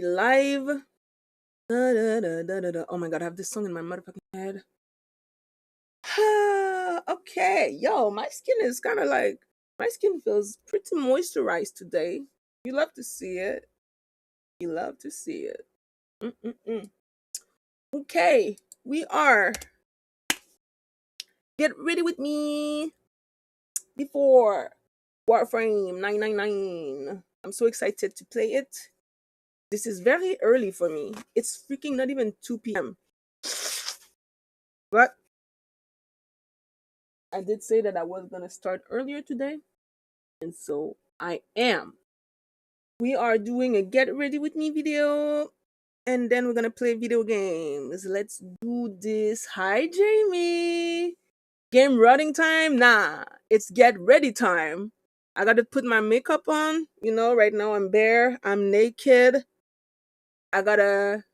we live. Da, da, da, da, da, da. Oh my god, I have this song in my motherfucking head. Okay, yo, my skin is kind of like, my skin feels pretty moisturized today. You love to see it. You love to see it. Mm-mm-mm. Okay, we are. Get ready with me before Warframe 999. I'm so excited to play it. This is very early for me. It's freaking not even 2 p.m. But I did say that I was going to start earlier today. And so I am. We are doing a get ready with me video. And then we're going to play video games. Let's do this. Hi, Jamie. Game running time? Nah, it's get ready time. I got to put my makeup on. You know, right now I'm bare. I'm naked. I got to,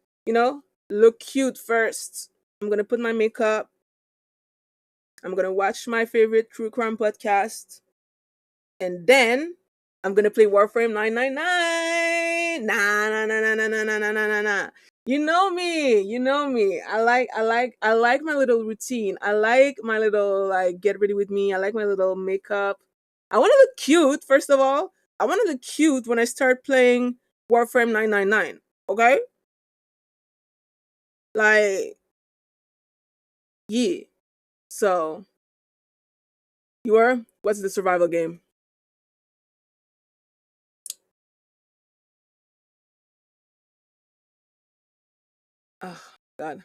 look cute first. I'm going to put my makeup. I'm going to watch my favorite true crime podcast. And then I'm going to play Warframe 999. Nah, nah, nah, nah, nah, nah, nah, nah, nah, nah. You know me. I like my little routine. I like my little, like, get ready with me. I like my little makeup. I want to look cute, first of all. I want to look cute when I start playing Warframe 999. Okay? Like, yeah. So, what's the survival game? Oh, God.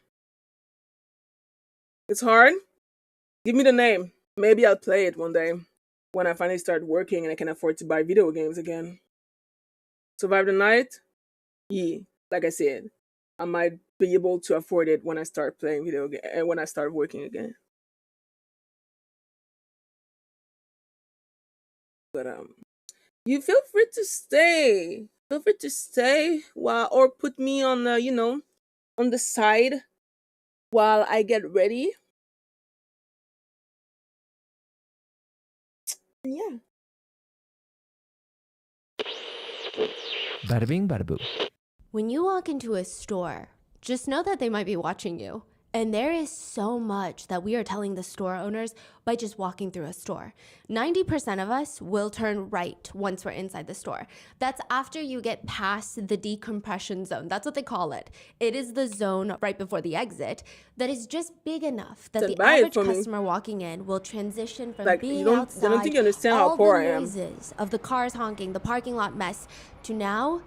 It's hard. Give me the name. Maybe I'll play it one day when I finally start working and I can afford to buy video games again. Survive the night? Yeah. Like I said, I might be able to afford it when I start playing video games and when I start working again. But you feel free to stay. Feel free to stay while or put me on the on the side while I get ready. Yeah. Bada bing, bada boo. When you walk into a store, just know that they might be watching you. And there is so much that we are telling the store owners by just walking through a store. 90% of us will turn right once we're inside the store. That's after you get past the decompression zone. That's what they call it. It is the zone right before the exit that is just big enough that the average customer walking in will transition from being outside, I don't think you understand all how poor the I am. noises of the cars honking, the parking lot mess, to now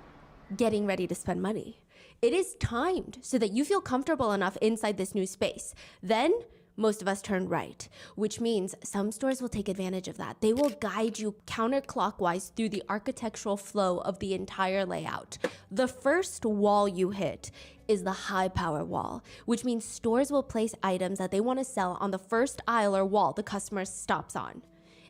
getting ready to spend money. It is timed so that you feel comfortable enough inside this new space. Then most of us turn right, which means some stores will take advantage of that. They will guide you counterclockwise through the architectural flow of the entire layout. The first wall you hit is the high power wall, which means stores will place items that they want to sell on the first aisle or wall the customer stops on.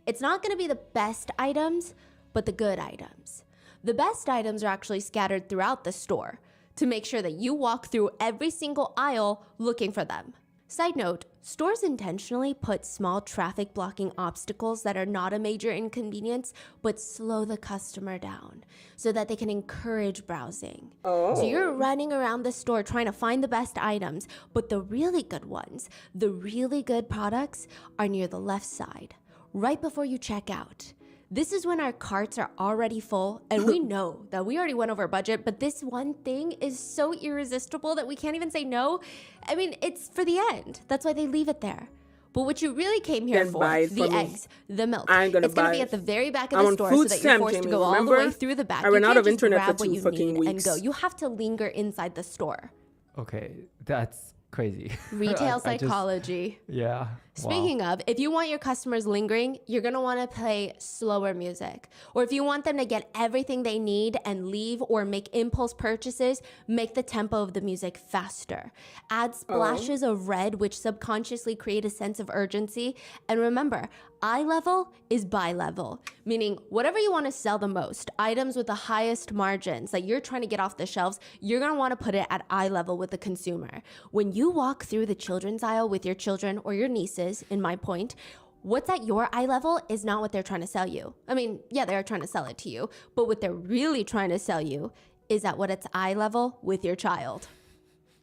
It's not going to be the best items, but the good items. The best items are actually scattered throughout the store to make sure that you walk through every single aisle looking for them. Side note, stores intentionally put small traffic blocking obstacles that are not a major inconvenience, but slow the customer down so that they can encourage browsing. So you're running around the store trying to find the best items, but the really good ones, the really good products are near the left side, right before you check out. This is when our carts are already full and we know that we already went over budget, but this one thing is so irresistible that we can't even say no. I mean, it's for the end. That's why they leave it there. But what you really came here for, the eggs, the milk, it's going to be at the very back of the store so that you're forced to go all the way through the back. I ran out of internet internet for 2 fucking weeks. And go. You have to linger inside the store. Okay, that's crazy. Retail psychology. Yeah. Speaking of, if you want your customers lingering, you're going to want to play slower music. Or if you want them to get everything they need and leave or make impulse purchases, make the tempo of the music faster. Add splashes of red, which subconsciously create a sense of urgency. And remember, eye level is buy level, meaning whatever you want to sell the most, items with the highest margins that you're trying to get off the shelves, you're going to want to put it at eye level with the consumer. When you walk through the children's aisle with your children or your nieces, in my point, what's at your eye level is not what they're trying to sell you. I mean, yeah, they're trying to sell it to you, but what they're really trying to sell you is at what it's eye level with your child.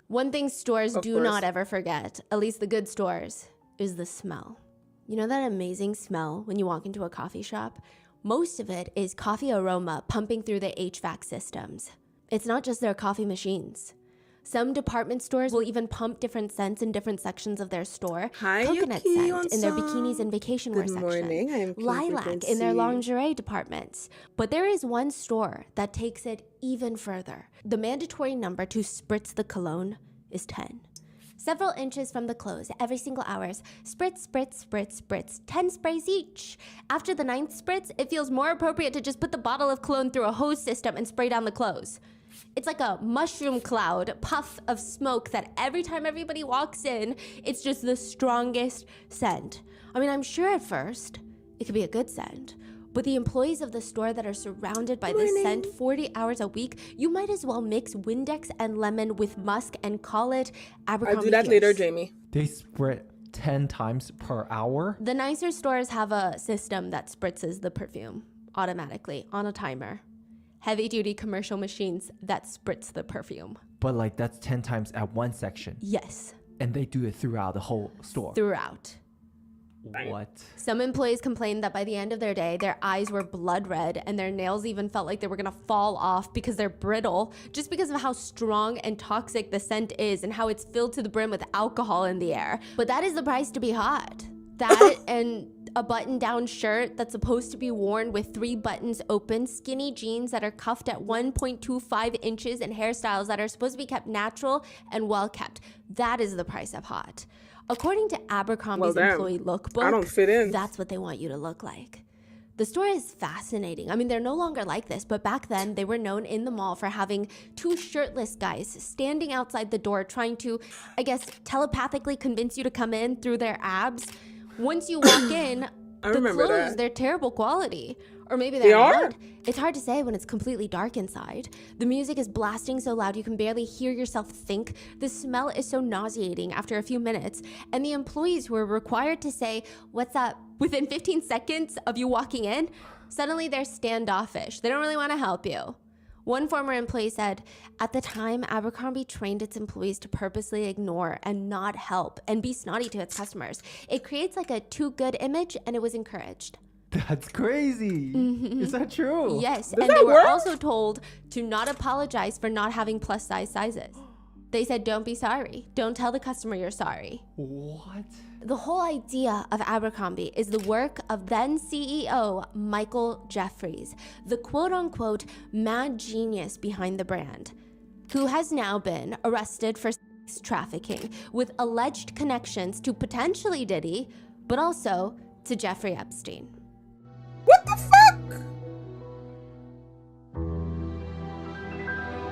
One thing stores do not ever forget, at least the good stores, is the smell. You know that amazing smell when you walk into a coffee shop? Most of it is coffee aroma pumping through the HVAC systems. It's not just their coffee machines. Some department stores will even pump different scents in different sections of their store. Coconut scent in their bikinis and vacation wear section. Lilac in their lingerie departments. But there is one store that takes it even further. The mandatory number to spritz the cologne is 10. Several inches from the close, every single hours. Spritz, spritz, spritz, spritz. 10 sprays each. After the 9th spritz, it feels more appropriate to just put the bottle of cologne through a hose system and spray down the clothes. It's like a mushroom cloud, puff of smoke that every time everybody walks in, it's just the strongest scent. I mean, I'm sure at first it could be a good scent, but the employees of the store that are surrounded by this scent 40 hours a week, you might as well mix Windex and lemon with musk and call it Abercrombie. I'll do that later, Jamie. They spray 10 times per hour? The nicer stores have a system that spritzes the perfume automatically on a timer. Heavy-duty commercial machines that spritz the perfume. But like that's 10 times at one section? Yes. And they do it throughout the whole store? Throughout. What? Some employees complained that by the end of their day, their eyes were blood red and their nails even felt like they were gonna fall off because they're brittle, just because of how strong and toxic the scent is and how it's filled to the brim with alcohol in the air. But that is the price to be hot. That and a button-down shirt that's supposed to be worn with 3 buttons open, skinny jeans that are cuffed at 1.25 inches, and hairstyles that are supposed to be kept natural and well-kept. That is the price of hot. According to Abercrombie's employee lookbook, I don't fit in. That's what they want you to look like. The store is fascinating. I mean, they're no longer like this, but back then they were known in the mall for having 2 shirtless guys standing outside the door trying to, I guess, telepathically convince you to come in through their abs. Once you walk in, the clothes, they're terrible quality. Or maybe they're not. It's hard to say when it's completely dark inside. The music is blasting so loud you can barely hear yourself think. The smell is so nauseating after a few minutes. And the employees who are required to say, "What's up?" within 15 seconds of you walking in, suddenly they're standoffish. They don't really want to help you. One former employee said, at the time, Abercrombie trained its employees to purposely ignore and not help and be snotty to its customers. It creates like a too good image, and it was encouraged. That's crazy. Mm-hmm. Is that true? Yes, and they were also told to not apologize for not having plus size sizes. They said, don't be sorry. Don't tell the customer you're sorry. What? The whole idea of Abercrombie is the work of then CEO Michael Jeffries, the quote-unquote mad genius behind the brand, who has now been arrested for sex trafficking with alleged connections to potentially Diddy, but also to Jeffrey Epstein. What the fuck?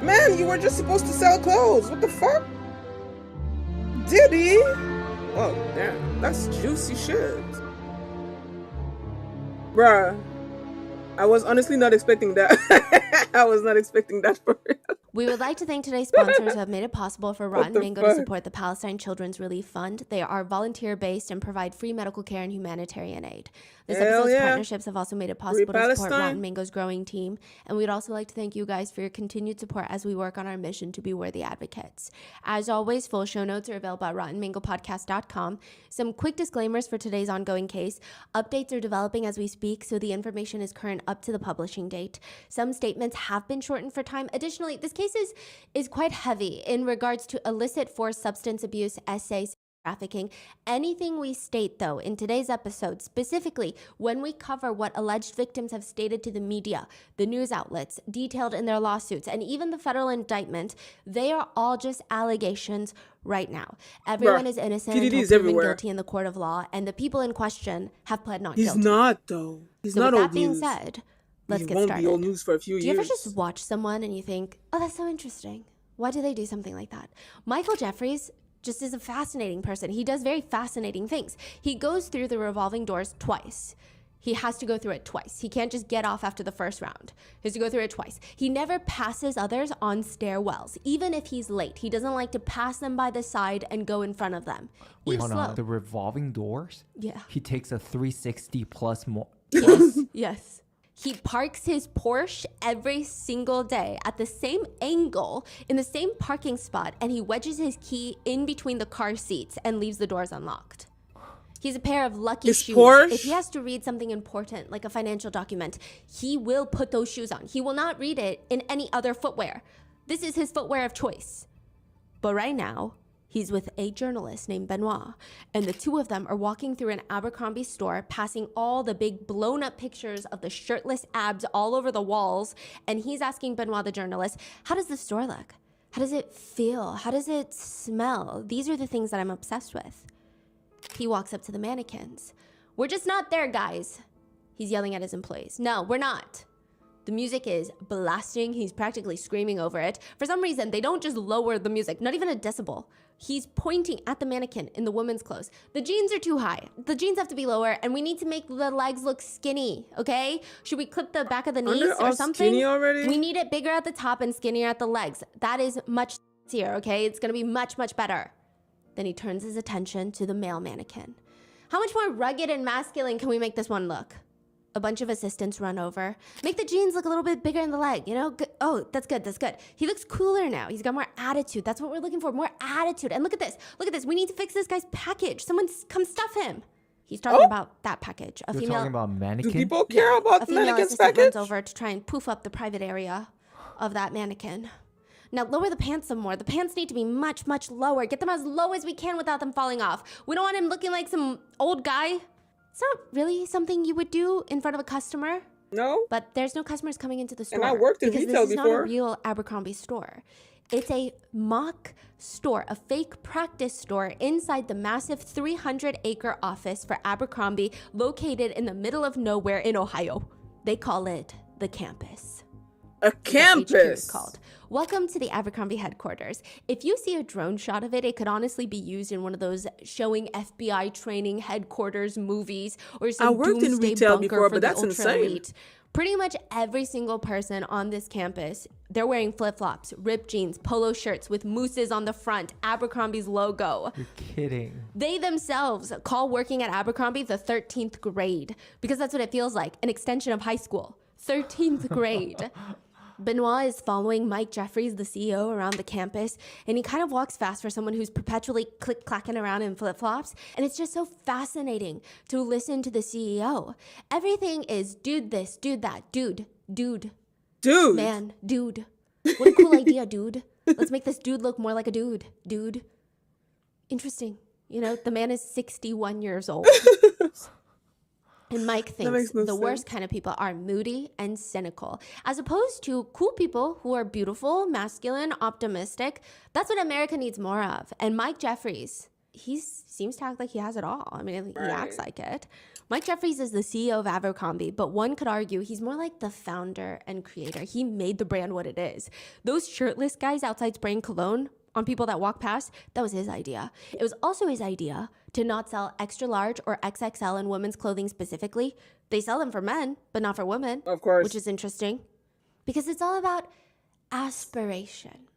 Man, you were just supposed to sell clothes. What the fuck? Diddy? Oh, damn. That's juicy shit. Bruh. I was honestly not expecting that. I was not expecting that for real. We would like to thank today's sponsors who have made it possible for Rotten Mango to support the Palestine Children's Relief Fund. They are volunteer-based and provide free medical care and humanitarian aid. This episode's partnerships have also made it possible to support Rotten Mango's growing team. And we'd also like to thank you guys for your continued support as we work on our mission to be worthy advocates. As always, full show notes are available at RottenMangoPodcast.com. Some quick disclaimers for today's ongoing case. Updates are developing as we speak, so the information is current up to the publishing date. Some statements have been shortened for time. Additionally, this case is quite heavy in regards to illicit forced substance abuse, essays, trafficking. Anything we state, though, in today's episode, specifically when we cover what alleged victims have stated to the media, the news outlets, detailed in their lawsuits, and even the federal indictment, they are all just allegations right now. Everyone is innocent until proven guilty in the court of law, and the people in question have pled not guilty. He's not, though. He's not old news. With that being said, let's get started. He won't be old news for a few years. Do you ever just watch someone and you think, oh, that's so interesting? Why do they do something like that? Michael Jeffries just is a fascinating person. He does very fascinating things. He goes through the revolving doors twice. He has to go through it twice. He can't just get off after the first round. He has to go through it twice. He never passes others on stairwells, even if he's late. He doesn't like to pass them by the side and go in front of them. Wait, hold on. The revolving doors? Yeah. He takes a 360 plus more. Yes. Yes. He parks his Porsche every single day at the same angle in the same parking spot, and he wedges his key in between the car seats and leaves the doors unlocked. He's a pair of lucky shoes. Porsche? If he has to read something important, like a financial document, he will put those shoes on. He will not read it in any other footwear. This is his footwear of choice. But right now, he's with a journalist named Benoit, and the two of them are walking through an Abercrombie store, passing all the big blown up pictures of the shirtless abs all over the walls, and he's asking Benoit, the journalist, how does the store look? How does it feel? How does it smell? These are the things that I'm obsessed with. He walks up to the mannequins. We're just not there, guys. He's yelling at his employees. No, we're not. The music is blasting. He's practically screaming over it. For some reason, they don't just lower the music, not even a decibel. He's pointing at the mannequin in the women's clothes. The jeans are too high. The jeans have to be lower, and we need to make the legs look skinny, okay? Should we clip the back of the knees or something? Skinny already? We need it bigger at the top and skinnier at the legs. That is much sexier, okay? It's gonna be much, much better. Then he turns his attention to the male mannequin. How much more rugged and masculine can we make this one look? A bunch of assistants run over. Make the jeans look a little bit bigger in the leg, you know? Oh, that's good, that's good. He looks cooler now. He's got more attitude. That's what we're looking for, more attitude. And look at this. Look at this. We need to fix this guy's package. Someone come stuff him. He's talking about that package. You're talking about mannequin? Do people care about the mannequin's package? Runs over to try and poof up the private area of that mannequin. Now lower the pants some more. The pants need to be much, much lower. Get them as low as we can without them falling off. We don't want him looking like some old guy. It's not really something you would do in front of a customer. No. But there's no customers coming into the store. And I worked in because retail this is before. not a real Abercrombie store. It's a mock store, a fake practice store inside the massive 300-acre office for Abercrombie located in the middle of nowhere in Ohio. They call it the campus. A campus. HQ is called. Welcome to the Abercrombie headquarters. If you see a drone shot of it, it could honestly be used in one of those showing FBI training headquarters movies or some I worked in doomsday retail bunker before, for but the that's ultra insane. elite. Pretty much every single person on this campus, they're wearing flip-flops, ripped jeans, polo shirts with mooses on the front, Abercrombie's logo. You're kidding. They themselves call working at Abercrombie the 13th grade because that's what it feels like, an extension of high school. 13th grade. Benoit is following Mike Jeffries, the CEO, around the campus, and he kind of walks fast for someone who's perpetually click-clacking around in flip-flops, and it's just so fascinating to listen to the CEO. Everything is dude this, dude that, dude, man, dude. What a cool idea, dude. Let's make this dude look more like a dude. Interesting. You know, the man is 61 years old. And Mike thinks the worst kind of people are moody and cynical, as opposed to cool people who are beautiful, masculine, optimistic. That's what America needs more of. And Mike Jeffries, he seems to act like he has it all. I mean, he acts like it. Mike Jeffries is the CEO of Abercrombie, but one could argue he's more like the founder and creator. He made the brand what it is. Those shirtless guys outside spraying cologne on people that walk past, that was his idea. It was also his idea to not sell extra large or XXL in women's clothing specifically. They sell them for men, but not for women. Of course. Which is interesting because it's all about aspiration.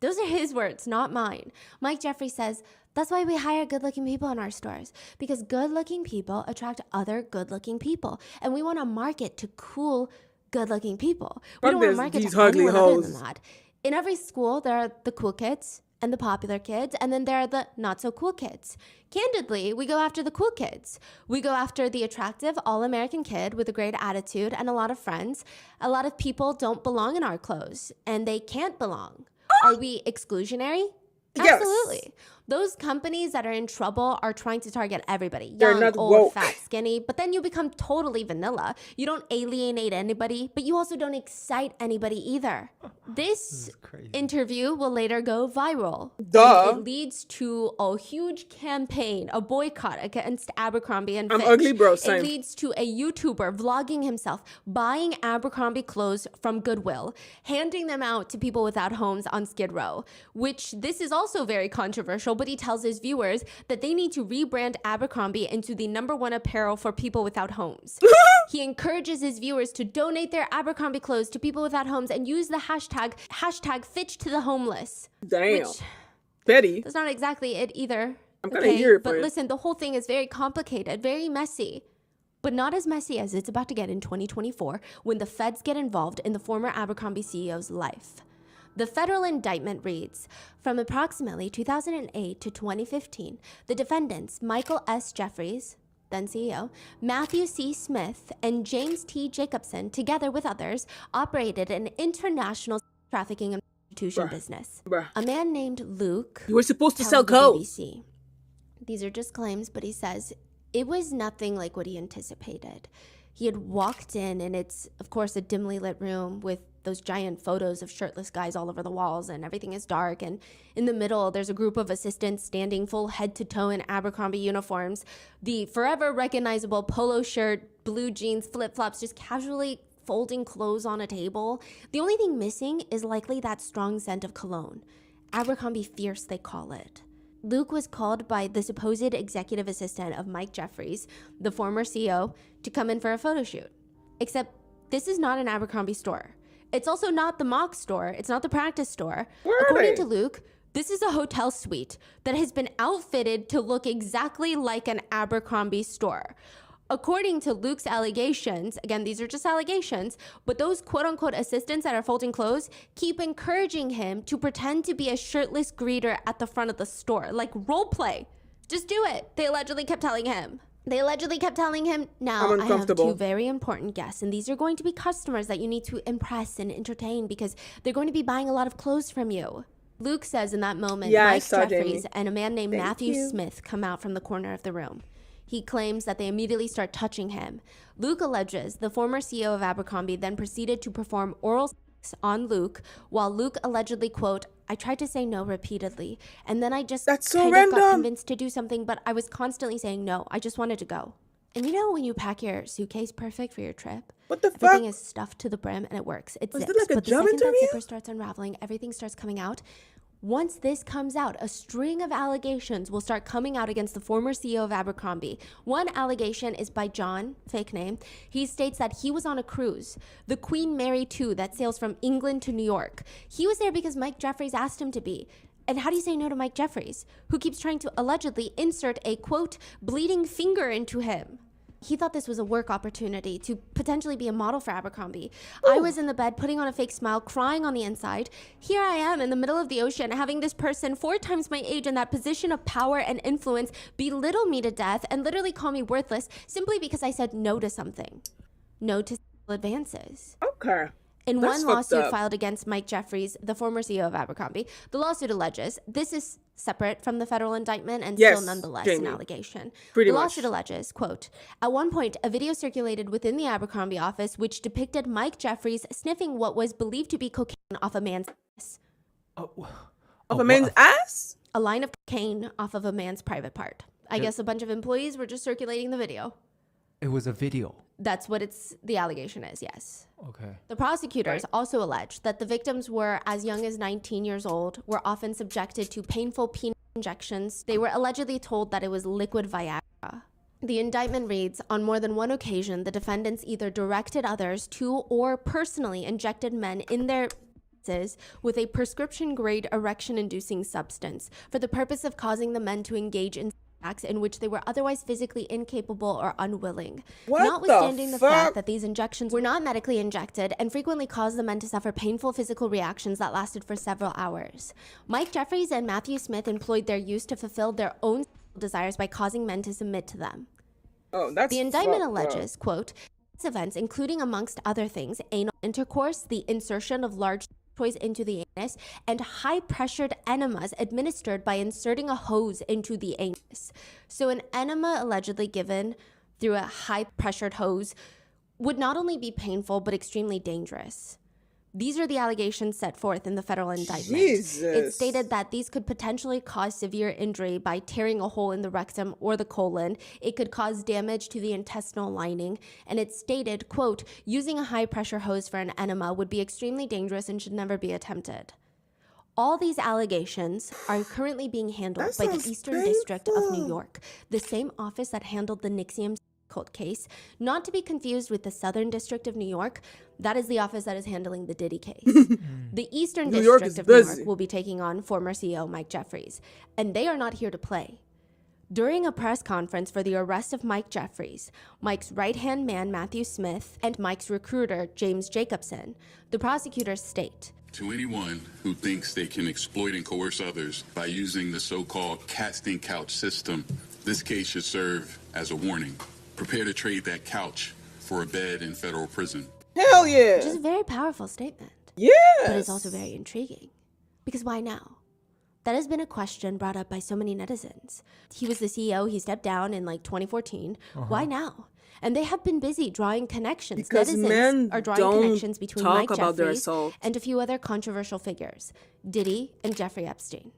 Those are his words, not mine. Mike Jeffries says, that's why we hire good-looking people in our stores, because good-looking people attract other good-looking people. And we want to market to cool, good-looking people. We don't want to market to anyone other than that. In every school, there are the cool kids and the popular kids, and then there are the not-so-cool kids. Candidly, we go after the cool kids. We go after the attractive, all-American kid with a great attitude and a lot of friends. A lot of people don't belong in our clothes, and they can't belong. Are we exclusionary? Yes. Absolutely. Those companies that are in trouble are trying to target everybody. They're Young, not old, woke. fat, skinny. But then you become totally vanilla. You don't alienate anybody, but you also don't excite anybody either. This interview will later go viral. Duh. It leads to a huge campaign, a boycott against Abercrombie and I'm Fitch. ugly, bro. Same. It leads to a YouTuber vlogging himself, buying Abercrombie clothes from Goodwill, handing them out to people without homes on Skid Row, which this is also very controversial, but he tells his viewers that they need to rebrand Abercrombie into the #1 apparel for people without homes. He encourages his viewers to donate their Abercrombie clothes to people without homes and use the hashtag Fitch to the homeless. Damn. Which, Petty. that's not exactly it either. I'm gonna hear it, but but listen, the whole thing is very complicated, very messy. But not as messy as it's about to get in 2024 when the feds get involved in the former Abercrombie CEO's life. The federal indictment reads, from approximately 2008 to 2015, the defendants, Michael S. Jeffries, then CEO, Matthew C. Smith, and James T. Jacobson, together with others, operated an international trafficking and prostitution business. A man named Luke... You were supposed to sell coke. These are just claims, but he says it was nothing like what he anticipated. He had walked in, and it's, of course, a dimly lit room with those giant photos of shirtless guys all over the walls, and everything is dark. And in the middle, there's a group of assistants standing full head to toe in Abercrombie uniforms. The forever recognizable polo shirt, blue jeans, flip-flops, just casually folding clothes on a table. The only thing missing is likely that strong scent of cologne. Abercrombie Fierce, they call it. Luke was called by the supposed executive assistant of Mike Jeffries, the former CEO, to come in for a photo shoot. Except this is not an Abercrombie store. It's also not the mock store. It's not the practice store. According to Luke, this is a hotel suite that has been outfitted to look exactly like an Abercrombie store. According to Luke's allegations, again, these are just allegations, but those quote-unquote assistants that are folding clothes keep encouraging him to pretend to be a shirtless greeter at the front of the store, like role play. Just do it, they allegedly kept telling him. Now, I have two very important guests, and these are going to be customers that you need to impress and entertain because they're going to be buying a lot of clothes from you. Luke says in that moment, Mike Jeffries and a man named Matthew Smith come out from the corner of the room. He claims that they immediately start touching him. Luke alleges the former CEO of Abercrombie then proceeded to perform oral sex on Luke, while Luke allegedly, quote, I tried to say no repeatedly, and then I just got convinced to do something, but I was constantly saying no. I just wanted to go. And you know when you pack your suitcase perfect for your trip? What the fuck? Everything is stuffed to the brim and it works. It zips. Like but the second that zipper starts unraveling, everything starts coming out. Once this comes out, a string of allegations will start coming out against the former CEO of Abercrombie. One allegation is by John, fake name. He states that he was on a cruise, the Queen Mary 2, that sails from England to New York. He was there because Mike Jeffries asked him to be. And how do you say no to Mike Jeffries, who keeps trying to allegedly insert a, quote, bleeding finger into him? He thought this was a work opportunity to potentially be a model for Abercrombie. Ooh. I was in the bed putting on a fake smile, crying on the inside. Here I am in the middle of the ocean having this person 4 times my age in that position of power and influence belittle me to death and literally call me worthless simply because I said no to something. No to advances. Okay. In one lawsuit filed against Mike Jeffries, the former CEO of Abercrombie, the lawsuit alleges, this is separate from the federal indictment and still nonetheless an allegation. The lawsuit alleges, quote, at one point, a video circulated within the Abercrombie office which depicted Mike Jeffries sniffing what was believed to be cocaine off a man's ass. Off a man's ass? A line of cocaine off of a man's private part. I guess a bunch of employees were just circulating the video. It was a video. That's what the allegation is, yes. Okay. The prosecutors also allege that the victims were as young as 19 years old, were often subjected to painful penis injections. They were allegedly told that it was liquid Viagra. The indictment reads, on more than one occasion, the defendants either directed others to or personally injected men in their with a prescription-grade erection-inducing substance for the purpose of causing the men to engage in acts in which they were otherwise physically incapable or unwilling. Notwithstanding the fact that these injections were not medically injected and frequently caused the men to suffer painful physical reactions that lasted for several hours. Mike Jeffries and Matthew Smith employed their use to fulfill their own desires by causing men to submit to them. The indictment alleges, quote, these events, including amongst other things, anal intercourse, the insertion of large toys into the anus, and high-pressured enemas administered by inserting a hose into the anus. So an enema allegedly given through a high-pressured hose would not only be painful, but extremely dangerous. These are the allegations set forth in the federal indictment. Jesus. It stated that these could potentially cause severe injury by tearing a hole in the rectum or the colon. It could cause damage to the intestinal lining. And it stated, quote, using a high-pressure hose for an enema would be extremely dangerous and should never be attempted. All these allegations are currently being handled by the Eastern District of New York, the same office that handled the Nixium cult case, not to be confused with the Southern District of New York. That is the office that is handling the Diddy case. The Eastern District of New York will be taking on former CEO Mike Jeffries, and they are not here to play. During a press conference for the arrest of Mike Jeffries, Mike's right-hand man, Matthew Smith, and Mike's recruiter, James Jacobson, the prosecutors state, "To anyone who thinks they can exploit and coerce others by using the so-called casting couch system, this case should serve as a warning. Prepare to trade that couch for a bed in federal prison." Hell yeah. which is a very powerful statement. Yes. But it's also very intriguing. Because why now? That has been a question brought up by so many netizens. He was the CEO, he stepped down in like 2014. Why now? And they have been busy drawing connections. Because netizens men are drawing don't connections between talk Mike about their Jeffries assault. and a few other controversial figures, Diddy and Jeffrey Epstein.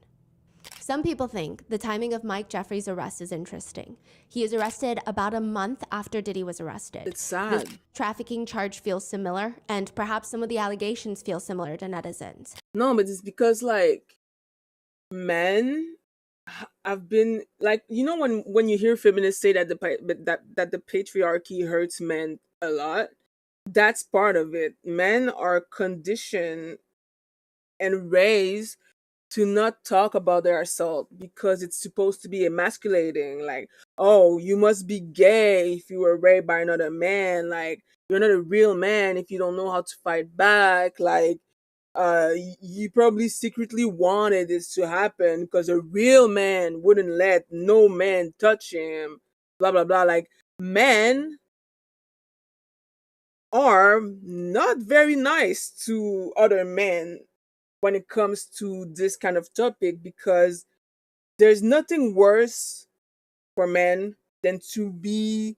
Some people think the timing of Mike Jeffries' arrest is interesting. He is arrested about a month after Diddy was arrested. It's sad. The trafficking charge feels similar, and perhaps some of the allegations feel similar to netizens. No, but it's because like men have been like, you know, when you hear feminists say that that the patriarchy hurts men a lot, that's part of it. Men are conditioned and raised to not talk about their assault because it's supposed to be emasculating. Like, oh, you must be gay if you were raped by another man. Like, you're not a real man if you don't know how to fight back. Like, you probably secretly wanted this to happen because a real man wouldn't let no man touch him. Blah, blah, blah. Like, men are not very nice to other men when it comes to this kind of topic, because there's nothing worse for men than to be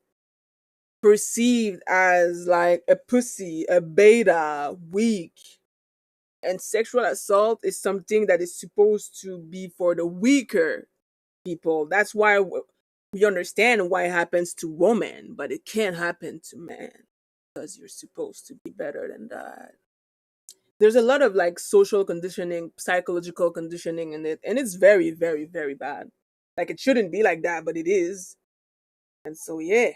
perceived as like a pussy, a beta, weak. And sexual assault is something that is supposed to be for the weaker people. That's why we understand why it happens to women, but it can't happen to men because you're supposed to be better than that. There's a lot of like social conditioning, psychological conditioning in it, and it's very, very, very bad. Like, it shouldn't be like that, but it is. And so yeah,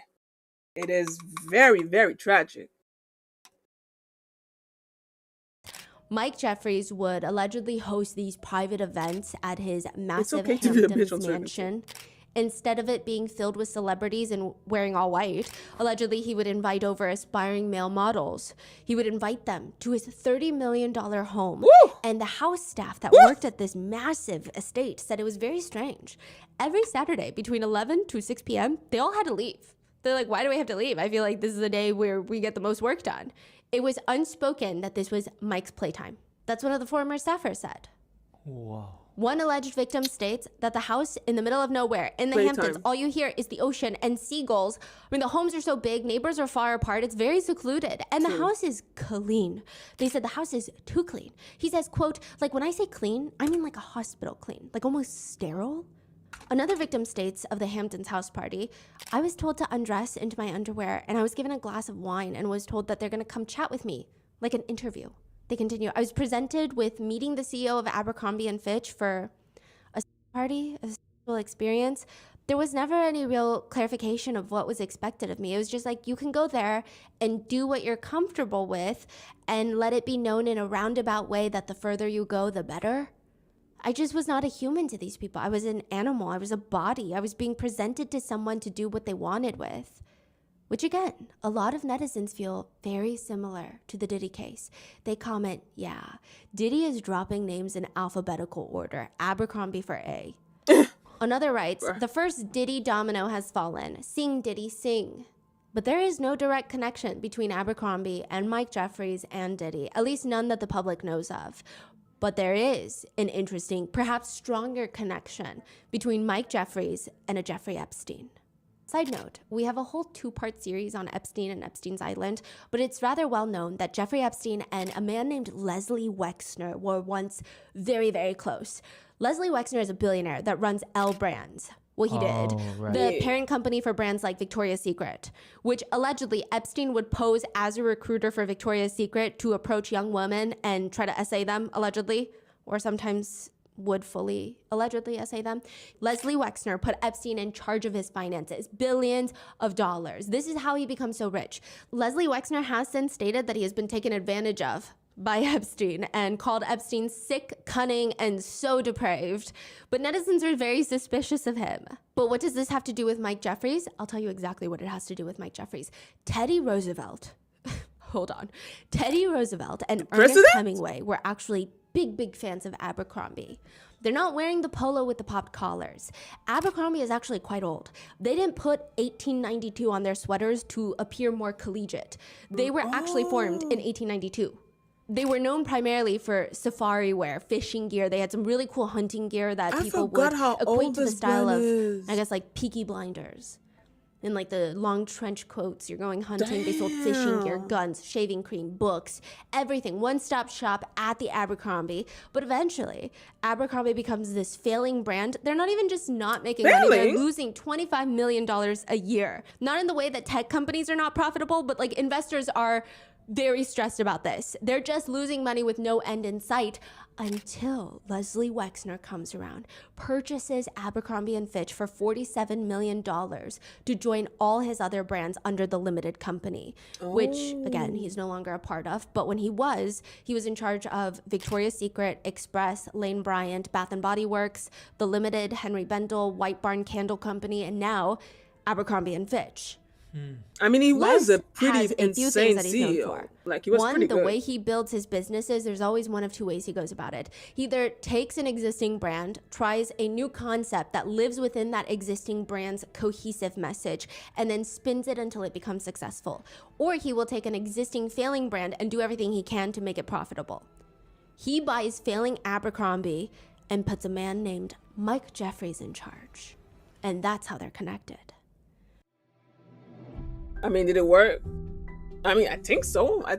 it is very, very tragic. Mike Jeffries would allegedly host these private events at his massive okay to be a bitch Hamptons on certain mansion. Instead of it being filled with celebrities and wearing all white, allegedly he would invite over aspiring male models. He would invite them to his $30 million home. Woo! And the house staff that Woo! worked at this massive estate said it was very strange. Every Saturday between 11 to 6 p.m., they all had to leave. They're like, why do we have to leave? I feel like this is the day where we get the most work done. It was unspoken that this was Mike's playtime. That's what one of the former staffers said. Whoa. One alleged victim states that the house in the middle of nowhere in the Playtime. Hamptons, all you hear is the ocean and seagulls. I mean, the homes are so big, neighbors are far apart, it's very secluded, and the house is clean. They said the house is too clean. He says, quote, like when I say clean, I mean like a hospital clean, like almost sterile. Another victim states of the Hamptons house party, I was told to undress into my underwear, and I was given a glass of wine and was told that they're gonna come chat with me, like an interview. They continue, I was presented with meeting the CEO of Abercrombie and Fitch for a party, a sexual experience. There was never any real clarification of what was expected of me. It was just like, you can go there and do what you're comfortable with and let it be known in a roundabout way that the further you go, the better. I just was not a human to these people. I was an animal. I was a body. I was being presented to someone to do what they wanted with. Which again, a lot of netizens feel very similar to the Diddy case. They comment, yeah, Diddy is dropping names in alphabetical order. Abercrombie for A. Another writes, the first Diddy domino has fallen. Sing, Diddy, sing. But there is no direct connection between Abercrombie and Mike Jeffries and Diddy, at least none that the public knows of. But there is an interesting, perhaps stronger connection between Mike Jeffries and a Jeffrey Epstein. Side note, we have a whole 2-part series on Epstein and Epstein's Island, but it's rather well known that Jeffrey Epstein and a man named Leslie Wexner were once very, very close. Leslie Wexner is a billionaire that runs L Brands. Well, he did. Right. The parent company for brands like Victoria's Secret, which allegedly Epstein would pose as a recruiter for Victoria's Secret to approach young women and try to essay them, allegedly, or sometimes would fully allegedly essay them. Leslie Wexner put Epstein in charge of his finances, billions of dollars. This is how he becomes so rich. Leslie Wexner has since stated that he has been taken advantage of by Epstein and called Epstein sick, cunning, and so depraved. But netizens are very suspicious of him. But what does this have to do with Mike Jeffries? I'll tell you exactly what it has to do with Mike Jeffries. Teddy Roosevelt, hold on. Teddy Roosevelt and Ernest Hemingway were actually big fans of Abercrombie. They're not wearing the polo with the popped collars. Abercrombie is actually quite old. They didn't put 1892 on their sweaters to appear more collegiate. They were actually formed in 1892. They were known primarily for safari wear, fishing gear. They had some really cool hunting gear that people would equate to the style of, I guess, like Peaky Blinders. And like the long trench coats, you're going hunting. They sold fishing gear, guns, shaving cream, books, everything. One-stop shop at the Abercrombie. But eventually, Abercrombie becomes this failing brand. They're not even just not making money. They're losing $25 million a year. Not in the way that tech companies are not profitable, but like investors are very stressed about this. They're just losing money with no end in sight until Leslie Wexner comes around, purchases Abercrombie & Fitch for $47 million to join all his other brands under the limited company, which, again, he's no longer a part of. But when he was in charge of Victoria's Secret, Express, Lane Bryant, Bath & Body Works, The Limited, Henry Bendel, White Barn Candle Company, and now Abercrombie & Fitch. I mean, he was a pretty insane CEO. Like, he was pretty good. The way he builds his businesses, there's always one of two ways he goes about it. He either takes an existing brand, tries a new concept that lives within that existing brand's cohesive message, and then spins it until it becomes successful. Or he will take an existing failing brand and do everything he can to make it profitable. He buys failing Abercrombie and puts a man named Mike Jeffries in charge. And that's how they're connected. I mean, did it work? I mean, I think so. I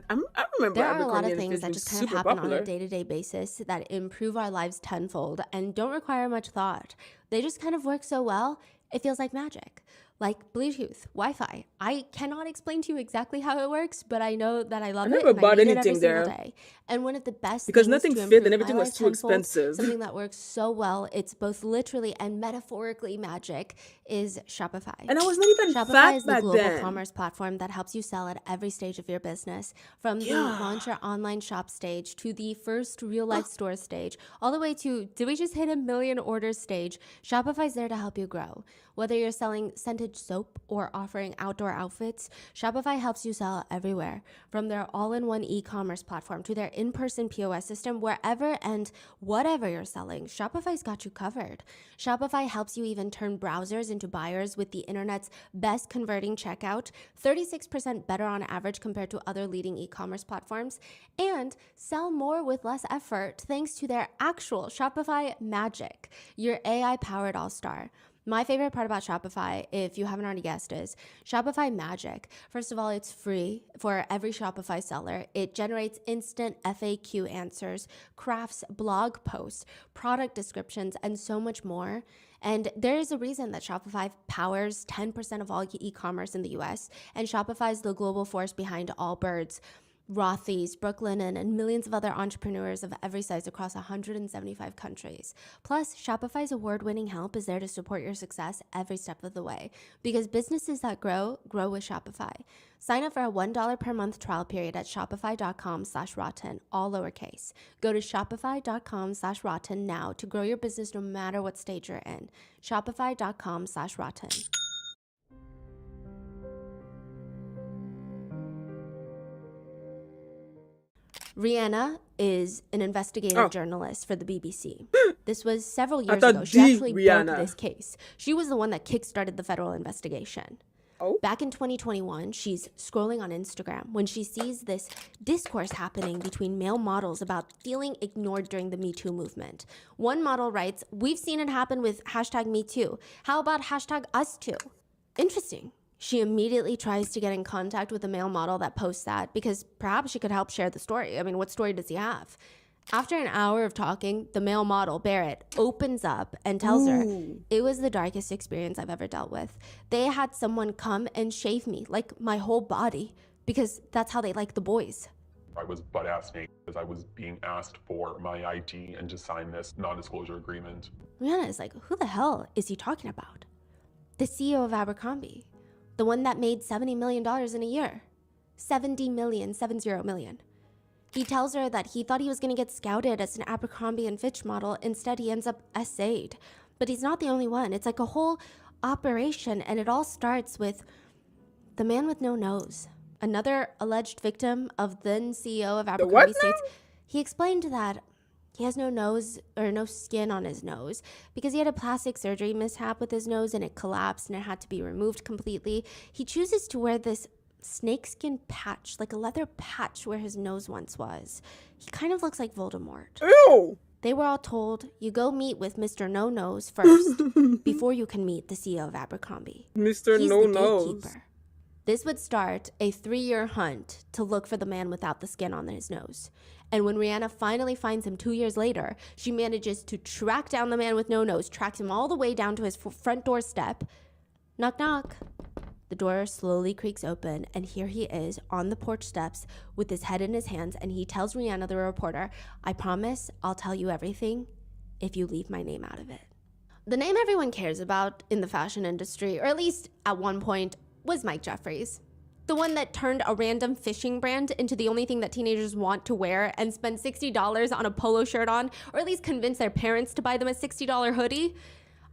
remember there are a lot of Abercrombie things that just kind of happen on a day-to-day basis that improve our lives tenfold and don't require much thought. They just kind of work so well, it feels like magic. Like Bluetooth, Wi-Fi. I cannot explain to you exactly how it works, but I know that I love it. I never bought anything there. Day. And one of the best because nothing fit and everything was too expensive. Something that works so well, it's both literally and metaphorically magic, is Shopify. And I was not even Shopify fat is the back global then. commerce platform that helps you sell at every stage of your business, from the launch your online shop stage to the first real-life store stage, all the way to, did we just hit 1 million orders stage? Shopify's there to help you grow. Whether you're selling scented soap or offering outdoor outfits, Shopify helps you sell everywhere. From their all-in-one e-commerce platform to their in-person POS system, wherever and whatever you're selling, Shopify's got you covered. Shopify helps you even turn browsers into buyers with the internet's best converting checkout, 36% better on average compared to other leading e-commerce platforms, and sell more with less effort thanks to their actual Shopify Magic, your AI-powered all-star. My favorite part about Shopify, if you haven't already guessed, is Shopify Magic. First of all, it's free for every Shopify seller. It generates instant FAQ answers, crafts blog posts, product descriptions, and so much more. And there is a reason that Shopify powers 10% of all e-commerce in the US, and Shopify is the global force behind Allbirds, Rothy's, Brooklinen, and millions of other entrepreneurs of every size across 175 countries. Plus, Shopify's award-winning help is there to support your success every step of the way, because businesses that grow with Shopify. Sign up for a $1 per month trial period at shopify.com/rotten, all lowercase. Go to shopify.com/rotten now to grow your business no matter what stage you're in. Shopify.com/rotten. Rihanna is an investigative journalist for the BBC. This was several years ago. She actually broke this case. She was the one that kickstarted the federal investigation. Back in 2021, she's scrolling on Instagram when she sees this discourse happening between male models about feeling ignored during the Me Too movement. One model writes, "We've seen it happen with #MeToo. How about #UsToo?" Interesting. She immediately tries to get in contact with a male model that posts that because perhaps she could help share the story. I mean, what story does he have? After an hour of talking, the male model, Barrett, opens up and tells her, "It was the darkest experience I've ever dealt with. They had someone come and shave me, like my whole body, because that's how they like the boys." I was butt-ass naked because I was being asked for my ID and to sign this non-disclosure agreement. Rihanna is like, who the hell is he talking about? The CEO of Abercrombie. The one that made $70 million in a year. 70 million. He tells her that he thought he was going to get scouted as an Abercrombie and Fitch model. Instead, he ends up essayed. But he's not the only one. It's like a whole operation, and it all starts with the man with no nose. Another alleged victim of then CEO of Abercrombie states, he explained that he has no nose or no skin on his nose because he had a plastic surgery mishap with his nose and it collapsed and it had to be removed completely. He chooses to wear this snakeskin patch, like a leather patch where his nose once was. He kind of looks like Voldemort. Ew! They were all told, you go meet with Mr. No Nose first before you can meet the CEO of Abercrombie. Mr. He's No the Nose. gatekeeper. This would start a 3-year hunt to look for the man without the skin on his nose. And when Rihanna finally finds him 2 years later, she manages to track down the man with no nose, tracks him all the way down to his front doorstep. Knock, knock. The door slowly creaks open, and here he is on the porch steps with his head in his hands, and he tells Rihanna, the reporter, I promise I'll tell you everything if you leave my name out of it. The name everyone cares about in the fashion industry, or at least at one point, was Mike Jeffries. The one that turned a random fishing brand into the only thing that teenagers want to wear and spend $60 on a polo shirt on, or at least convince their parents to buy them a $60 hoodie.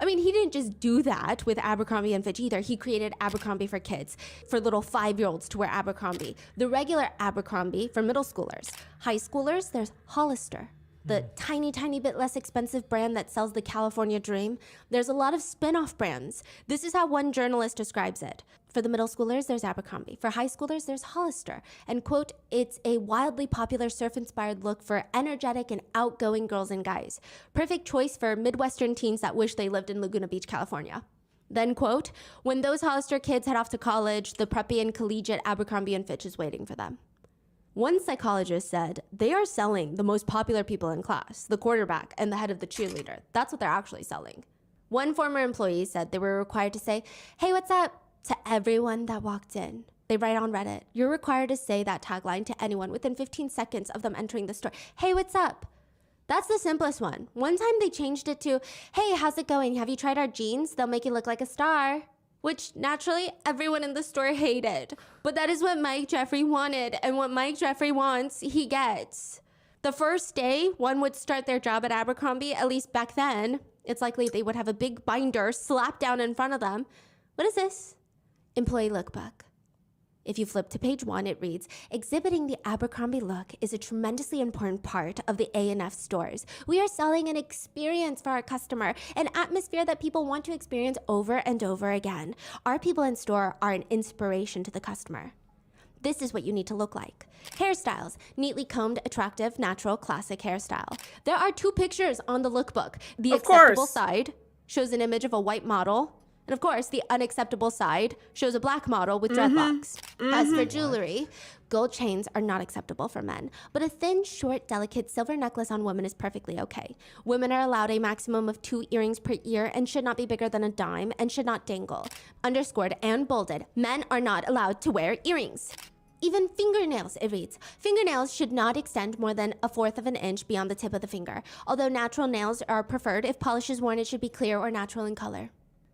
I mean, he didn't just do that with Abercrombie and Fitch either. He created Abercrombie for kids, for little 5-year-olds to wear Abercrombie. The regular Abercrombie for middle schoolers. High schoolers, there's Hollister, the tiny, tiny bit less expensive brand that sells the California dream. There's a lot of spin-off brands. This is how one journalist describes it. For the middle schoolers, there's Abercrombie. For high schoolers, there's Hollister. And, quote, it's a wildly popular surf-inspired look for energetic and outgoing girls and guys. Perfect choice for Midwestern teens that wish they lived in Laguna Beach, California. Then, quote, when those Hollister kids head off to college, the preppy and collegiate Abercrombie and Fitch is waiting for them. One psychologist said, they are selling the most popular people in class, the quarterback and the head of the cheerleader. That's what they're actually selling. One former employee said they were required to say, hey, what's up? To everyone that walked in. They write on Reddit, you're required to say that tagline to anyone within 15 seconds of them entering the store. Hey, what's up? That's the simplest one. One time they changed it to, hey, how's it going? Have you tried our jeans? They'll make you look like a star. Which, naturally, everyone in the store hated. But that is what Mike Jeffrey wanted, and what Mike Jeffrey wants, he gets. The first day one would start their job at Abercrombie, at least back then, it's likely they would have a big binder slapped down in front of them. What is this? Employee lookbook. If you flip to page 1, it reads, exhibiting the Abercrombie look is a tremendously important part of the A&F stores. We are selling an experience for our customer, an atmosphere that people want to experience over and over again. Our people in store are an inspiration to the customer. This is what you need to look like. Hairstyles, neatly combed, attractive, natural, classic hairstyle. There are 2 pictures on the lookbook. The acceptable side shows an image of a white model. And of course, the unacceptable side shows a black model with dreadlocks. As for jewelry, gold chains are not acceptable for men, but a thin, short, delicate silver necklace on women is perfectly okay. Women are allowed a maximum of 2 earrings per ear and should not be bigger than a dime and should not dangle. Underscored and bolded, men are not allowed to wear earrings. Even fingernails, it reads. Fingernails should not extend more than 1/4 of an inch beyond the tip of the finger. Although natural nails are preferred, if polish is worn, it should be clear or natural in color.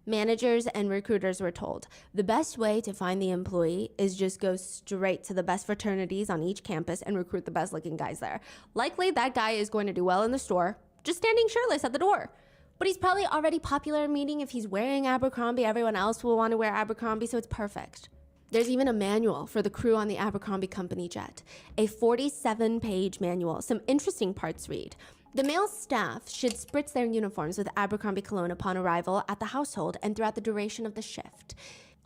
Managers and recruiters were told, the best way to find the employee is just go straight to the best fraternities on each campus and recruit the best looking guys there. Likely that guy is going to do well in the store, just standing shirtless at the door. But he's probably already popular, meaning if he's wearing Abercrombie, everyone else will want to wear Abercrombie, so it's perfect. There's even a manual for the crew on the Abercrombie company jet, a 47-page manual. Some interesting parts read, the male staff should spritz their uniforms with Abercrombie cologne upon arrival at the household and throughout the duration of the shift.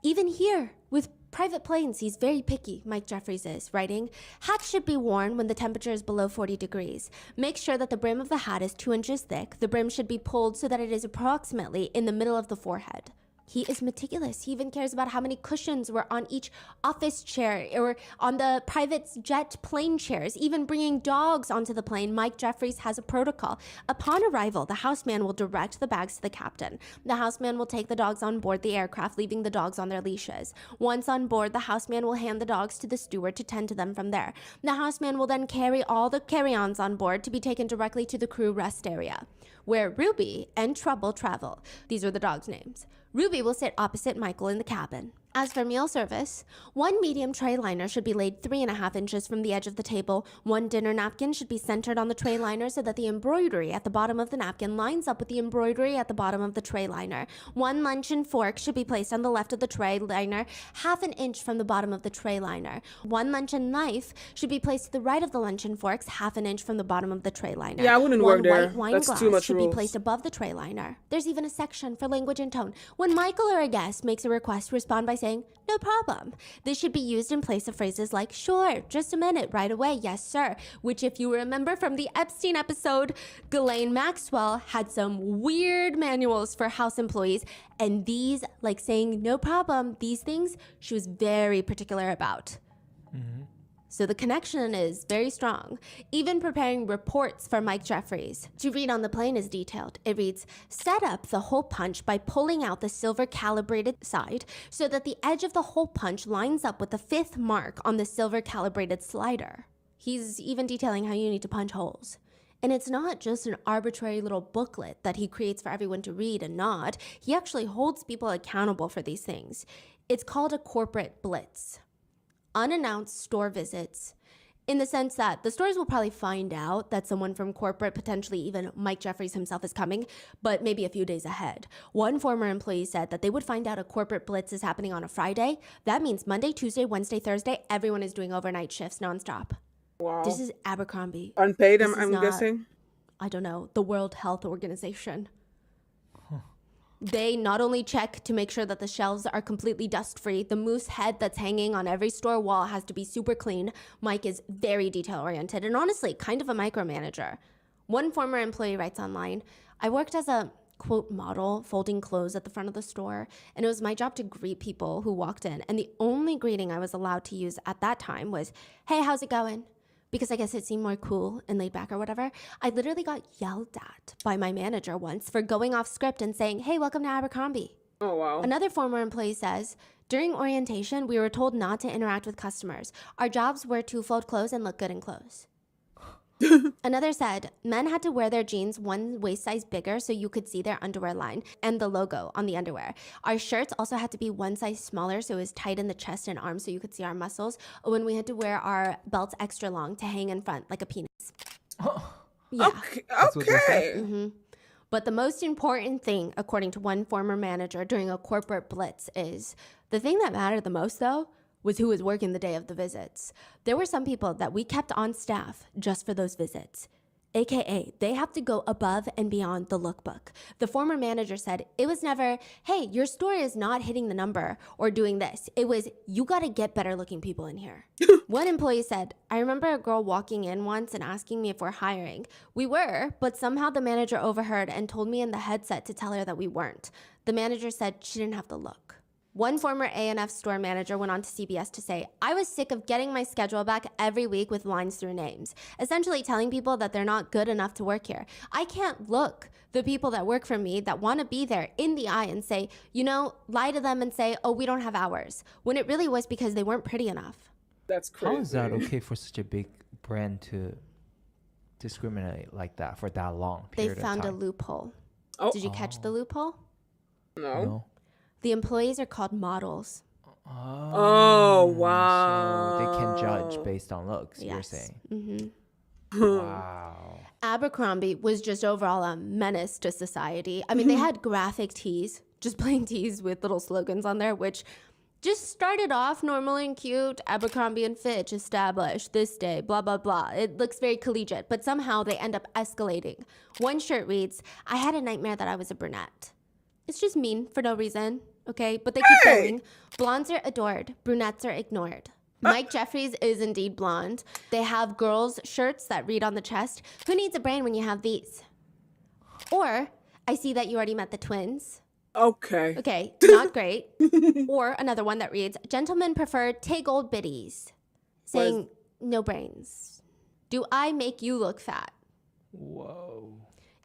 Even here, with private planes, he's very picky, Mike Jeffries is, writing, hats should be worn when the temperature is below 40 degrees. Make sure that the brim of the hat is 2 inches thick. The brim should be pulled so that it is approximately in the middle of the forehead. He is meticulous. He even cares about how many cushions were on each office chair or on the private jet plane chairs. Even bringing dogs onto the plane, Mike Jeffries has a protocol. Upon arrival, the houseman will direct the bags to the captain. The houseman will take the dogs on board the aircraft, leaving the dogs on their leashes. Once on board, the houseman will hand the dogs to the steward to tend to them from there. The houseman will then carry all the carry-ons on board to be taken directly to the crew rest area, where Ruby and Trouble travel. These are the dogs' names. Ruby will sit opposite Michael in the cabin. As for meal service, one medium tray liner should be laid 3.5 inches from the edge of the table. One dinner napkin should be centered on the tray liner so that the embroidery at the bottom of the napkin lines up with the embroidery at the bottom of the tray liner. One luncheon fork should be placed on the left of the tray liner, 1/2 inch from the bottom of the tray liner. One luncheon knife should be placed to the right of the luncheon forks, 1/2 inch from the bottom of the tray liner. Yeah, I wouldn't One work there. white wine That's glass too much should rules. be placed above the tray liner. There's even a section for language and tone. When Michael or a guest makes a request, respond by saying, "No problem." This should be used in place of phrases like, "Sure, just a minute, right away, yes sir," which if you remember from the Epstein episode, Ghislaine Maxwell had some weird manuals for house employees, and these, like saying "no problem," these things she was very particular about. So the connection is very strong. Even preparing reports for Mike Jeffries to read on the plane is detailed. It reads, "Set up the hole punch by pulling out the silver calibrated side so that the edge of the hole punch lines up with the 5th mark on the silver calibrated slider." He's even detailing how you need to punch holes. And it's not just an arbitrary little booklet that he creates for everyone to read and nod. He actually holds people accountable for these things. It's called a corporate blitz. Unannounced store visits, in the sense that the stores will probably find out that someone from corporate, potentially even Mike Jeffries himself, is coming, but maybe a few days ahead. One former employee said that they would find out a corporate blitz is happening on a Friday. That means Monday, Tuesday, Wednesday, Thursday, everyone is doing overnight shifts nonstop. Wow. This is Abercrombie. Unpaid, This is I'm not, guessing. I don't know, the World Health Organization. They not only check to make sure that the shelves are completely dust-free, the moose head that's hanging on every store wall has to be super clean. Mike is very detail-oriented and honestly kind of a micromanager. One former employee writes online, "I worked as a, quote, model folding clothes at the front of the store, and it was my job to greet people who walked in, and the only greeting I was allowed to use at that time was, 'Hey, how's it going?' Because I guess it seemed more cool and laid back or whatever. I literally got yelled at by my manager once for going off script and saying, 'Hey, welcome to Abercrombie.'" Oh, wow. Another former employee says, "During orientation, we were told not to interact with customers. Our jobs were to fold clothes and look good in clothes." Another said, "Men had to wear their jeans one waist size bigger so you could see their underwear line and the logo on the underwear. Our shirts also had to be one size smaller so it was tight in the chest and arms so you could see our muscles. When we had to wear our belts extra long to hang in front like a penis." Yeah. Okay. That's what they said? Okay. But the most important thing, according to one former manager during a corporate blitz, is the thing that mattered the most, though, was who was working the day of the visits. There were some people that we kept on staff just for those visits. AKA, they have to go above and beyond the lookbook. The former manager said it was never, "Hey, your store is not hitting the number or doing this." It was, "You got to get better looking people in here." One employee said, "I remember a girl walking in once and asking me if we're hiring. We were, but somehow the manager overheard and told me in the headset to tell her that we weren't. The manager said she didn't have the look." One former A&F store manager went on to CBS to say, "I was sick of getting my schedule back every week with lines through names, essentially telling people that they're not good enough to work here. I can't look the people that work for me that want to be there in the eye and say, lie to them and say, 'Oh, we don't have hours,' when it really was because they weren't pretty enough." That's crazy. How is that okay for such a big brand to discriminate like that for that long They period of time? found a loophole. Oh. Did you catch the loophole? No. No? The employees are called models. Oh, wow. So they can judge based on looks, you're Yes. saying. Wow. Abercrombie was just overall a menace to society. I mean, they had graphic tees, just plain tees with little slogans on there, which just started off normal and cute. Abercrombie and Fitch established this day, blah, blah, blah. It looks very collegiate, but somehow they end up escalating. One shirt reads, "I had a nightmare that I was a brunette." It's just mean for no reason, okay? But they keep going. "Blondes are adored, brunettes are ignored." Mike Jeffries is indeed blonde. They have girls' shirts that read on the chest, "Who needs a brain when you have these?" Or, "I see that you already met the twins." Okay. Okay, not great. Or another one that reads, "Gentlemen prefer take old biddies," saying, "No brains. Do I make you look fat?" Whoa.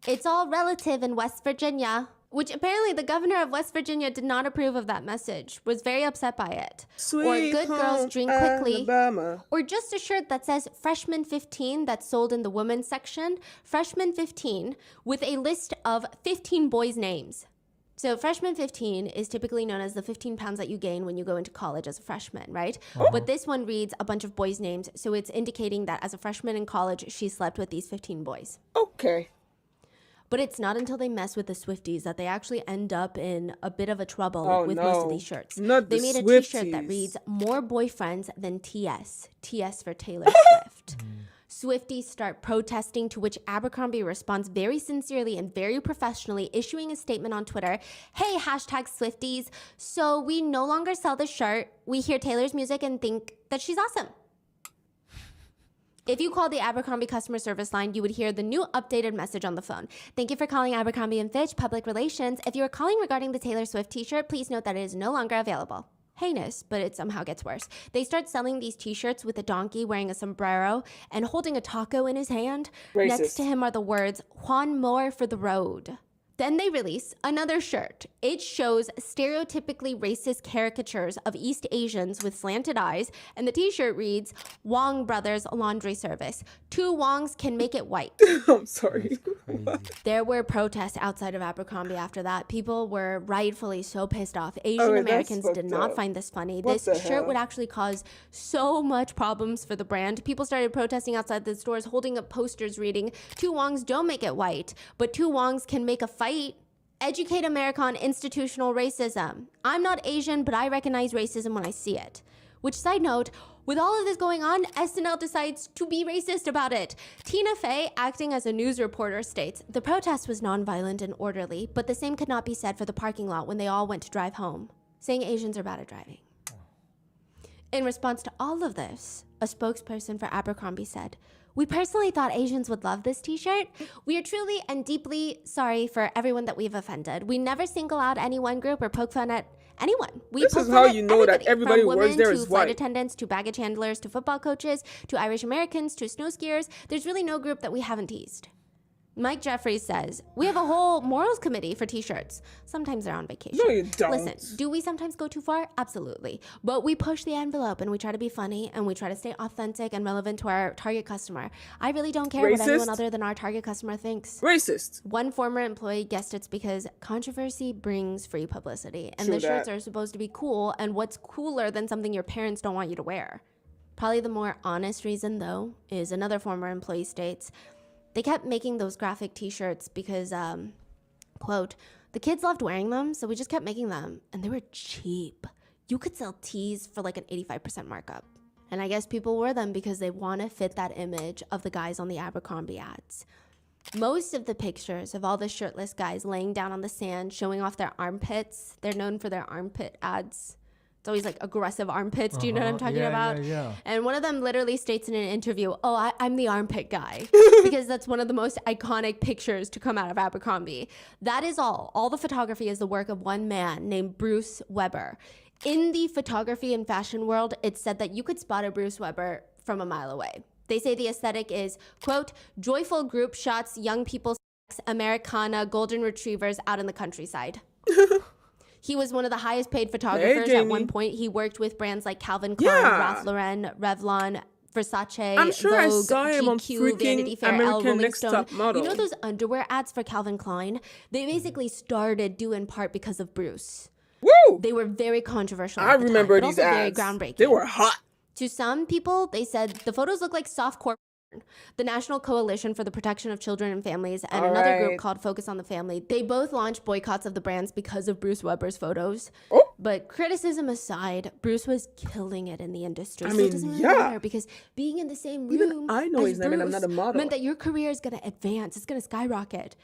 It's all relative in West Virginia, which apparently the governor of West Virginia did not approve of that message, was very upset by it. Sweet or "Good girls home drink quickly." Alabama. Or just a shirt that says Freshman 15 that's sold in the women's section. Freshman 15 with a list of 15 boys' names. So freshman 15 is typically known as the 15 pounds that you gain when you go into college as a freshman, right? But this one reads a bunch of boys' names, so it's indicating that as a freshman in college, she slept with these 15 boys. Okay. But it's not until they mess with the Swifties that they actually end up in a bit of a trouble with most of these shirts. Not they the made a Swifties. t-shirt that reads, more boyfriends than TS. TS for Taylor Swift. Swifties start protesting, to which Abercrombie responds very sincerely and very professionally, issuing a statement on Twitter. Hey, hashtag Swifties. So we no longer sell this shirt. We hear Taylor's music and think that she's awesome. If you called the Abercrombie customer service line, you would hear the new updated message on the phone. Thank you for calling Abercrombie & Fitch Public Relations. If you are calling regarding the Taylor Swift t-shirt, please note that it is no longer available. Heinous, but it somehow gets worse. They start selling these t-shirts with a donkey wearing a sombrero and holding a taco in his hand. Racist. Next to him are the words, Juan Moore for the road. Then they release another shirt. It shows stereotypically racist caricatures of East Asians with slanted eyes, and the t-shirt reads, Wong Brothers Laundry Service. 2 Wongs can make it white. I'm sorry. There were protests outside of Abercrombie after that. People were rightfully so pissed off. Asian Americans did not find this funny. This shirt would actually cause so much problems for the brand. People started protesting outside the stores, holding up posters reading, 2 Wongs don't make it white, but 2 Wongs can make a fight. Educate America on institutional racism. I'm not Asian, but I recognize racism when I see it. Which, side note, with all of this going on, SNL decides to be racist about it. Tina Fey, acting as a news reporter, states, the protest was nonviolent and orderly, but the same could not be said for the parking lot when they all went to drive home, saying Asians are bad at driving. In response to all of this, a spokesperson for Abercrombie said, we personally thought Asians would love this t-shirt. We are truly and deeply sorry for everyone that we've offended. We never single out any one group or poke fun at anyone. This is how you know that everybody who works there is from flight white. attendants to baggage handlers to football coaches to Irish Americans to snow skiers. There's really no group that we haven't teased. Mike Jeffries says, we have a whole morals committee for t-shirts. Sometimes they're on vacation. No, you don't. Listen, do we sometimes go too far? Absolutely. But we push the envelope and we try to be funny and we try to stay authentic and relevant to our target customer. I really don't care what anyone other than our target customer thinks. Racist. One former employee guessed it's because controversy brings free publicity. And True the shirts that. are supposed to be cool. And what's cooler than something your parents don't want you to wear? Probably the more honest reason, though, is another former employee states, they kept making those graphic t-shirts because, quote, the kids loved wearing them, so we just kept making them, and they were cheap. You could sell tees for like an 85% markup. And I guess people wear them because they want to fit that image of the guys on the Abercrombie ads. Most of the pictures of all the shirtless guys laying down on the sand, showing off their armpits, they're known for their armpit ads. It's always like aggressive armpits. Do you know what I'm talking about? Yeah. And one of them literally states in an interview, I'm the armpit guy. Because that's one of the most iconic pictures to come out of Abercrombie. That is all. All the photography is the work of one man named Bruce Weber. In the photography and fashion world, it's said that you could spot a Bruce Weber from a mile away. They say the aesthetic is, quote, joyful group shots, young people, sex, Americana, golden retrievers out in the countryside. He was one of the highest paid photographers at one point. He worked with brands like Calvin Klein, Ralph Lauren, Revlon, Versace, I'm sure Vogue, I saw him on GQ, Vanity freaking Fair, Elle, American Rolling Next Stone. Top Model. You know those underwear ads for Calvin Klein? They basically started due in part because of Bruce. Woo! They were very controversial. I at the remember time, these but also ads. very groundbreaking. They were hot. To some people, they said the photos look like softcore. The National Coalition for the Protection of Children and Families and another group called Focus on the Family, they both launched boycotts of the brands because of Bruce Weber's photos. But criticism aside, Bruce was killing it in the industry. So it doesn't really matter because being in the same room I know as his name and I'm Bruce not a model. meant that your career is going to advance. It's going to skyrocket.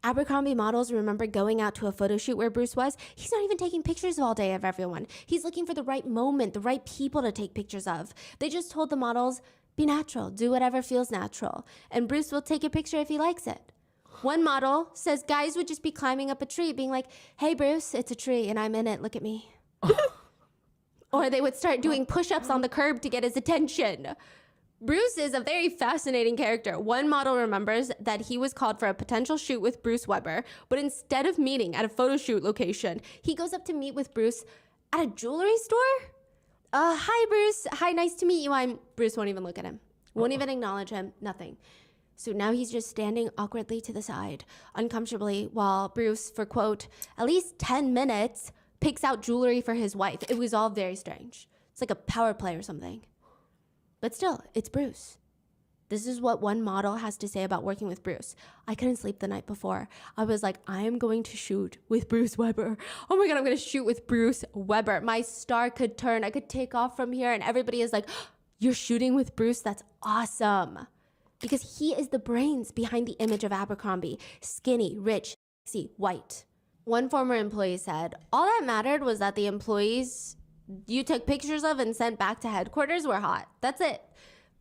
Abercrombie models remember going out to a photo shoot where Bruce was. He's not even taking pictures all day of everyone. He's looking for the right moment, the right people to take pictures of. They just told the models, be natural, do whatever feels natural. And Bruce will take a picture if he likes it. One model says guys would just be climbing up a tree being like, hey Bruce, it's a tree and I'm in it, look at me. Or they would start doing push-ups on the curb to get his attention. Bruce is a very fascinating character. One model remembers that he was called for a potential shoot with Bruce Weber, but instead of meeting at a photo shoot location, he goes up to meet with Bruce at a jewelry store? Hi Bruce, hi, nice to meet you. Bruce won't even look at him, won't even acknowledge him, nothing. So now he's just standing awkwardly to the side, uncomfortably, while Bruce, for quote, at least 10 minutes, picks out jewelry for his wife. It was all very strange. It's like a power play or something. But still, it's Bruce. This is what one model has to say about working with Bruce. I couldn't sleep the night before. I was like, I am going to shoot with Bruce Weber. Oh my God, I'm going to shoot with Bruce Weber. My star could turn. I could take off from here. And everybody is like, you're shooting with Bruce? That's awesome. Because he is the brains behind the image of Abercrombie. Skinny, rich, sexy, white. One former employee said, all that mattered was that the employees you took pictures of and sent back to headquarters were hot. That's it.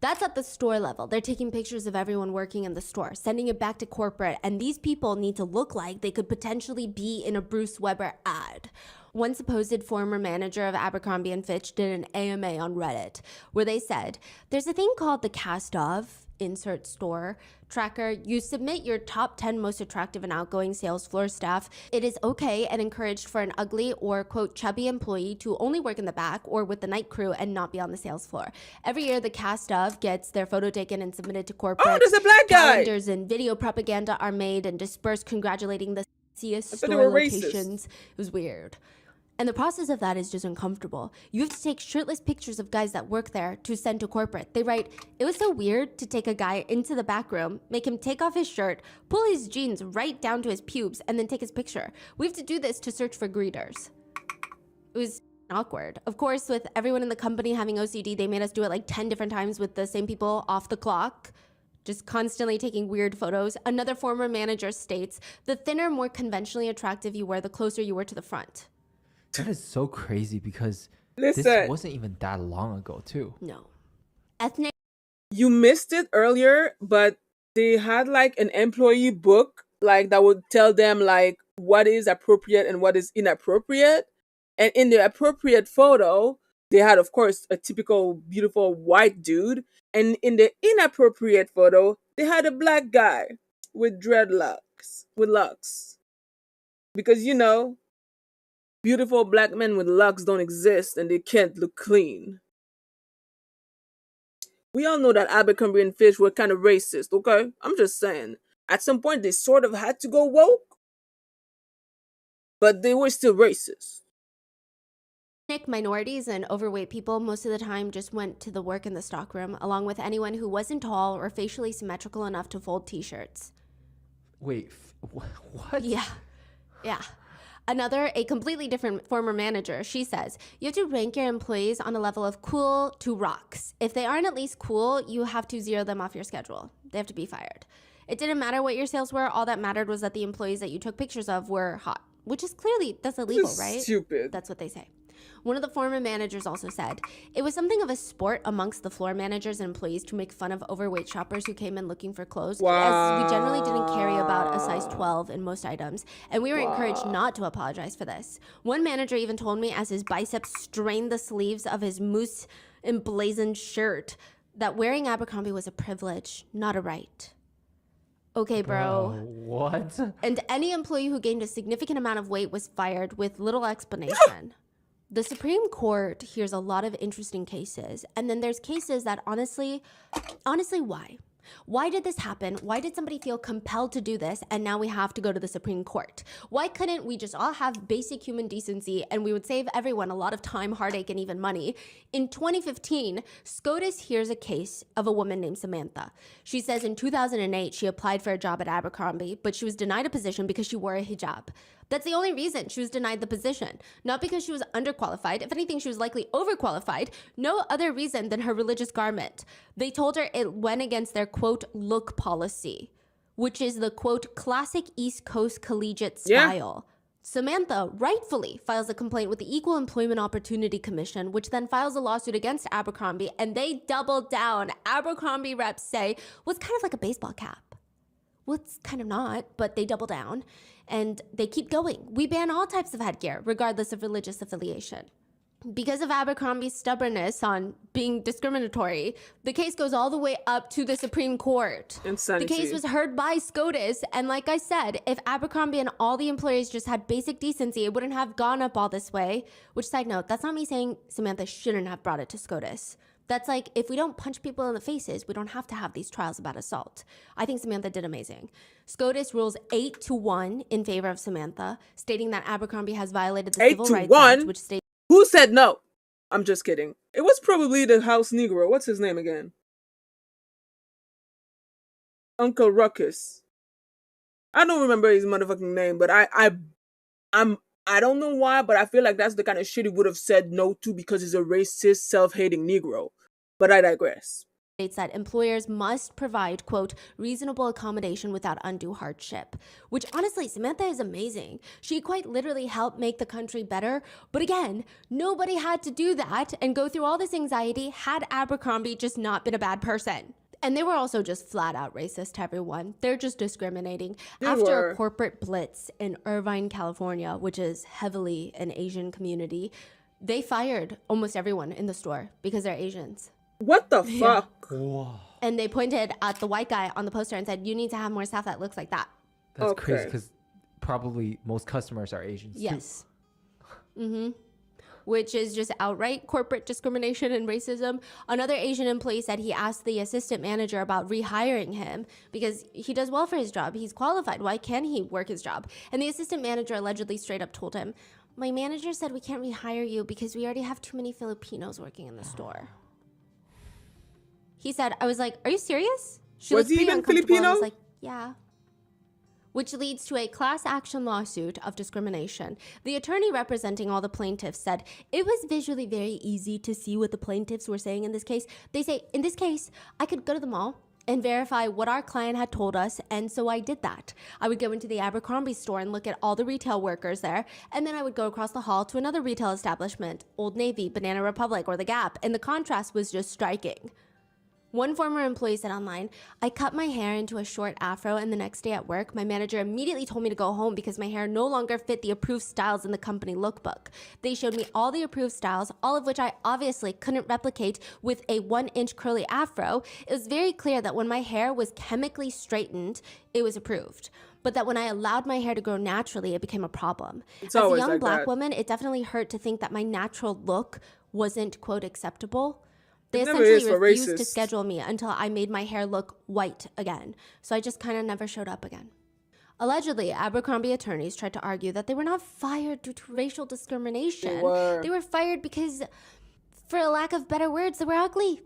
That's at the store level. They're taking pictures of everyone working in the store, sending it back to corporate, and these people need to look like they could potentially be in a Bruce Weber ad. One supposed former manager of Abercrombie & Fitch did an AMA on Reddit where they said, there's a thing called the cast of, insert store tracker. You submit your top 10 most attractive and outgoing sales floor staff. It is okay and encouraged for an ugly or, quote, chubby employee to only work in the back or with the night crew and not be on the sales floor. Every year, the cast of gets their photo taken and submitted to corporate. Oh, there's a black guy. Calendars and video propaganda are made and dispersed congratulating the sexiest store locations. It was weird. And the process of that is just uncomfortable. You have to take shirtless pictures of guys that work there to send to corporate. They write, it was so weird to take a guy into the back room, make him take off his shirt, pull his jeans right down to his pubes, and then take his picture. We have to do this to search for greeters. It was awkward. Of course, with everyone in the company having OCD, they made us do it like 10 different times with the same people off the clock, just constantly taking weird photos. Another former manager states, the thinner, more conventionally attractive you were, the closer you were to the front. That is so crazy because Listen, this wasn't even that long ago, too. No. Ethnic. You missed it earlier, but they had like an employee book like that would tell them like what is appropriate and what is inappropriate. And in the appropriate photo, they had, of course, a typical beautiful white dude. And in the inappropriate photo, they had a black guy with dreadlocks, with locks. Because, you know, beautiful black men with locks don't exist and they can't look clean. We all know that Abercrombie and Fitch were kind of racist, okay? I'm just saying. At some point, they sort of had to go woke, but they were still racist. Minorities and overweight people most of the time just went to the work in the stockroom, along with anyone who wasn't tall or facially symmetrical enough to fold t-shirts. Wait, what? Yeah. Another, a completely different former manager, she says, you have to rank your employees on a level of cool to rocks. If they aren't at least cool, you have to zero them off your schedule. They have to be fired. It didn't matter what your sales were. All that mattered was that the employees that you took pictures of were hot, which is clearly, that's illegal, right? Stupid. That's what they say. One of the former managers also said, it was something of a sport amongst the floor managers and employees to make fun of overweight shoppers who came in looking for clothes, as we generally didn't carry about a size 12 in most items, and we were encouraged not to apologize for this. One manager even told me as his biceps strained the sleeves of his moose emblazoned shirt that wearing Abercrombie was a privilege, not a right. Okay, bro. What? And any employee who gained a significant amount of weight was fired with little explanation. The Supreme Court hears a lot of interesting cases, and then there's cases that honestly, why? Why did this happen? Why did somebody feel compelled to do this, and now we have to go to the Supreme Court? Why couldn't we just all have basic human decency, and we would save everyone a lot of time, heartache, and even money? In 2015, SCOTUS hears a case of a woman named Samantha. She says in 2008, she applied for a job at Abercrombie, but she was denied a position because she wore a hijab. That's the only reason she was denied the position. Not because she was underqualified. If anything, she was likely overqualified. No other reason than her religious garment. They told her it went against their, quote, look policy, which is the, quote, classic East Coast collegiate style. Yeah. Samantha rightfully files a complaint with the Equal Employment Opportunity Commission, which then files a lawsuit against Abercrombie, and they double down. Abercrombie reps say, well, it's kind of like a baseball cap. Well, it's kind of not, but they double down. And they keep going. We ban all types of headgear, regardless of religious affiliation. Because of Abercrombie's stubbornness on being discriminatory, the case goes all the way up to the Supreme Court. Insanity. The case was heard by SCOTUS, and like I said, if Abercrombie and all the employees just had basic decency, it wouldn't have gone up all this way. Which, side note, that's not me saying Samantha shouldn't have brought it to SCOTUS. That's like, if we don't punch people in the faces, we don't have to have these trials about assault. I think Samantha did amazing. SCOTUS rules 8-1 in favor of Samantha, stating that Abercrombie has violated the Civil Rights Act, which states... Who said no? I'm just kidding. It was probably the House Negro. What's his name again? Uncle Ruckus. I don't remember his motherfucking name, but I don't know why, but I feel like that's the kind of shit he would have said no to because he's a racist, self-hating Negro. But I digress. States that employers must provide, quote, reasonable accommodation without undue hardship. Which, honestly, Samantha is amazing. She quite literally helped make the country better. But again, nobody had to do that and go through all this anxiety had Abercrombie just not been a bad person. And they were also just flat out racist to everyone. They're just discriminating. After a corporate blitz in Irvine, California, which is heavily an Asian community, they fired almost everyone in the store because they're Asians. What the fuck? Whoa. And they pointed at the white guy on the poster and said, you need to have more staff that looks like that. That's crazy because probably most customers are Asians yes. Too. Which is just outright corporate discrimination and racism. Another Asian employee said he asked the assistant manager about rehiring him because he does well for his job. He's qualified. Why can't he work his job? And the assistant manager allegedly straight up told him, my manager said we can't rehire you because we already have too many Filipinos working in the store. He said, I was like, are you serious? She was he even Filipino? I was like, yeah. Which leads to a class action lawsuit of discrimination. The attorney representing all the plaintiffs said it was visually very easy to see what the plaintiffs were saying in this case. They say, in this case, I could go to the mall and verify what our client had told us, and so I did that. I would go into the Abercrombie store and look at all the retail workers there, and then I would go across the hall to another retail establishment, Old Navy, Banana Republic, or The Gap, and the contrast was just striking. One former employee said online, I cut my hair into a short afro and the next day at work, my manager immediately told me to go home because my hair no longer fit the approved styles in the company lookbook. They showed me all the approved styles, all of which I obviously couldn't replicate with a 1-inch curly afro. It was very clear that when my hair was chemically straightened, it was approved. But that when I allowed my hair to grow naturally, it became a problem. As a young black woman, it definitely hurt to think that my natural look wasn't, quote, acceptable. They essentially refused to schedule me until I made my hair look white again. So I just kind of never showed up again. Allegedly, Abercrombie attorneys tried to argue that they were not fired due to racial discrimination. They were fired because, for a lack of better words, they were ugly.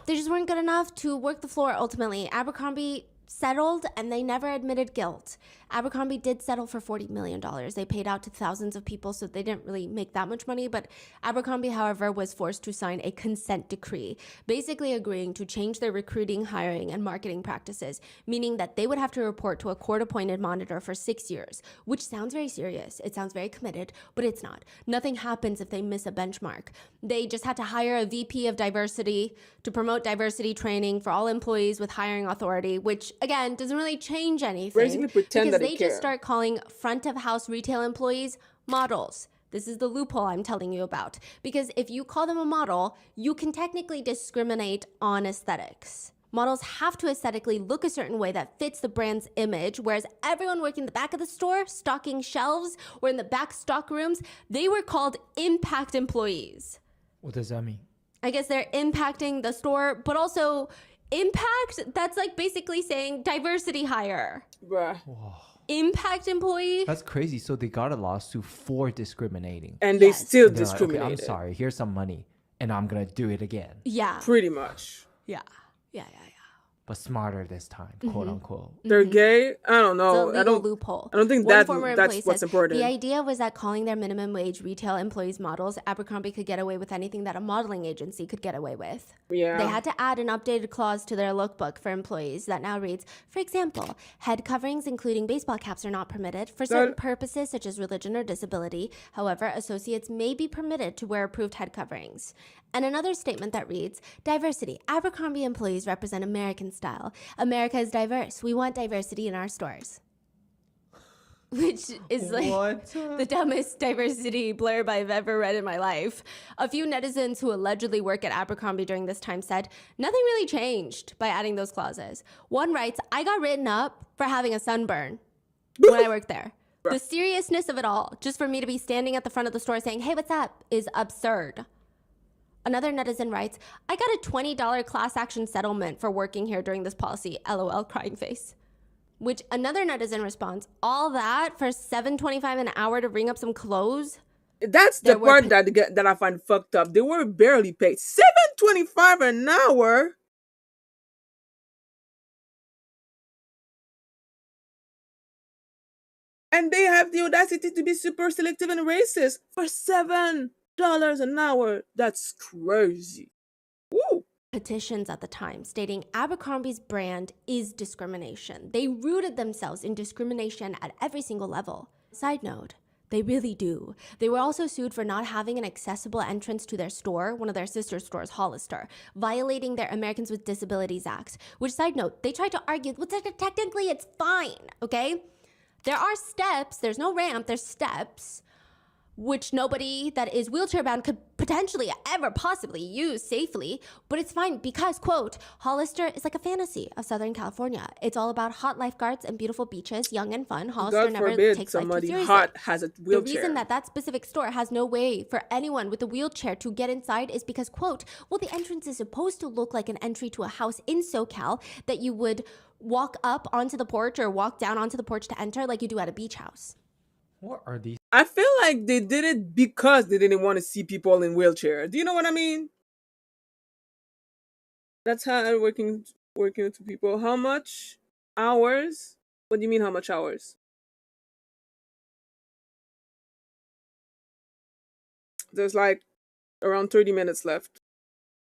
They just weren't good enough to work the floor ultimately. Abercrombie settled and they never admitted guilt. Abercrombie did settle for $40 million. They paid out to thousands of people, so they didn't really make that much money. But Abercrombie, however, was forced to sign a consent decree, basically agreeing to change their recruiting, hiring, and marketing practices, meaning that they would have to report to a court-appointed monitor for 6 years, which sounds very serious. It sounds very committed, but it's not. Nothing happens if they miss a benchmark. They just had to hire a VP of diversity to promote diversity training for all employees with hiring authority, which, again, doesn't really change anything. Basically pretend that they just start calling front of house retail employees models. This is the loophole I'm telling you about. Because if you call them a model, you can technically discriminate on aesthetics. Models have to aesthetically look a certain way that fits the brand's image, whereas everyone working in the back of the store, stocking shelves, or in the back stock rooms, they were called impact employees. What does that mean? I guess they're impacting the store, but also impact, that's like basically saying diversity hire. Bruh. Whoa. Impact employee. That's crazy. So they got a lawsuit for discriminating. And they still and discriminated. Like, okay, I'm sorry. Here's some money. And I'm going to do it again. Yeah. Pretty much. Yeah. But smarter this time, quote unquote. They're gay? I don't know. It's a legal loophole. I don't think that's what's important. The idea was that calling their minimum wage retail employees models, Abercrombie could get away with anything that a modeling agency could get away with. Yeah. They had to add an updated clause to their lookbook for employees that now reads, for example, head coverings including baseball caps are not permitted for certain purposes such as religion or disability. However, associates may be permitted to wear approved head coverings. And another statement that reads, diversity. Abercrombie employees represent American style. America is diverse. We want diversity in our stores. Which is like the dumbest diversity blurb I've ever read in my life. A few netizens who allegedly work at Abercrombie during this time said, nothing really changed by adding those clauses. One writes, I got written up for having a sunburn when I worked there. The seriousness of it all, just for me to be standing at the front of the store saying, hey, what's up, is absurd. Another netizen writes, I got a $20 class action settlement for working here during this policy. LOL, crying face. Which another netizen responds, all that for $7.25 an hour to ring up some clothes? That's the part that I find fucked up. They were barely paid. $7.25 an hour? And they have the audacity to be super selective and racist for $7 an hour. That's crazy. Woo. Petitions at the time stating Abercrombie's brand is discrimination. They rooted themselves in discrimination at every single level. Side note, they really do. They were also sued for not having an accessible entrance to their store, one of their sister stores, Hollister, violating their Americans with Disabilities Act, which, side note, they tried to argue, well, technically it's fine, okay? There are steps, there's no ramp, there's steps, which nobody that is wheelchair bound could potentially ever possibly use safely, but it's fine because, quote, Hollister is like a fantasy of Southern California. It's all about hot lifeguards and beautiful beaches, young and fun. Hollister never takes life too seriously. Somebody hot has a wheelchair. The reason that specific store has no way for anyone with a wheelchair to get inside is because, quote, well, the entrance is supposed to look like an entry to a house in SoCal that you would walk up onto the porch or walk down onto the porch to enter like you do at a beach house. What are these? I feel like they did it because they didn't want to see people in wheelchair. Do you know what I mean? That's how I'm working with people. How much hours? What do you mean how much hours? There's like around 30 minutes left.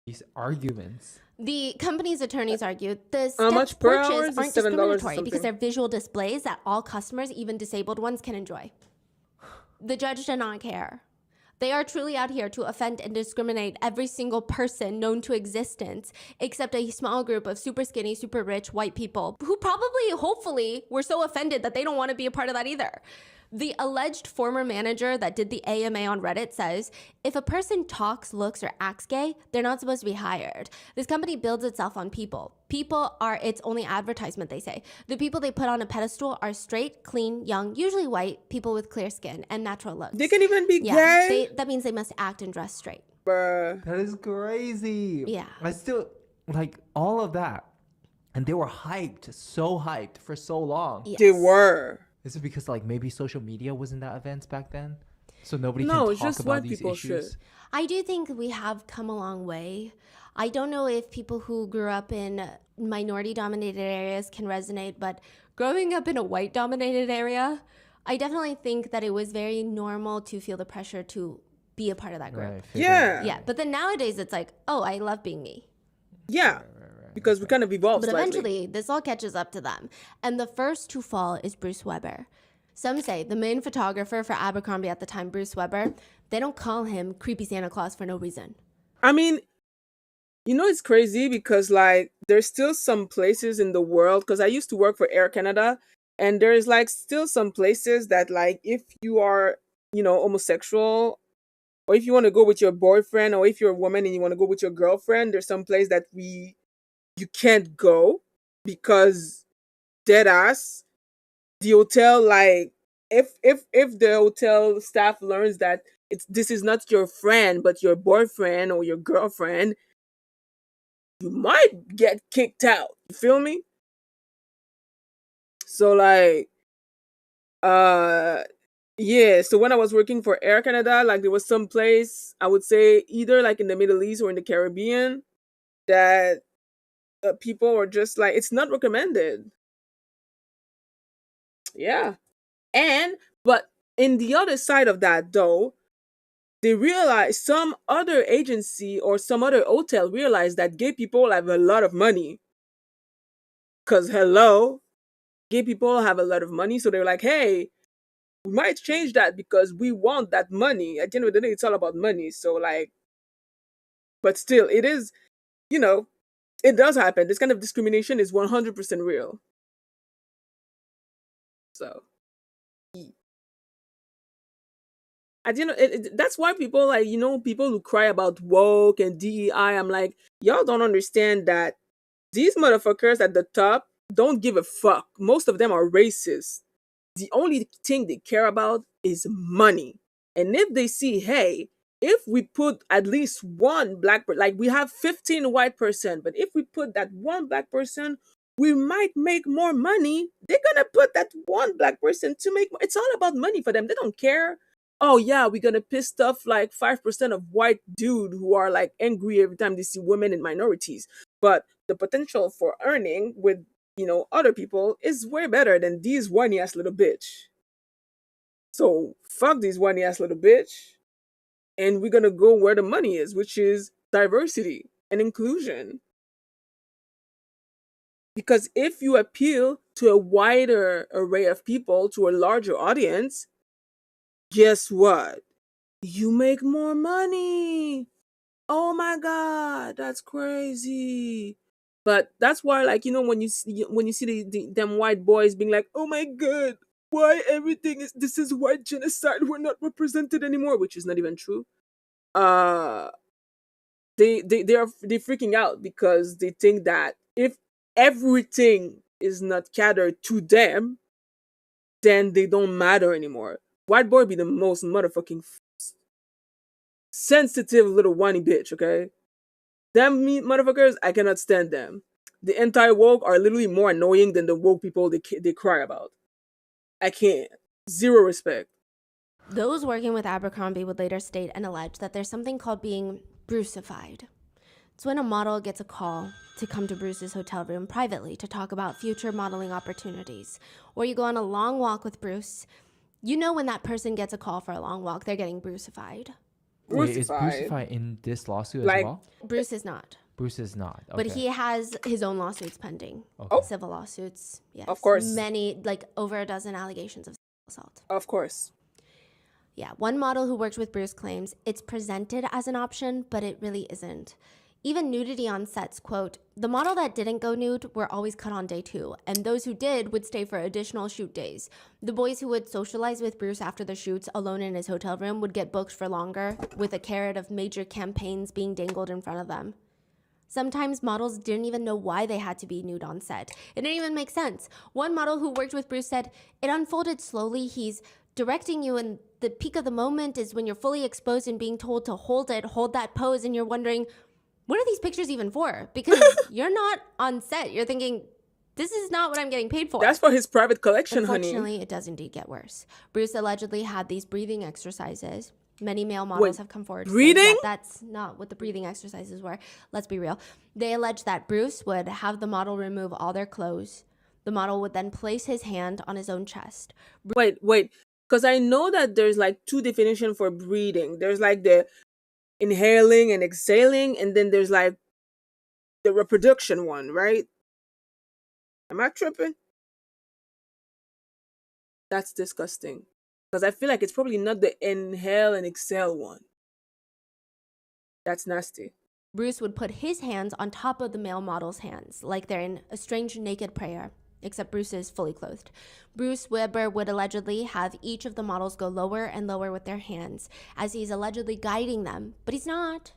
These arguments. The company's attorneys argued the How much per hour? porches aren't discriminatory because they're visual displays that all customers, even disabled ones, can enjoy. The judge did not care. They are truly out here to offend and discriminate every single person known to existence, except a small group of super skinny, super rich white people who probably, hopefully, were so offended that they don't want to be a part of that either. The alleged former manager that did the AMA on Reddit says, if a person talks, looks, or acts gay, they're not supposed to be hired. This company builds itself on people. People are its only advertisement, they say. The people they put on a pedestal are straight, clean, young, usually white, people with clear skin and natural looks. They can even be gay? That means they must act and dress straight. Bruh. That is crazy. Yeah. I still, like, all of that. And they were hyped, so hyped for so long. Yes. They were. Is it because, like, maybe social media wasn't that advanced back then? So nobody can talk about these issues? I do think we have come a long way. I don't know if people who grew up in minority-dominated areas can resonate, but growing up in a white-dominated area, I definitely think that it was very normal to feel the pressure to be a part of that group. Right, Yeah. Yeah, but then nowadays it's like, oh, I love being me. Yeah. Because we kind of evolved But slightly. eventually, this all catches up to them. And the first to fall is Bruce Weber. Some say the main photographer for Abercrombie at the time, Bruce Weber, they don't call him Creepy Santa Claus for no reason. I mean, you know, it's crazy because, like, there's still some places in the world, because I used to work for Air Canada, and there's, like, still some places that, like, if you are, you know, homosexual, or if you want to go with your boyfriend, or if you're a woman and you want to go with your girlfriend, there's some place that you can't go because dead ass the hotel, like, if the hotel staff learns that this is not your friend but your boyfriend or your girlfriend, you might get kicked out. You feel me? So, like, yeah, so when I was working for Air Canada, like, there was some place, I would say either like in the Middle East or in the Caribbean, that people were just like, it's not recommended. Yeah. But in the other side of that, though, they realized, some other agency or some other hotel realized that gay people have a lot of money. Because, hello, gay people have a lot of money. So they're like, hey, we might change that because we want that money. At the end of the day, it's all about money. So, like, but still, it is, you know, it does happen. This kind of discrimination is 100% real. So, that's why people, like, you know, people who cry about woke and DEI, I'm like, y'all don't understand that these motherfuckers at the top don't give a fuck. Most of them are racist. The only thing they care about is money. And if they see, hey, if we put at least one black person, like we have 15 white person, but if we put that one black person, we might make more money. They're gonna put that one black person to make. It's all about money for them. They don't care. Oh yeah, we're gonna piss off like 5% of white dude who are like angry every time they see women and minorities. But the potential for earning with other people is way better than these whiny ass little bitch. So fuck these whiny ass little bitch, and we're gonna go where the money is, which is diversity and inclusion. Because if you appeal to a wider array of people, to a larger audience, guess what? You make more money. Oh my god, that's crazy. But that's why, like, when you see them white boys being like, "Oh my god, why everything is this is white genocide? We're not represented anymore," which is not even true. Uh, they freaking out because they think that if everything is not catered to them, then they don't matter anymore. White boy be the most motherfucking sensitive little whiny bitch, okay? Them motherfuckers, I cannot stand them. The anti-woke are literally more annoying than the woke people they cry about. I can't. Zero respect. Those working with Abercrombie would later state and allege that there's something called being Brucified. It's when a model gets a call to come to Bruce's hotel room privately to talk about future modeling opportunities. Or you go on a long walk with Bruce. You know when that person gets a call for a long walk, they're getting Brucified. Wait, is Brucified in this lawsuit as Like- well? Bruce is not. Bruce is not. Okay. But he has his own lawsuits pending. Okay. Civil lawsuits. Yes. Of course. Many, like over a dozen allegations of assault. Of course. Yeah, one model who worked with Bruce claims it's presented as an option, but it really isn't. Even nudity on sets, quote, the model that didn't go nude were always cut on day 2, and those who did would stay for additional shoot days. The boys who would socialize with Bruce after the shoots alone in his hotel room would get booked for longer, with a carrot of major campaigns being dangled in front of them. Sometimes models didn't even know why they had to be nude on set. It didn't even make sense. One model who worked with Bruce said, it unfolded slowly. He's directing you, and the peak of the moment is when you're fully exposed and being told to hold that pose, and you're wondering, what are these pictures even for? Because you're not on set. You're thinking, this is not what I'm getting paid for. That's for his private collection, honey. Unfortunately, it does indeed get worse. Bruce allegedly had these breathing exercises. Many male models have come forward. Breathing? That's not what the breathing exercises were. Let's be real. They allege that Bruce would have the model remove all their clothes. The model would then place his hand on his own chest. Wait. Because I know that there's like 2 definitions for breathing. There's like the inhaling and exhaling, and then there's like the reproduction one, right? Am I tripping? That's disgusting. Because I feel like it's probably not the inhale and exhale one. That's nasty. Bruce would put his hands on top of the male model's hands, like they're in a strange naked prayer, except Bruce is fully clothed. Bruce Weber would allegedly have each of the models go lower and lower with their hands, as he's allegedly guiding them, but he's not.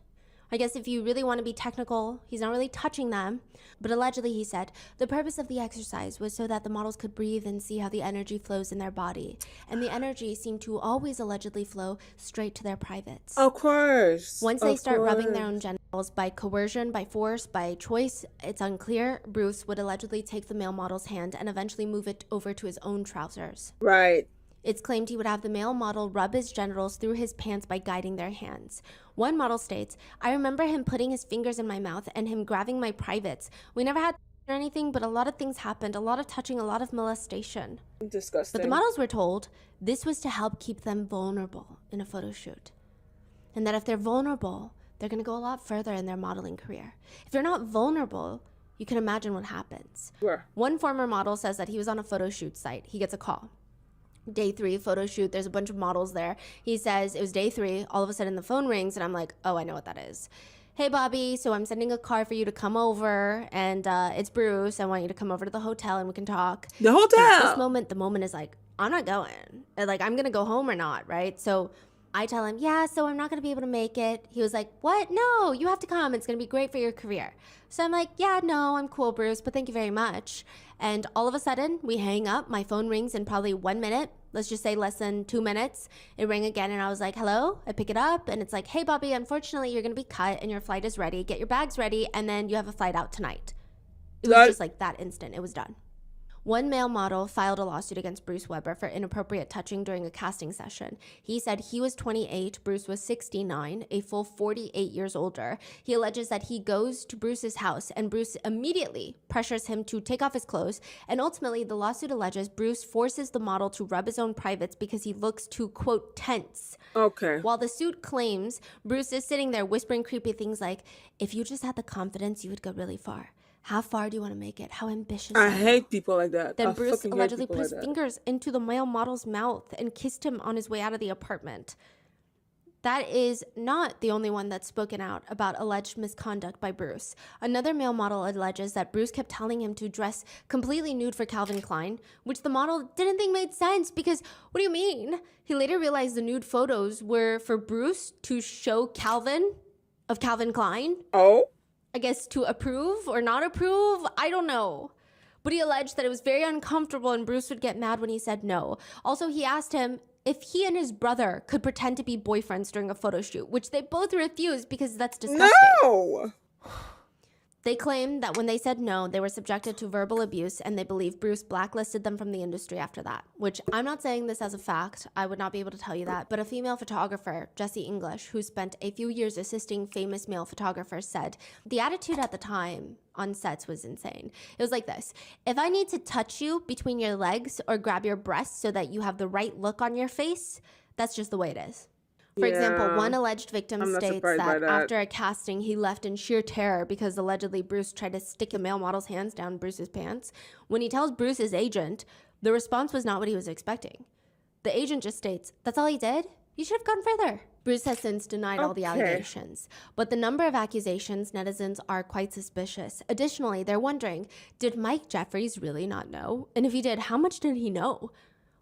I guess if you really want to be technical, he's not really touching them. But allegedly, he said, the purpose of the exercise was so that the models could breathe and see how the energy flows in their body. And the energy seemed to always allegedly flow straight to their privates. Of course. Once they start rubbing their own genitals by coercion, by force, by choice, it's unclear. Bruce would allegedly take the male model's hand and eventually move it over to his own trousers. Right. It's claimed he would have the male model rub his genitals through his pants by guiding their hands. One model states, I remember him putting his fingers in my mouth and him grabbing my privates. We never had or anything, but a lot of things happened, a lot of touching, a lot of molestation. Disgusting. But the models were told this was to help keep them vulnerable in a photo shoot. And that if they're vulnerable, they're going to go a lot further in their modeling career. If they're not vulnerable, you can imagine what happens. Sure. One former model says that he was on a photo shoot site. He gets a call. Day 3 photo shoot, there's a bunch of models there. He says it was day 3, all of a sudden the phone rings and I'm like, oh, I know what that is. Hey Bobby, so I'm sending a car for you to come over, and it's Bruce. I want you to come over to the hotel and we can talk. The And hotel. at this moment, the moment is like, I'm not going. Like, I'm gonna go home or not, right? So I tell him, yeah, so I'm not going to be able to make it. He was like, what? No, you have to come. It's going to be great for your career. So I'm like, yeah, no, I'm cool, Bruce, but thank you very much. And all of a sudden, we hang up. My phone rings in probably 1 minute. Let's just say less than 2 minutes. It rang again, and I was like, hello? I pick it up, and it's like, hey, Bobby, unfortunately, you're going to be cut, and your flight is ready. Get your bags ready, and then you have a flight out tonight. It was just like that instant. It was done. One male model filed a lawsuit against Bruce Weber for inappropriate touching during a casting session. He said he was 28, Bruce was 69, a full 48 years older. He alleges that he goes to Bruce's house and Bruce immediately pressures him to take off his clothes. And ultimately, the lawsuit alleges Bruce forces the model to rub his own privates because he looks too, quote, tense. Okay. While the suit claims Bruce is sitting there whispering creepy things like, if you just had the confidence, you would go really far. How far do you want to make it? How ambitious I are you? hate people like that. Then I Bruce fucking hate allegedly people put his like that. fingers into the male model's mouth and kissed him on his way out of the apartment. That is not the only one that's spoken out about alleged misconduct by Bruce. Another male model alleges that Bruce kept telling him to dress completely nude for Calvin Klein, which the model didn't think made sense because, what do you mean? He later realized the nude photos were for Bruce to show Calvin of Calvin Klein. Oh? I guess to approve or not approve, I don't know. But he alleged that it was very uncomfortable and Bruce would get mad when he said no. Also, he asked him if he and his brother could pretend to be boyfriends during a photo shoot, which they both refused because that's disgusting. No! They claim that when they said no, they were subjected to verbal abuse, and they believe Bruce blacklisted them from the industry after that, which I'm not saying this as a fact. I would not be able to tell you that. But a female photographer, Jessie English, who spent a few years assisting famous male photographers, said, the attitude at the time on sets was insane. It was like this. If I need to touch you between your legs or grab your breasts so that you have the right look on your face, that's just the way it is. For example, one alleged victim states that after a casting, he left in sheer terror because allegedly Bruce tried to stick the male model's hands down Bruce's pants. When he tells Bruce's agent, the response was not what he was expecting. The agent just states, that's all he did? You should have gone further. Bruce has since denied all the allegations. But the number of accusations, netizens are quite suspicious. Additionally, they're wondering, did Mike Jeffries really not know? And if he did, how much did he know?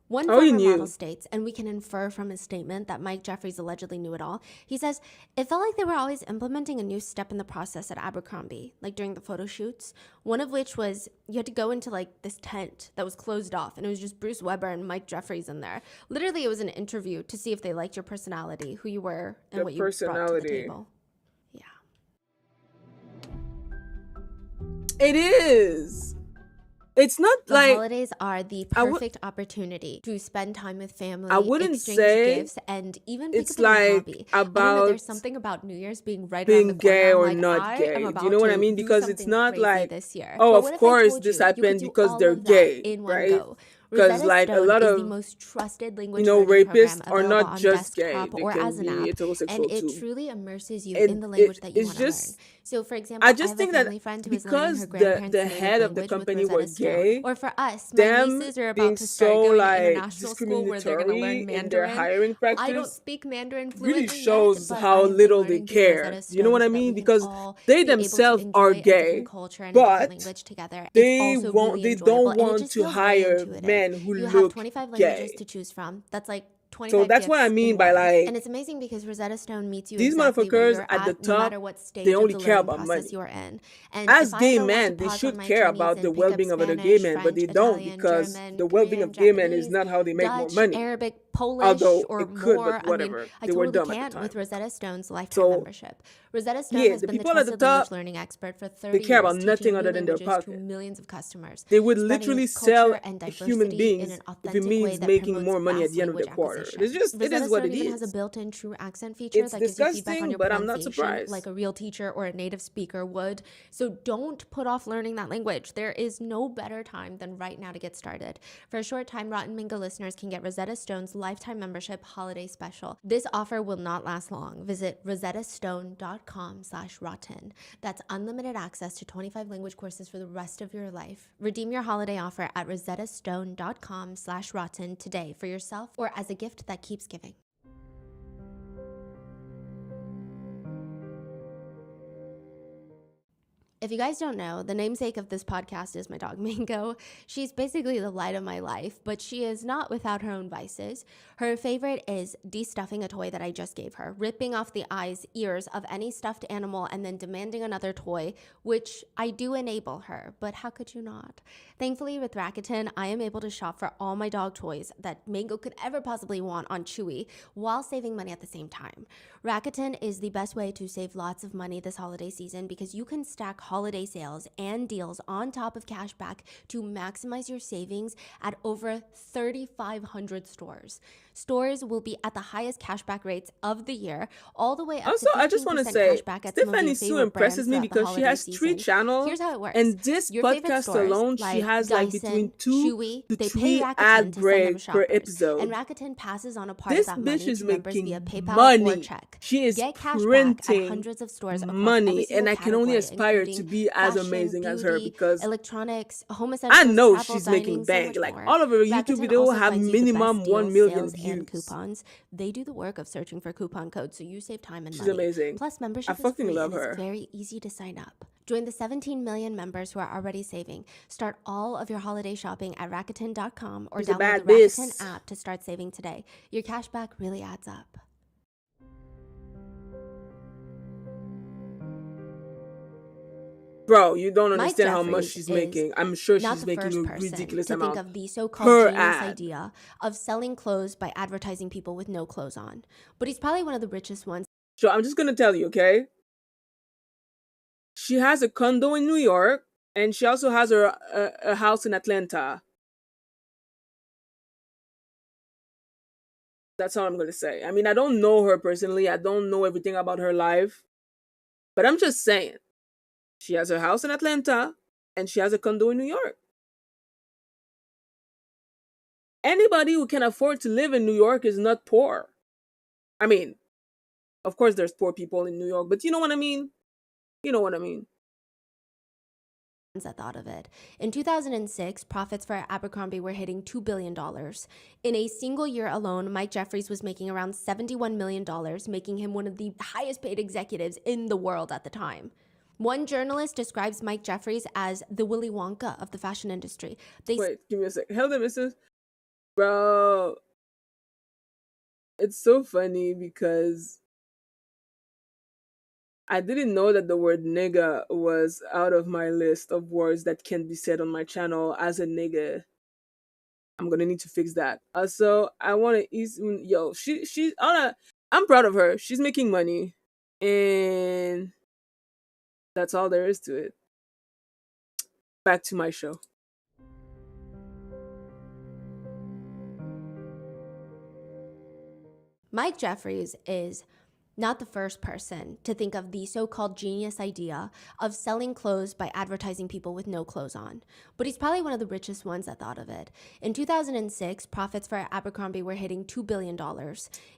One former model states, and we can infer from his statement that Mike Jeffries allegedly knew it all. He says, it felt like they were always implementing a new step in the process at Abercrombie, like during the photo shoots, one of which was you had to go into like this tent that was closed off, and it was just Bruce Weber and Mike Jeffries in there. Literally, it was an interview to see if they liked your personality, who you were, and what you brought to the table. Yeah. It is. It's not the like holidays are the perfect opportunity to spend time with family. I wouldn't exchange say gifts, and even pick it's up a new like hobby. about there's something about New Year's being right being around the corner. gay or like, not gay. Do you know what I mean? Do Because it's not like, this year. oh, But of course this happened because they're gay, right? Because like a lot of, the most trusted language rapists are not on just gay. desktop They or can as an be app, heterosexual and it too. truly immerses you in the language that you want to learn. So, for example, I just think that because the head of the company were gay, or for us, my them nieces are being about to start so going to like international school where they're going to learn discriminatory in their Mandarin. hiring practice, I don't speak Mandarin fluently really shows yet, how little they care. You know what I mean? Because they themselves are gay, but they don't want to hire men who look 25 gay. languages to choose from. That's like 25 so that's what I mean by like, and it's amazing because Rosetta Stone meets you these exactly where motherfuckers you're at the no top, matter what stage they only of the care learning about process money. you're in. And as if I gay ever want men, to they pause should on my care Chinese about and the pick up well-being of other gay Spanish, men, but they French, don't, Italian, because German, the well-being Korean, of gay men is Japanese, not how they make more Dutch, money. Arabic, Polish, Although or it could, more. but whatever. I mean, I They were totally dumb at the can't time. with Rosetta Stone's lifetime membership. Rosetta Stone Yeah, has the been the people at the trusted top, language learning expert for 30 they care about years, nothing teaching other new than their languages to pocket. millions of customers. They would spreading literally culture sell and human diversity beings in an if it authentic way means that making promotes more money at vast the end of the language quarter. acquisition. It's just, it Rosetta is what Stone it even has a is. built-in true accent feature It's that gives you feedback on disgusting, your but I'm not pronunciation, surprised. like a real teacher or a native speaker would. So don't put off learning that language. There is no better time than right now to get started. For a short time, Rotten Mingo listeners can get Rosetta Stone's lifetime membership holiday special. This offer will not last long. Visit rosettastone.com/rotten. That's unlimited access to 25 language courses for the rest of your life. Redeem your holiday offer at rosettastone.com/rotten today for yourself or as a gift that keeps giving. If you guys don't know, the namesake of this podcast is my dog Mango. She's basically the light of my life, but she is not without her own vices. Her favorite is de-stuffing a toy that I just gave her, ripping off the eyes, ears of any stuffed animal, and then demanding another toy, which I do enable her, but how could you not? Thankfully, with Rakuten, I am able to shop for all my dog toys that Mango could ever possibly want on Chewy while saving money at the same time. Rakuten is the best way to save lots of money this holiday season because you can stack holiday sales and deals on top of cashback to maximize your savings at over 3,500 stores. Stores will be at the highest cashback rates of the year, all the way up Also, to 15% I just want to say, cashback at some of Stephanie your Soo favorite impresses brands me throughout the because she holiday has 3 season. channels. Here's how it works. And this Your favorite podcast stores, alone, she has like Dyson, between 2 Chewy, to they 3 pay Rakuten ad to send them breaks per shoppers, episode. and Rakuten passes on a part This of that bitch money is to members making via PayPal or money. check. She is Get cash back at printing hundreds of stores across every money, single and I can only category, aspire to including be as fashion, amazing as her beauty, because electronics, home I essentials, know travel, she's making dining, so bank. much Like more. all of her YouTube Rakuten videos also have finds you the minimum best 1 deals, million sales, and views. coupons. They do the work of searching for coupon codes, so you save time and She's money. amazing. Plus, I membership is fucking free love and her. it's very easy to sign up. Join the 17 million members who are already saving. Start all of your holiday shopping at Rakuten.com or She's a download bad the Rakuten bitch. app to start saving today. Your cashback really adds up. Bro, you don't Mike understand how much Jeffries she's is making. I'm sure not she's the making first a person ridiculous to think amount of the so-called per genius ad. idea of selling clothes by advertising people with no clothes on. But he's probably one of the richest ones. So I'm just gonna tell you, okay? She has a condo in New York, and she also has a house in Atlanta. That's all I'm gonna say. I mean, I don't know her personally. I don't know everything about her life, but I'm just saying. She has her house in Atlanta, and she has a condo in New York. Anybody who can afford to live in New York is not poor. I mean, of course, there's poor people in New York, but you know what I mean? You know what I mean? That thought of it. In 2006, profits for Abercrombie were hitting $2 billion. In a single year alone, Mike Jeffries was making around $71 million, making him one of the highest paid executives in the world at the time. One journalist describes Mike Jeffries as the Willy Wonka of the fashion industry. Wait, give me a sec. Hold on, missus. Bro, it's so funny because I didn't know that the word nigga was out of my list of words that can be said on my channel as a nigga. I'm gonna need to fix that. Also, I want to yo. She's I'm proud of her. She's making money, and that's all there is to it. Back to my show. Mike Jeffries is not the first person to think of the so-called genius idea of selling clothes by advertising people with no clothes on. But he's probably one of the richest ones that thought of it. In 2006, profits for Abercrombie were hitting $2 billion.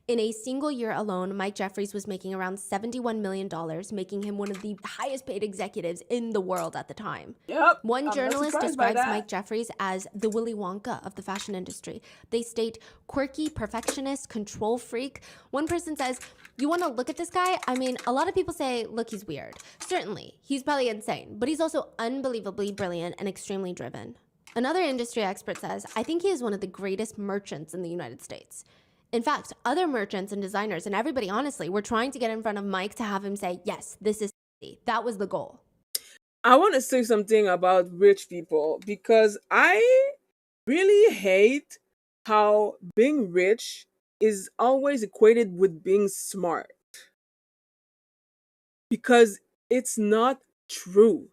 In a single year alone, Mike Jeffries was making around $71 million, making him one of the highest paid executives in the world at the time. Yep. One I'm journalist describes Mike Jeffries as the Willy Wonka of the fashion industry. They state quirky, perfectionist, control freak. One person says, you want to look at this guy? I mean, a lot of people say, look, he's weird. Certainly, he's probably insane, but he's also unbelievably brilliant and extremely driven. Another industry expert says, I think he is one of the greatest merchants in the United States. In fact, other merchants and designers and everybody, honestly, were trying to get in front of Mike to have him say, yes, this is sexy. That was the goal. I want to say something about rich people because I really hate how being rich is always equated with being smart. Because it's not true.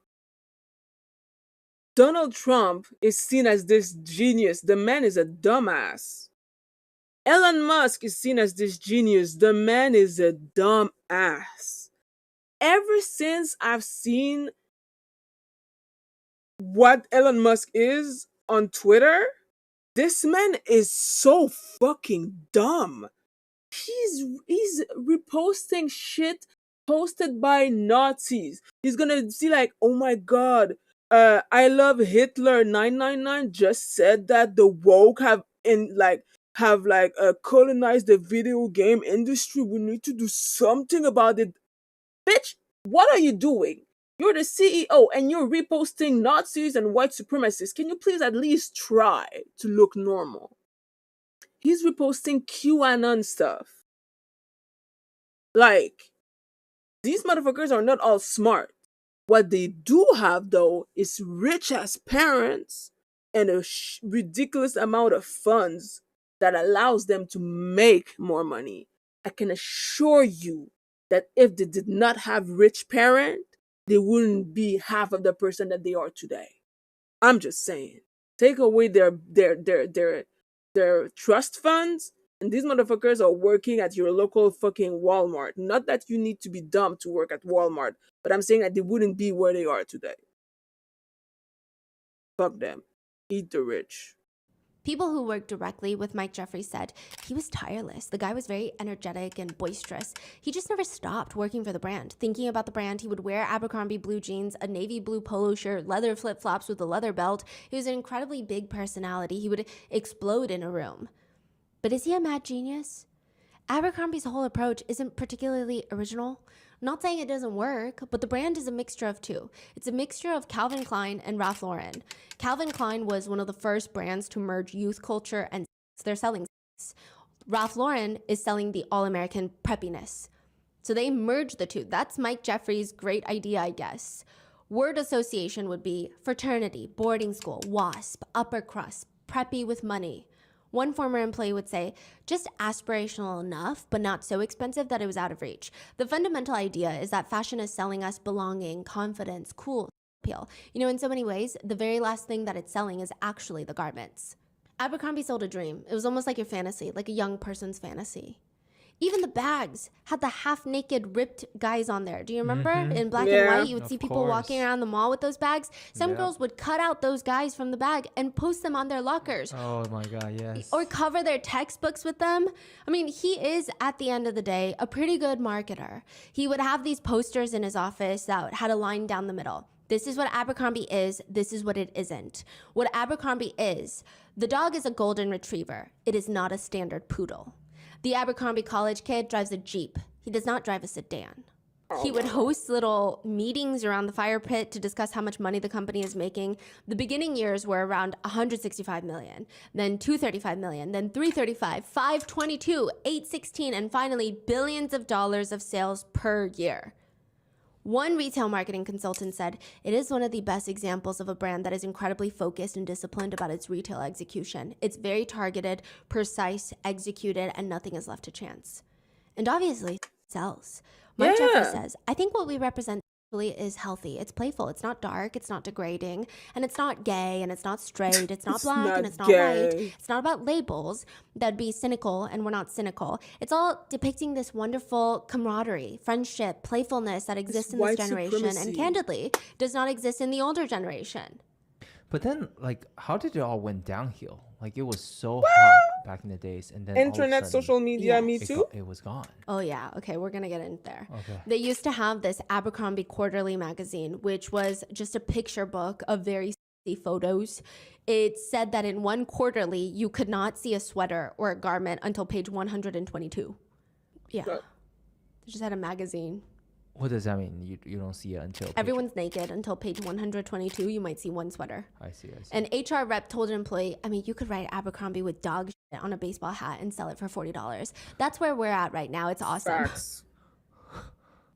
Donald Trump is seen as this genius. The man is a dumbass. Elon Musk is seen as this genius. The man is a dumbass. Ever since I've seen what Elon Musk is on Twitter, this man is so fucking dumb. He's reposting shit posted by Nazis. He's gonna see like, oh my god, I love Hitler 999 just said that the woke have colonized the video game industry. We need to do something about it. Bitch, what are you doing? You're the CEO and you're reposting Nazis and white supremacists. Can you please at least try to look normal? He's reposting QAnon stuff. Like, these motherfuckers are not all smart. What they do have, though, is rich ass parents and a ridiculous amount of funds that allows them to make more money. I can assure you that if they did not have rich parents, they wouldn't be half of the person that they are today. I'm just saying. Take away their trust funds, and these motherfuckers are working at your local fucking Walmart. Not that you need to be dumb to work at Walmart, but I'm saying that they wouldn't be where they are today. Fuck them. Eat the rich. People who worked directly with Mike Jeffries said he was tireless. The guy was very energetic and boisterous. He just never stopped working for the brand. Thinking about the brand, he would wear Abercrombie blue jeans, a navy blue polo shirt, leather flip-flops with a leather belt. He was an incredibly big personality. He would explode in a room. But is he a mad genius? Abercrombie's whole approach isn't particularly original. I'm not saying it doesn't work, but the brand is a mixture of two. It's a mixture of Calvin Klein and Ralph Lauren. Calvin Klein was one of the first brands to merge youth culture and they're selling sex. Ralph Lauren is selling the all-American preppiness. So they merged the two. That's Mike Jeffries' great idea, I guess. Word association would be fraternity, boarding school, WASP, upper crust, preppy with money. One former employee would say, just aspirational enough, but not so expensive that it was out of reach. The fundamental idea is that fashion is selling us belonging, confidence, cool appeal. You know, in so many ways, the very last thing that it's selling is actually the garments. Abercrombie sold a dream. It was almost like your fantasy, like a young person's fantasy. Even the bags had the half-naked, ripped guys on there. Do you remember? In black and white, you would see people walking around the mall with those bags. Some girls would cut out those guys from the bag and post them on their lockers. Oh my God, yes. Or cover their textbooks with them. I mean, he is, at the end of the day, a pretty good marketer. He would have these posters in his office that had a line down the middle. This is what Abercrombie is. This is what it isn't. What Abercrombie is, the dog is a golden retriever. It is not a standard poodle. The Abercrombie college kid drives a Jeep. He does not drive a sedan. He would host little meetings around the fire pit to discuss how much money the company is making. The beginning years were around 165 million, then 235 million, then 335, 522, 816, and finally billions of dollars of sales per year. One retail marketing consultant said, it is one of the best examples of a brand that is incredibly focused and disciplined about its retail execution. It's very targeted, precise, executed, and nothing is left to chance. And obviously, it sells. Mike Jeffries says, I think what we represent is healthy. It's playful. It's not dark. It's not degrading. And it's not gay. And it's not straight. It's not black. And it's not white. It's not about labels that'd be cynical. And we're not cynical. It's all depicting this wonderful camaraderie, friendship, playfulness that exists in this generation. And candidly, does not exist in the older generation. But then, like, how did it all went downhill? Like, it was so hot back in the days, and then internet, all of a sudden, social media, me too. It was gone. Oh yeah, okay, we're gonna get in there. Okay. They used to have this Abercrombie Quarterly magazine, which was just a picture book of very sexy photos. It said that in one quarterly, you could not see a sweater or a garment until page 122. Yeah, they just had a magazine. What does that mean? You don't see it until everyone's naked until page 122. You might see one sweater. I see. An HR rep told an employee, I mean, you could write Abercrombie with dog shit on a baseball hat and sell it for $40. That's where we're at right now. It's awesome. Facts.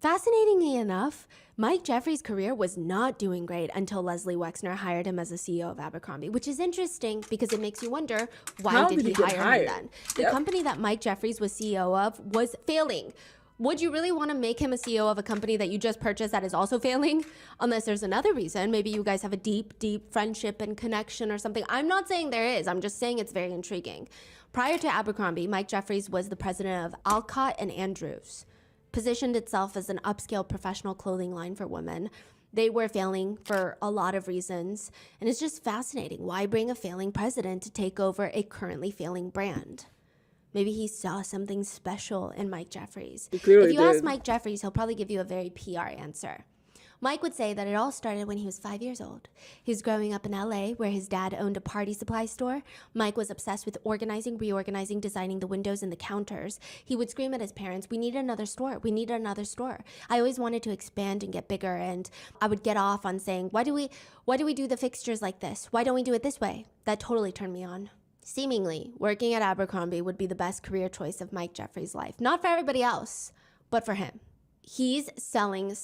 Fascinatingly enough, Mike Jeffries' career was not doing great until Leslie Wexner hired him as the CEO of Abercrombie, which is interesting because it makes you wonder, why did he hire him then? The company that Mike Jeffries was CEO of was failing. Would you really want to make him a CEO of a company that you just purchased that is also failing? Unless there's another reason. Maybe you guys have a deep, deep friendship and connection or something. I'm not saying there is. I'm just saying it's very intriguing. Prior to Abercrombie, Mike Jeffries was the president of Alcott and Andrews, positioned itself as an upscale professional clothing line for women. They were failing for a lot of reasons. And it's just fascinating. Why bring a failing president to take over a currently failing brand? Maybe he saw something special in Mike Jeffries. If you ask Mike Jeffries, he'll probably give you a very PR answer. Mike would say that it all started when he was 5 years old. He was growing up in LA, where his dad owned a party supply store. Mike was obsessed with organizing, reorganizing, designing the windows and the counters. He would scream at his parents, "We need another store. We need another store." I always wanted to expand and get bigger, and I would get off on saying, why do we do the fixtures like this? Why don't we do it this way? That totally turned me on. Seemingly, working at Abercrombie would be the best career choice of Mike Jeffries' life. Not for everybody else, but for him. He's selling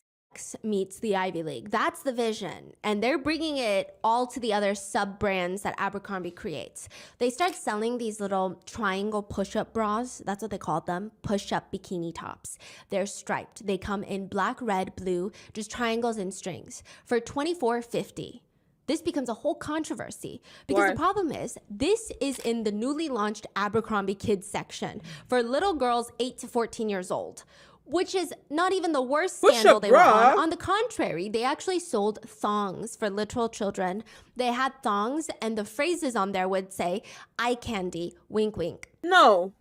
meets the Ivy League. That's the vision. And they're bringing it all to the other sub-brands that Abercrombie creates. They start selling these little triangle push-up bras. That's what they called them. Push-up bikini tops. They're striped. They come in black, red, blue, just triangles and strings for $24.50. This becomes a whole controversy because the problem is this is in the newly launched Abercrombie Kids section for little girls 8 to 14 years old, which is not even the worst scandal they were on. On the contrary, they actually sold thongs for literal children. They had thongs, and the phrases on there would say, "eye candy, wink, wink." No.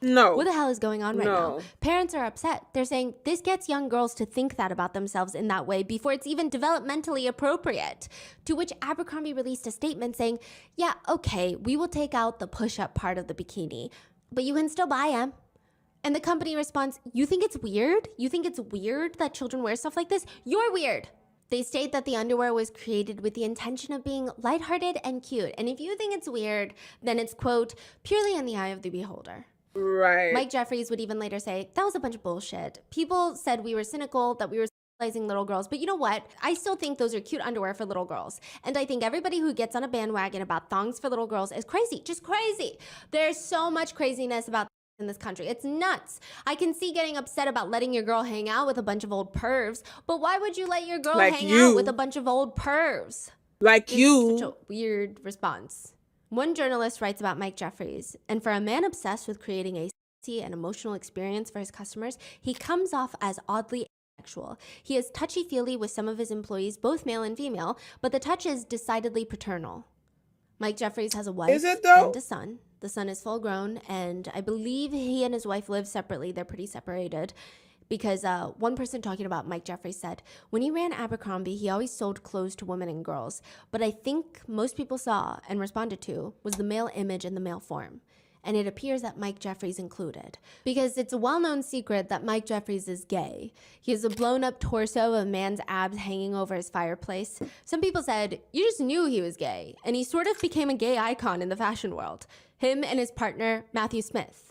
No. What the hell is going on right now? Parents are upset. They're saying this gets young girls to think that about themselves in that way before it's even developmentally appropriate. To which Abercrombie released a statement saying, yeah, okay, we will take out the push-up part of the bikini, but you can still buy them. And the company responds, you think it's weird? You think it's weird that children wear stuff like this? You're weird. They state that the underwear was created with the intention of being lighthearted and cute. And if you think it's weird, then it's, quote, purely in the eye of the beholder. Right. Mike Jeffries would even later say, that was a bunch of bullshit. People said we were cynical, that we were sexualizing little girls. But you know what? I still think those are cute underwear for little girls. And I think everybody who gets on a bandwagon about thongs for little girls is crazy. Just crazy. There's so much craziness about in this country. It's nuts. I can see getting upset about letting your girl hang out with a bunch of old pervs. But why would you let your girl hang out with a bunch of old pervs? Like you. Such a weird response. One journalist writes about Mike Jeffries, and for a man obsessed with creating a sexy and emotional experience for his customers, he comes off as oddly sexual. He is touchy-feely with some of his employees, both male and female, but the touch is decidedly paternal. Mike Jeffries has a wife and a son. The son is full grown, and I believe he and his wife live separately. They're pretty separated. Because one person talking about Mike Jeffries said, when he ran Abercrombie, he always sold clothes to women and girls. But I think most people saw and responded to was the male image and the male form. And it appears that Mike Jeffries included. Because it's a well-known secret that Mike Jeffries is gay. He has a blown-up torso of a man's abs hanging over his fireplace. Some people said, you just knew he was gay. And he sort of became a gay icon in the fashion world. Him and his partner, Matthew Smith.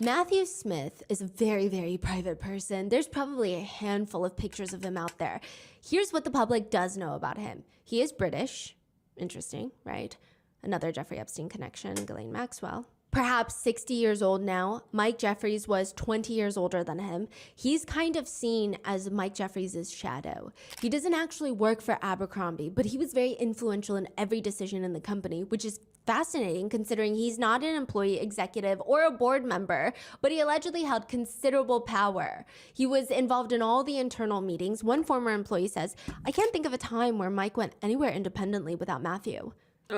Matthew Smith is a very, very private person. There's probably a handful of pictures of him out there. Here's what the public does know about him. He is British. Interesting, right? Another Jeffrey Epstein connection, Ghislaine Maxwell. Perhaps 60 years old now. Mike Jeffries was 20 years older than him. He's kind of seen as Mike Jeffries' shadow. He doesn't actually work for Abercrombie, but he was very influential in every decision in the company, which is fascinating considering he's not an employee, executive, or a board member, but he allegedly held considerable power. He was involved in all the internal meetings. One former employee says, I can't think of a time where Mike went anywhere independently without Matthew.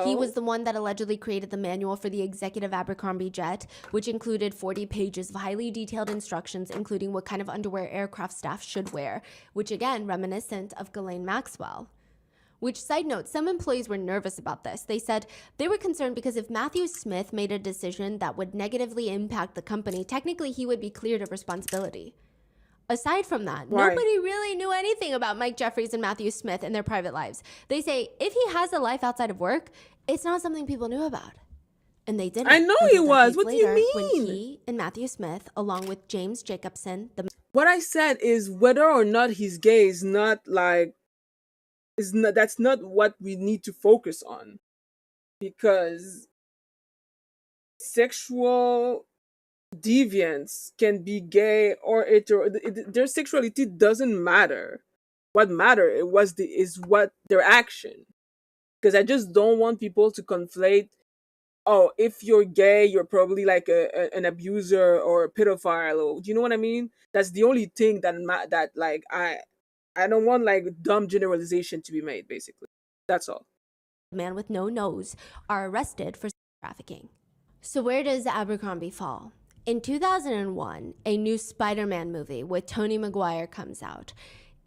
He was the one that allegedly created the manual for the executive Abercrombie jet, which included 40 pages of highly detailed instructions, including what kind of underwear aircraft staff should wear, which again, reminiscent of Ghislaine Maxwell. Which, side note, some employees were nervous about this. They said they were concerned because if Matthew Smith made a decision that would negatively impact the company, technically he would be cleared of responsibility. Aside from that, nobody really knew anything about Mike Jeffries and Matthew Smith in their private lives. They say if he has a life outside of work, it's not something people knew about. And they didn't. I know he was. What do you mean? When he and Matthew Smith, along with James Jacobson, what I said is whether or not he's gay is not like, that's not what we need to focus on. Because sexual deviants can be gay or hetero. Their sexuality doesn't matter. What matters is what their action. Because I just don't want people to conflate, oh, if you're gay, you're probably like an abuser or a pedophile. Or, do you know what I mean? That's the only thing that like I don't want like dumb generalization to be made. Basically, that's all. Man with no nose are arrested for trafficking. So where does Abercrombie fall? In 2001, a new Spider-Man movie with Tobey Maguire comes out.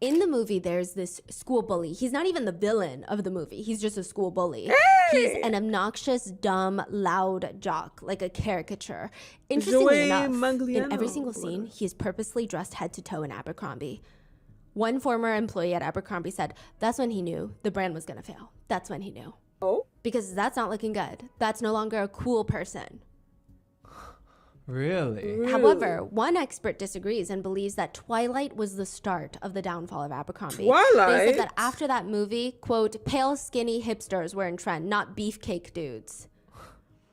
In the movie, there's this school bully. He's not even the villain of the movie. He's just a school bully. Hey! He's an obnoxious, dumb, loud jock, like a caricature. Interestingly enough, in every single scene, he is purposely dressed head to toe in Abercrombie. One former employee at Abercrombie said that's when he knew the brand was going to fail. That's when he knew. Oh? Because that's not looking good. That's no longer a cool person. Really? However, one expert disagrees and believes that Twilight was the start of the downfall of Abercrombie. Twilight? They said that after that movie, quote, pale, skinny hipsters were in trend, not beefcake dudes.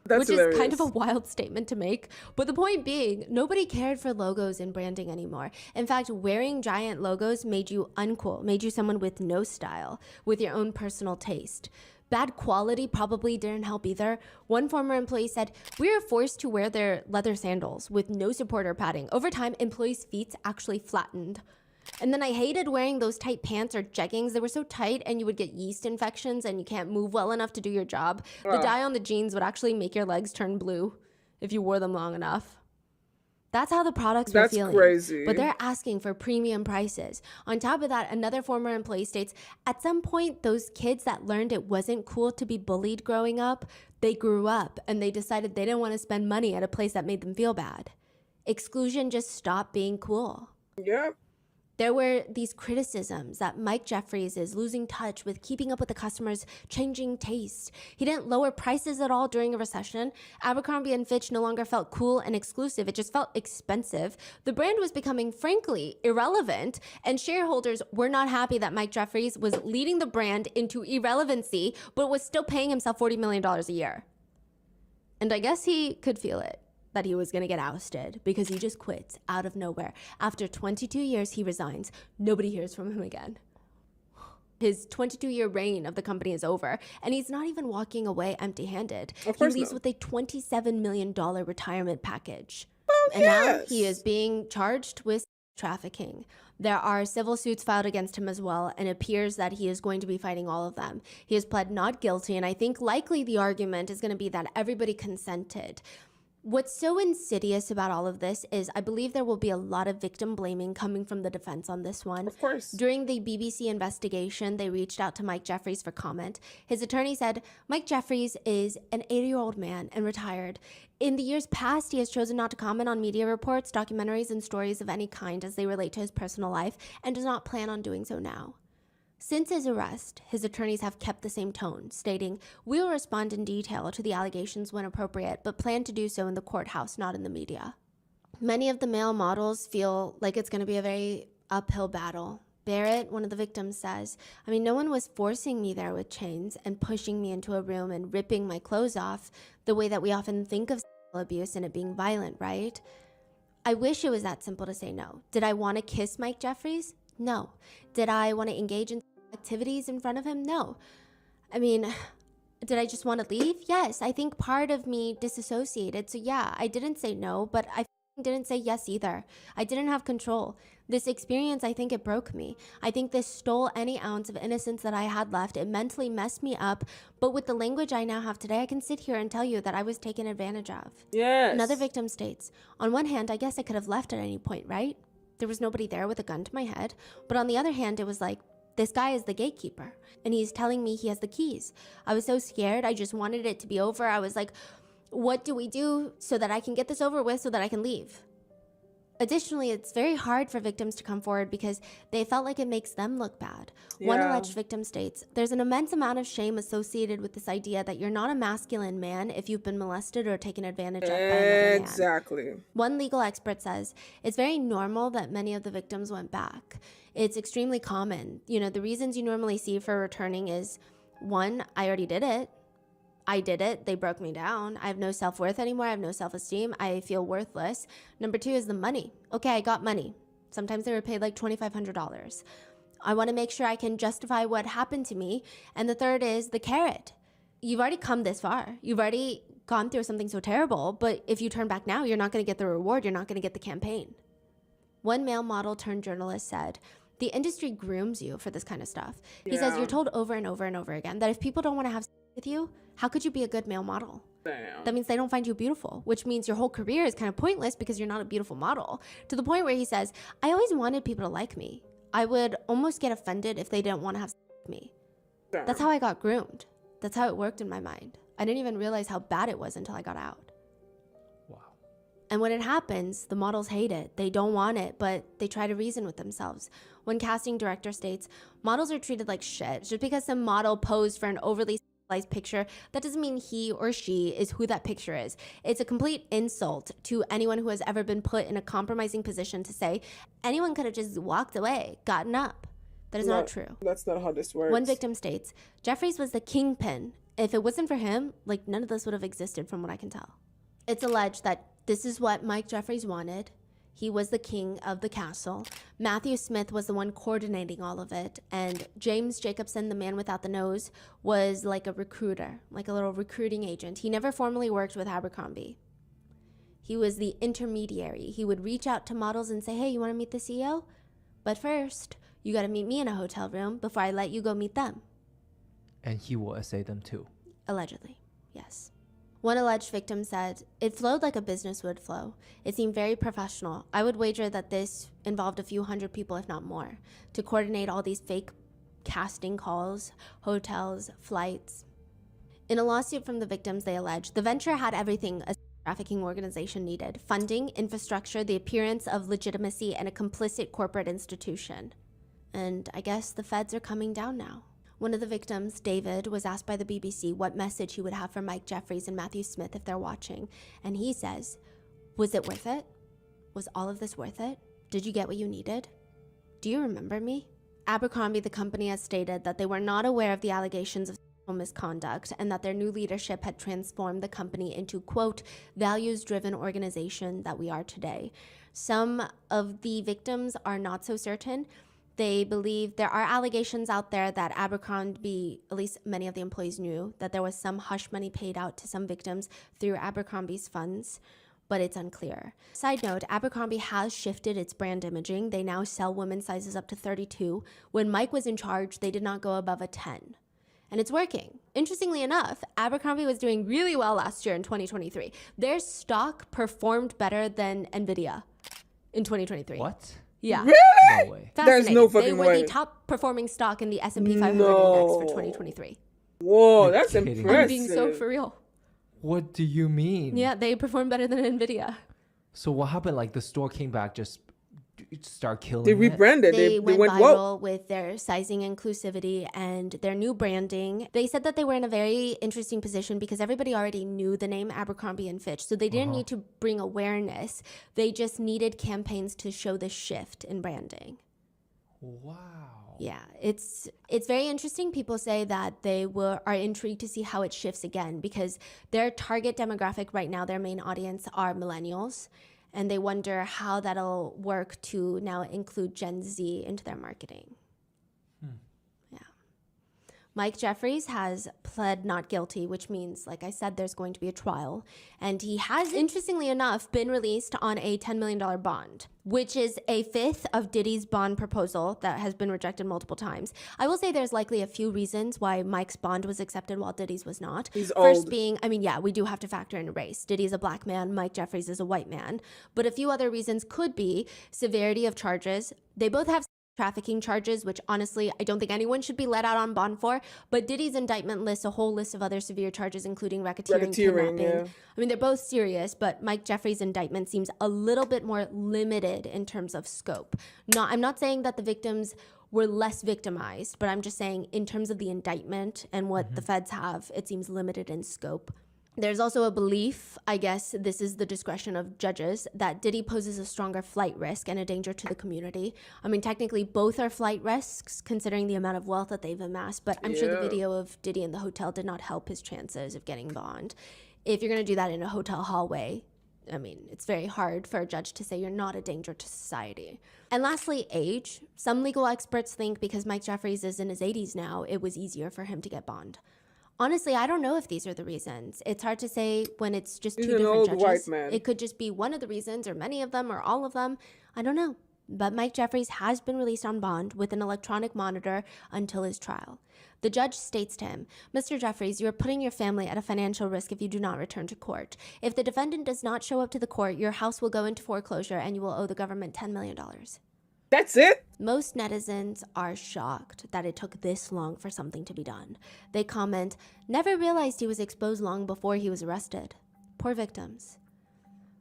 That's Which hilarious. is kind of a wild statement to make. But the point being, nobody cared for logos and branding anymore. In fact, wearing giant logos made you uncool, made you someone with no style, with your own personal taste. Bad quality probably didn't help either. One former employee said, we were forced to wear their leather sandals with no support or padding. Over time, employees' feet actually flattened. And then I hated wearing those tight pants or jeggings. They were so tight and you would get yeast infections and you can't move well enough to do your job. The dye on the jeans would actually make your legs turn blue if you wore them long enough. That's how the products were feeling. That's crazy. But they're asking for premium prices. On top of that, another former employee states, at some point, those kids that learned it wasn't cool to be bullied growing up, they grew up and they decided they didn't want to spend money at a place that made them feel bad. Exclusion just stopped being cool. Yep. There were these criticisms that Mike Jeffries is losing touch with keeping up with the customers' changing taste. He didn't lower prices at all during a recession. Abercrombie and Fitch no longer felt cool and exclusive. It just felt expensive. The brand was becoming, frankly, irrelevant, and shareholders were not happy that Mike Jeffries was leading the brand into irrelevancy, but was still paying himself $40 million a year. And I guess he could feel it, that he was going to get ousted because he just quits out of nowhere. After 22 years, he resigns. Nobody hears from him again. His 22-year reign of the company is over, and he's not even walking away empty-handed. Of He course leaves not. with a $27 million retirement package. Oh, And now yes. he is being charged with trafficking. There are civil suits filed against him as well, and it appears that he is going to be fighting all of them. He has pled not guilty, and I think likely the argument is going to be that everybody consented. What's so insidious about all of this is I believe there will be a lot of victim blaming coming from the defense on this one. Of course. During the BBC investigation, they reached out to Mike Jeffries for comment. His attorney said, Mike Jeffries is an 80-year-old man and retired. In the years past, he has chosen not to comment on media reports, documentaries, and stories of any kind as they relate to his personal life, and does not plan on doing so now. Since his arrest, his attorneys have kept the same tone, stating, we will respond in detail to the allegations when appropriate, but plan to do so in the courthouse, not in the media. Many of the male models feel like it's going to be a very uphill battle. Barrett, one of the victims, says, I mean, no one was forcing me there with chains and pushing me into a room and ripping my clothes off the way that we often think of sexual abuse and it being violent, right? I wish it was that simple to say no. Did I want to kiss Mike Jeffries? No. Did I want to engage in activities in front of him? No. I mean, did I just want to leave? Yes. I think part of me disassociated. So yeah, I didn't say no, but I didn't say yes either. I didn't have control. This experience, I think it broke me. I think this stole any ounce of innocence that I had left. It mentally messed me up. But with the language I now have today, I can sit here and tell you that I was taken advantage of. Yes. Another victim states, on one hand, I guess I could have left at any point, right? There was nobody there with a gun to my head. But on the other hand, it was like, this guy is the gatekeeper, and he's telling me he has the keys. I was so scared. I just wanted it to be over. I was like, what do we do so that I can get this over with so that I can leave? Additionally, it's very hard for victims to come forward because they felt like it makes them look bad. One Yeah. alleged victim states, there's an immense amount of shame associated with this idea that you're not a masculine man if you've been molested or taken advantage of by another man. Exactly. One legal expert says, it's very normal that many of the victims went back. It's extremely common. You know, the reasons you normally see for returning is, one, I already did it. I did it. They broke me down. I have no self-worth anymore. I have no self-esteem. I feel worthless. Number two is the money. Okay, I got money. Sometimes they were paid like $2,500. I want to make sure I can justify what happened to me. And the third is the carrot. You've already come this far. You've already gone through something so terrible. But if you turn back now, you're not going to get the reward. You're not going to get the campaign. One male model turned journalist said, the industry grooms you for this kind of stuff. He says, you're told over and over and over again that if people don't want to have sex with you, how could you be a good male model? Damn. That means they don't find you beautiful, which means your whole career is kind of pointless because you're not a beautiful model. To the point where he says, I always wanted people to like me. I would almost get offended if they didn't want to have sex with me. Damn. That's how I got groomed. That's how it worked in my mind. I didn't even realize how bad it was until I got out. Wow. And when it happens, the models hate it. They don't want it, but they try to reason with themselves. One casting director states, models are treated like shit. Just because some model posed for an overly sexualized picture, that doesn't mean he or she is who that picture is. It's a complete insult to anyone who has ever been put in a compromising position to say anyone could have just walked away, gotten up. That is not true. That's not how this works. One victim states, Jeffries was the kingpin. If it wasn't for him, like, none of this would have existed from what I can tell. It's alleged that this is what Mike Jeffries wanted. He was the king of the castle. Matthew Smith was the one coordinating all of it. And James Jacobson, the man without the nose, was like a recruiter, like a little recruiting agent. He never formally worked with Abercrombie. He was the intermediary. He would reach out to models and say, hey, you want to meet the CEO? But first, you got to meet me in a hotel room before I let you go meet them. And he will assay them too. Allegedly, yes. One alleged victim said, it flowed like a business would flow. It seemed very professional. I would wager that this involved a few hundred people, if not more, to coordinate all these fake casting calls, hotels, flights. In a lawsuit from the victims, they allege, the venture had everything a trafficking organization needed: funding, infrastructure, the appearance of legitimacy, and a complicit corporate institution. And I guess the feds are coming down now. One of the victims, David, was asked by the BBC what message he would have for Mike Jeffries and Matthew Smith if they're watching. And he says, was it worth it? Was all of this worth it? Did you get what you needed? Do you remember me? Abercrombie, the company, has stated that they were not aware of the allegations of sexual misconduct and that their new leadership had transformed the company into, quote, values-driven organization that we are today. Some of the victims are not so certain. They believe there are allegations out there that Abercrombie, at least many of the employees knew, that there was some hush money paid out to some victims through Abercrombie's funds, but it's unclear. Side note, Abercrombie has shifted its brand imaging. They now sell women's sizes up to 32. When Mike was in charge, they did not go above a 10. And it's working. Interestingly enough, Abercrombie was doing really well last year in 2023. Their stock performed better than NVIDIA in 2023. What? Yeah. Really? No way. There's no fucking They were way. the top performing stock in the S&P 500 No. index for 2023. Whoa, You're that's kidding. impressive. I'm being so for real. What do you mean? Yeah, they performed better than NVIDIA. So what happened? Like the store came back, just start killing They it? rebranded. They They went went viral whoa. with their sizing inclusivity and their new branding. They said that they were in a very interesting position because everybody already knew the name Abercrombie and Fitch, so they didn't need to bring awareness. They just needed campaigns to show the shift in branding. Wow. Yeah, it's very interesting. People say that they are intrigued to see how it shifts again because their target demographic right now, their main audience are millennials, and they wonder how that'll work to now include Gen Z into their marketing. Yeah. Mike Jeffries has pled not guilty, which means, like I said, there's going to be a trial. And he has, interestingly enough, been released on a $10 million bond, which is a fifth of Diddy's bond proposal that has been rejected multiple times. I will say there's likely a few reasons why Mike's bond was accepted while Diddy's was not. He's First old. being, I mean, yeah, we do have to factor in race. Diddy's a black man, Mike Jeffries is a white man. But a few other reasons could be severity of charges. They both have trafficking charges, which honestly, I don't think anyone should be let out on bond for. But Diddy's indictment lists a whole list of other severe charges, including racketeering, kidnapping. Yeah. I mean, they're both serious, but Mike Jeffries' indictment seems a little bit more limited in terms of scope. I'm not saying that the victims were less victimized, but I'm just saying in terms of the indictment and what the feds have, it seems limited in scope. There's also a belief, I guess this is the discretion of judges, that Diddy poses a stronger flight risk and a danger to the community. I mean, technically both are flight risks considering the amount of wealth that they've amassed, but I'm sure the video of Diddy in the hotel did not help his chances of getting bond. If you're going to do that in a hotel hallway, I mean, it's very hard for a judge to say you're not a danger to society. And lastly, age. Some legal experts think because Mike Jeffries is in his 80s now, it was easier for him to get bond. Honestly, I don't know if these are the reasons. It's hard to say when it's just He's two an different old judges. white man. It could just be one of the reasons or many of them or all of them. I don't know. But Mike Jeffries has been released on bond with an electronic monitor until his trial. The judge states to him, Mr. Jeffries, you are putting your family at a financial risk if you do not return to court. If the defendant does not show up to the court, your house will go into foreclosure and you will owe the government $10 million. That's it? Most netizens are shocked that it took this long for something to be done. They comment, never realized he was exposed long before he was arrested. Poor victims.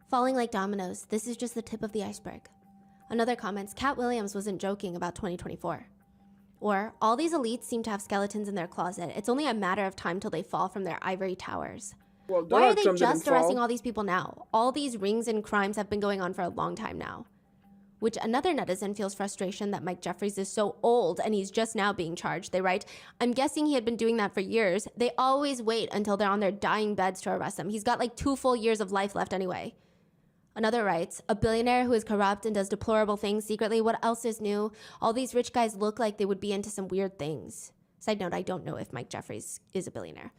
Falling like dominoes, this is just the tip of the iceberg. Another comments, Cat Williams wasn't joking about 2024. Or, all these elites seem to have skeletons in their closet. It's only a matter of time till they fall from their ivory towers. Well, Why are Donald they Trump didn't just arresting fall. all these people now? All these rings and crimes have been going on for a long time now. Which another netizen feels frustration that Mike Jeffries is so old and he's just now being charged. They write, I'm guessing he had been doing that for years. They always wait until they're on their dying beds to arrest him. He's got like 2 full years of life left anyway. Another writes, a billionaire who is corrupt and does deplorable things secretly, what else is new? All these rich guys look like they would be into some weird things. Side note, I don't know if Mike Jeffries is a billionaire.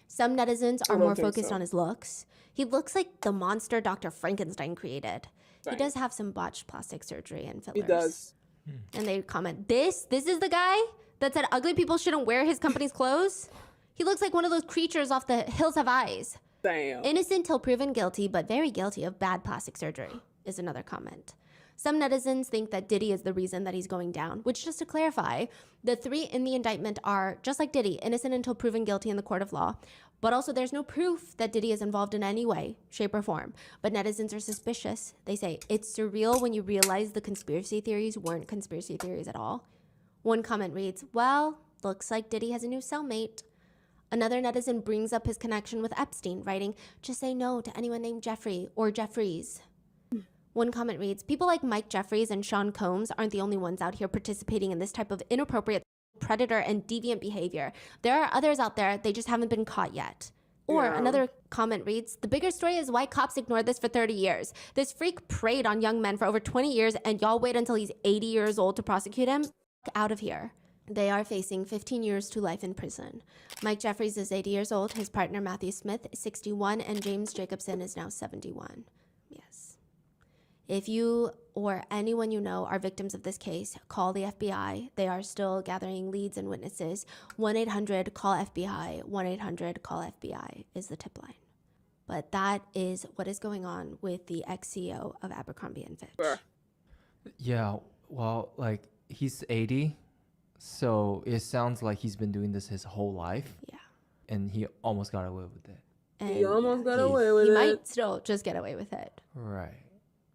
Some netizens are more focused on his looks. He looks like the monster Dr. Frankenstein created. He does have some botched plastic surgery and fillers. He does. And they comment, this is the guy that said ugly people shouldn't wear his company's clothes? He looks like one of those creatures off the Hills Have Eyes. Damn. Innocent till proven guilty, but very guilty of bad plastic surgery, is another comment. Some netizens think that Diddy is the reason that he's going down, which, just to clarify, the 3 in the indictment are, just like Diddy, innocent until proven guilty in the court of law. But also there's no proof that Diddy is involved in any way, shape, or form. But netizens are suspicious. They say, it's surreal when you realize the conspiracy theories weren't conspiracy theories at all. One comment reads, well, looks like Diddy has a new cellmate. Another netizen brings up his connection with Epstein, writing, just say no to anyone named Jeffrey or Jeffries. One comment reads, people like Mike Jeffries and Sean Combs aren't the only ones out here participating in this type of inappropriate predator and deviant behavior. There are others out there, they just haven't been caught yet. Or another comment reads, the bigger story is why cops ignored this for 30 years. This freak preyed on young men for over 20 years and y'all wait until he's 80 years old to prosecute him? Out of here. They are facing 15 years to life in prison. Mike Jeffries is 80 years old, his partner Matthew Smith is 61, and James Jacobson is now 71. Yes. If you or anyone you know are victims of this case, call the FBI. They are still gathering leads and witnesses. 1-800-CALL-FBI, 1-800-CALL-FBI is the tip line. But that is what is going on with the ex-CEO of Abercrombie & Fitch. Yeah, well, like, he's 80, so it sounds like he's been doing this his whole life. Yeah. And he almost got away with it. And He almost got away with he it. might still just get away with it. Right.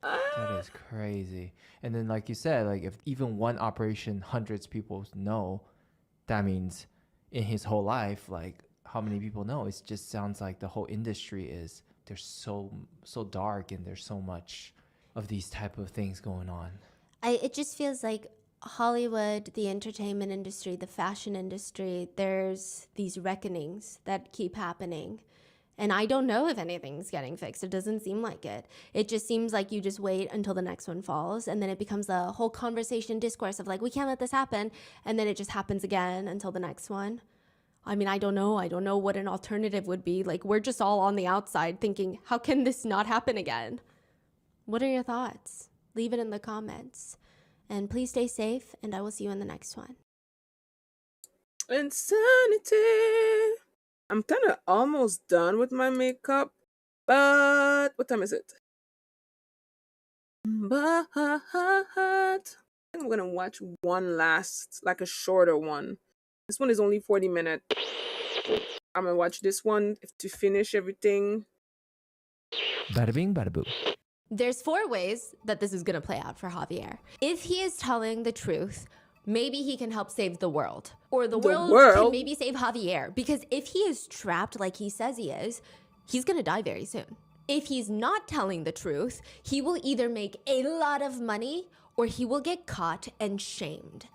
That is crazy. And then, like you said, like, if even one operation hundreds people know, that means in his whole life, like, how many people know? It just sounds like the whole industry is, they're so dark, and there's so much of these type of things going on. It just feels like Hollywood, the entertainment industry, the fashion industry, there's these reckonings that keep happening. And I don't know if anything's getting fixed. It doesn't seem like it. It just seems like you just wait until the next one falls, and then it becomes a whole conversation discourse of like, we can't let this happen. And then it just happens again until the next one. I mean, I don't know. I don't know what an alternative would be. Like, we're just all on the outside thinking, how can this not happen again? What are your thoughts? Leave it in the comments. And please stay safe, and I will see you in the next one. Insanity. I'm kind of almost done with my makeup, but what time is it? But I think I'm gonna watch one last, like a shorter one. This one is only 40 minutes. I'm gonna watch this one to finish everything. Bada bing, bada boo. There's 4 ways that this is going to play out for Javier. If he is telling the truth, maybe he can help save the world. Or the world can maybe save Javier. Because if he is trapped like he says he is, he's going to die very soon. If he's not telling the truth, he will either make a lot of money or he will get caught and shamed.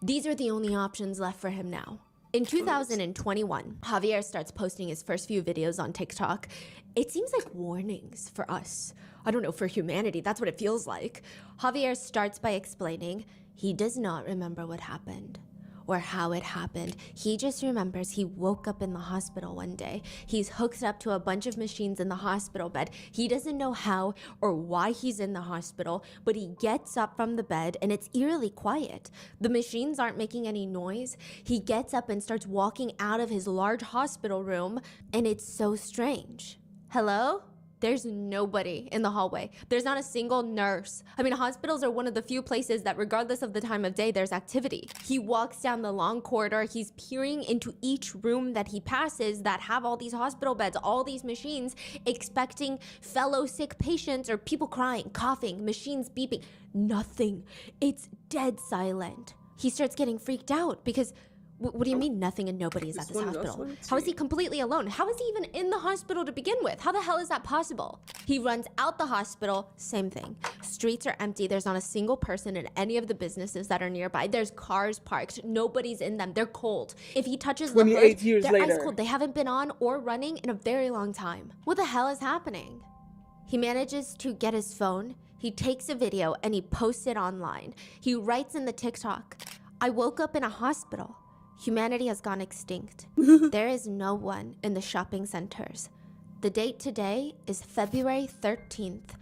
These are the only options left for him now. In 2021, Javier starts posting his first few videos on TikTok. It seems like warnings for us. I don't know, for humanity, that's what it feels like. Javier starts by explaining he does not remember what happened or how it happened. He just remembers he woke up in the hospital one day. He's hooked up to a bunch of machines in the hospital bed. He doesn't know how or why he's in the hospital, but he gets up from the bed and it's eerily quiet. The machines aren't making any noise. He gets up and starts walking out of his large hospital room, and it's so strange. Hello? There's nobody in the hallway. There's not a single nurse. I mean, hospitals are one of the few places that regardless of the time of day, there's activity. He walks down the long corridor. He's peering into each room that he passes that have all these hospital beds, all these machines, expecting fellow sick patients or people crying, coughing, machines beeping. Nothing. It's dead silent. He starts getting freaked out because what do you mean nothing and nobody is at this hospital? How is he completely alone? How is he even in the hospital to begin with? How the hell is that possible? He runs out the hospital, same thing. Streets are empty. There's not a single person in any of the businesses that are nearby. There's cars parked. Nobody's in them. They're cold. If he touches the hood, they're ice cold. They haven't been on or running in a very long time. What the hell is happening? He manages to get his phone. He takes a video and he posts it online. He writes in the TikTok, I woke up in a hospital. Humanity has gone extinct. There is no one in the shopping centers. The date today is February 13th,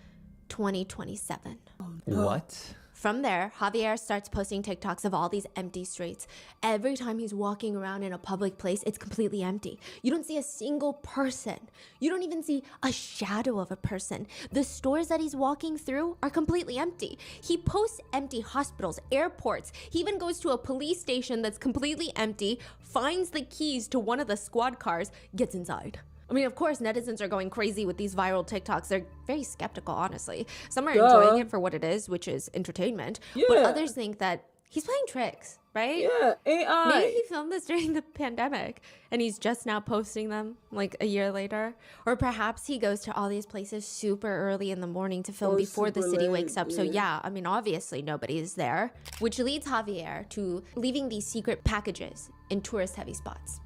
2027. What? From there, Javier starts posting TikToks of all these empty streets. Every time he's walking around in a public place, it's completely empty. You don't see a single person. You don't even see a shadow of a person. The stores that he's walking through are completely empty. He posts empty hospitals, airports. He even goes to a police station that's completely empty, finds the keys to one of the squad cars, gets inside. I mean, of course, netizens are going crazy with these viral TikToks. They're very skeptical, honestly. Some are enjoying it for what it is, which is entertainment. Yeah. But others think that he's playing tricks, right? Yeah, AI. Maybe he filmed this during the pandemic and he's just now posting them like a year later. Or perhaps he goes to all these places super early in the morning to film before the city wakes up. So yeah, I mean, obviously nobody is there. Which leads Javier to leaving these secret packages in tourist-heavy spots.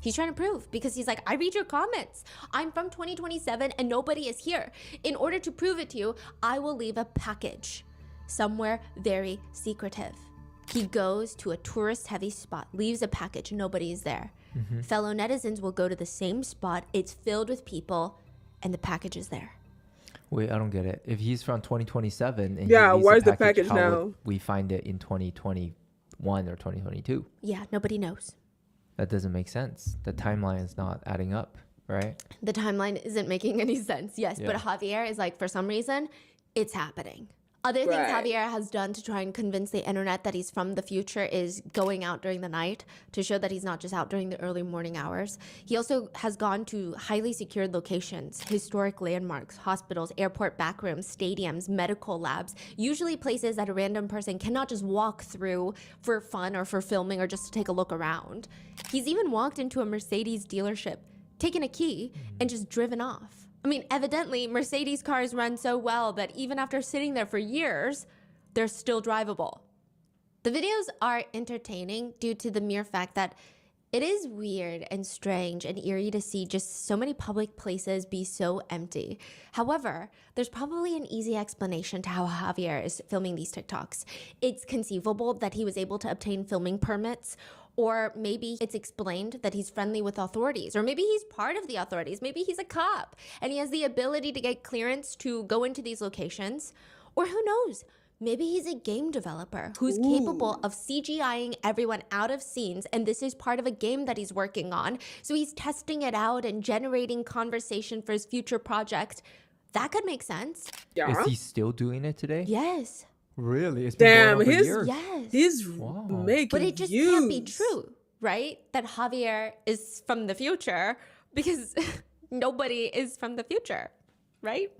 He's trying to prove because he's like, I read your comments. I'm from 2027 and nobody is here. In order to prove it to you, I will leave a package somewhere very secretive. He goes to a tourist-heavy spot, leaves a package, nobody is there. Fellow netizens will go to the same spot. It's filled with people and the package is there. Wait, I don't get it. If he's from 2027 and where's the package how now? Would we find it in 2021 or 2022? Yeah, nobody knows. That doesn't make sense. The timeline is not adding up, right? The timeline isn't making any sense, yes. Yeah. But Javier is like, for some reason, it's happening. Other things Javier has done to try and convince the internet that he's from the future is going out during the night to show that he's not just out during the early morning hours. He also has gone to highly secured locations, historic landmarks, hospitals, airport backrooms, stadiums, medical labs, usually places that a random person cannot just walk through for fun or for filming or just to take a look around. He's even walked into a Mercedes dealership, taken a key, and just driven off. I mean, evidently, Mercedes cars run so well that even after sitting there for years, they're still drivable. The videos are entertaining due to the mere fact that it is weird and strange and eerie to see just so many public places be so empty. However, there's probably an easy explanation to how Javier is filming these TikToks. It's conceivable that he was able to obtain filming permits, or maybe it's explained that he's friendly with authorities, or maybe he's part of the authorities. Maybe he's a cop and he has the ability to get clearance to go into these locations. Or who knows? Maybe he's a game developer who's capable of CGIing everyone out of scenes, and this is part of a game that he's working on. So he's testing it out and generating conversation for his future project. That could make sense. Yeah. Is he still doing it today? Yes. Really? It's been going on for years. Yes. He's making But it just can't be true, right? That Javier is from the future because nobody is from the future, right?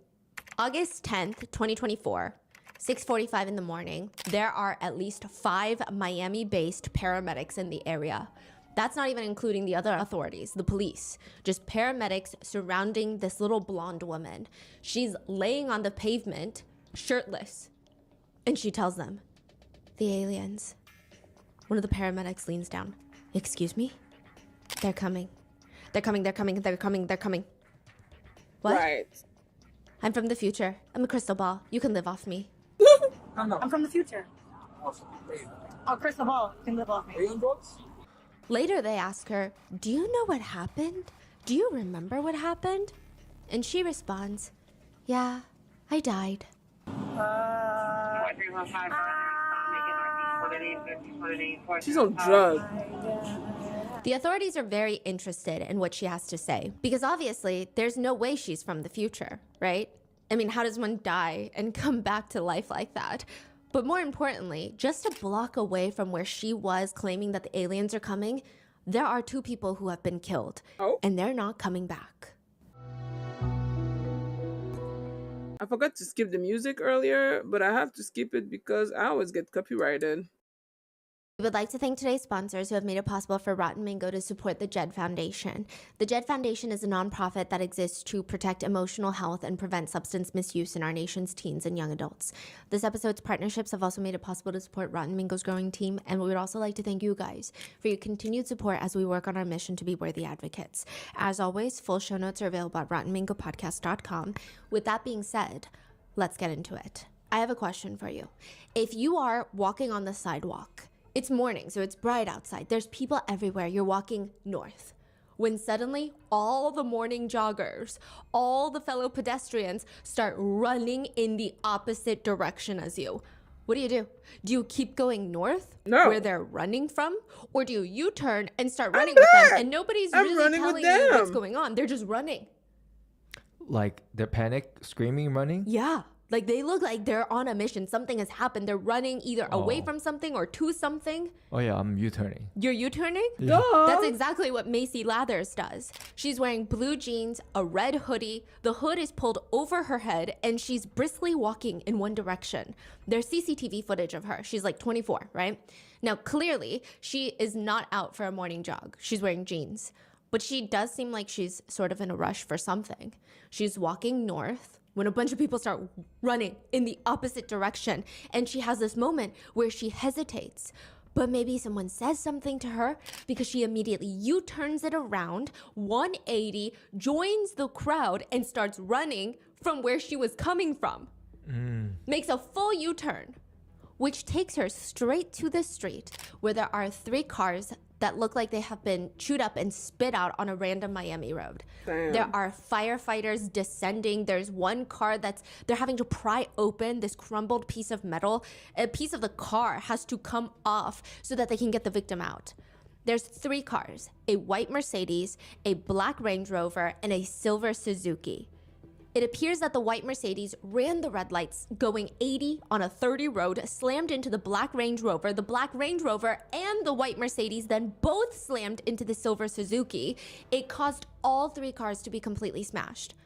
August 10th, 2024. 6:45 in the morning, there are at least 5 Miami-based paramedics in the area. That's not even including the other authorities, the police. Just paramedics surrounding this little blonde woman. She's laying on the pavement, shirtless, and she tells them, the aliens. One of the paramedics leans down. Excuse me? They're coming. They're coming, they're coming, they're coming, they're coming. What? Right. I'm from the future. I'm a crystal ball. You can live off me. I'm from the future. Oh, crystal ball can live off me. Later, they ask her, do you know what happened? Do you remember what happened? And she responds, yeah, I died. She's on drugs. The authorities are very interested in what she has to say because obviously there's no way she's from the future, right? I mean, how does one die and come back to life like that? But more importantly, just a block away from where she was claiming that the aliens are coming, there are 2 people who have been killed, and they're not coming back. I forgot to skip the music earlier, but I have to skip it because I always get copyrighted. We would like to thank today's sponsors who have made it possible for Rotten Mango to support the JED Foundation. The JED Foundation is a nonprofit that exists to protect emotional health and prevent substance misuse in our nation's teens and young adults. This episode's partnerships have also made it possible to support Rotten Mango's growing team, and we would also like to thank you guys for your continued support as we work on our mission to be worthy advocates. As always, full show notes are available at rottenmangopodcast.com. With that being said, let's get into it. I have a question for you. If you are walking on the sidewalk, it's morning, so it's bright outside. There's people everywhere. You're walking north. When suddenly all the morning joggers, all the fellow pedestrians start running in the opposite direction as you. What do? Do you keep going north where they're running from? Or do you U-turn and start running with them and nobody's really telling you what's going on? They're just running. Like they're panic, screaming, running? Yeah. Like they look like they're on a mission. Something has happened. They're running either away from something or to something. Oh yeah, I'm U-turning. You're U-turning? Yeah. That's exactly what Macy Lathers does. She's wearing blue jeans, a red hoodie. The hood is pulled over her head and she's briskly walking in one direction. There's CCTV footage of her. She's like 24, right? Now, clearly, she is not out for a morning jog. She's wearing jeans. But she does seem like she's sort of in a rush for something. She's walking north when a bunch of people start running in the opposite direction. And she has this moment where she hesitates. But maybe someone says something to her because she immediately U-turns it around, 180, joins the crowd, and starts running from where she was coming from. Makes a full U-turn, which takes her straight to the street where there are 3 cars that look like they have been chewed up and spit out on a random Miami road. Damn. There are firefighters descending. There's one car they're having to pry open this crumbled piece of metal. A piece of the car has to come off so that they can get the victim out. There's 3 cars, a white Mercedes, a black Range Rover, and a silver Suzuki. It appears that the white Mercedes ran the red lights going 80 on a 30 road, slammed into the black Range Rover. The black Range Rover and the white Mercedes then both slammed into the silver Suzuki. It caused all 3 cars to be completely smashed.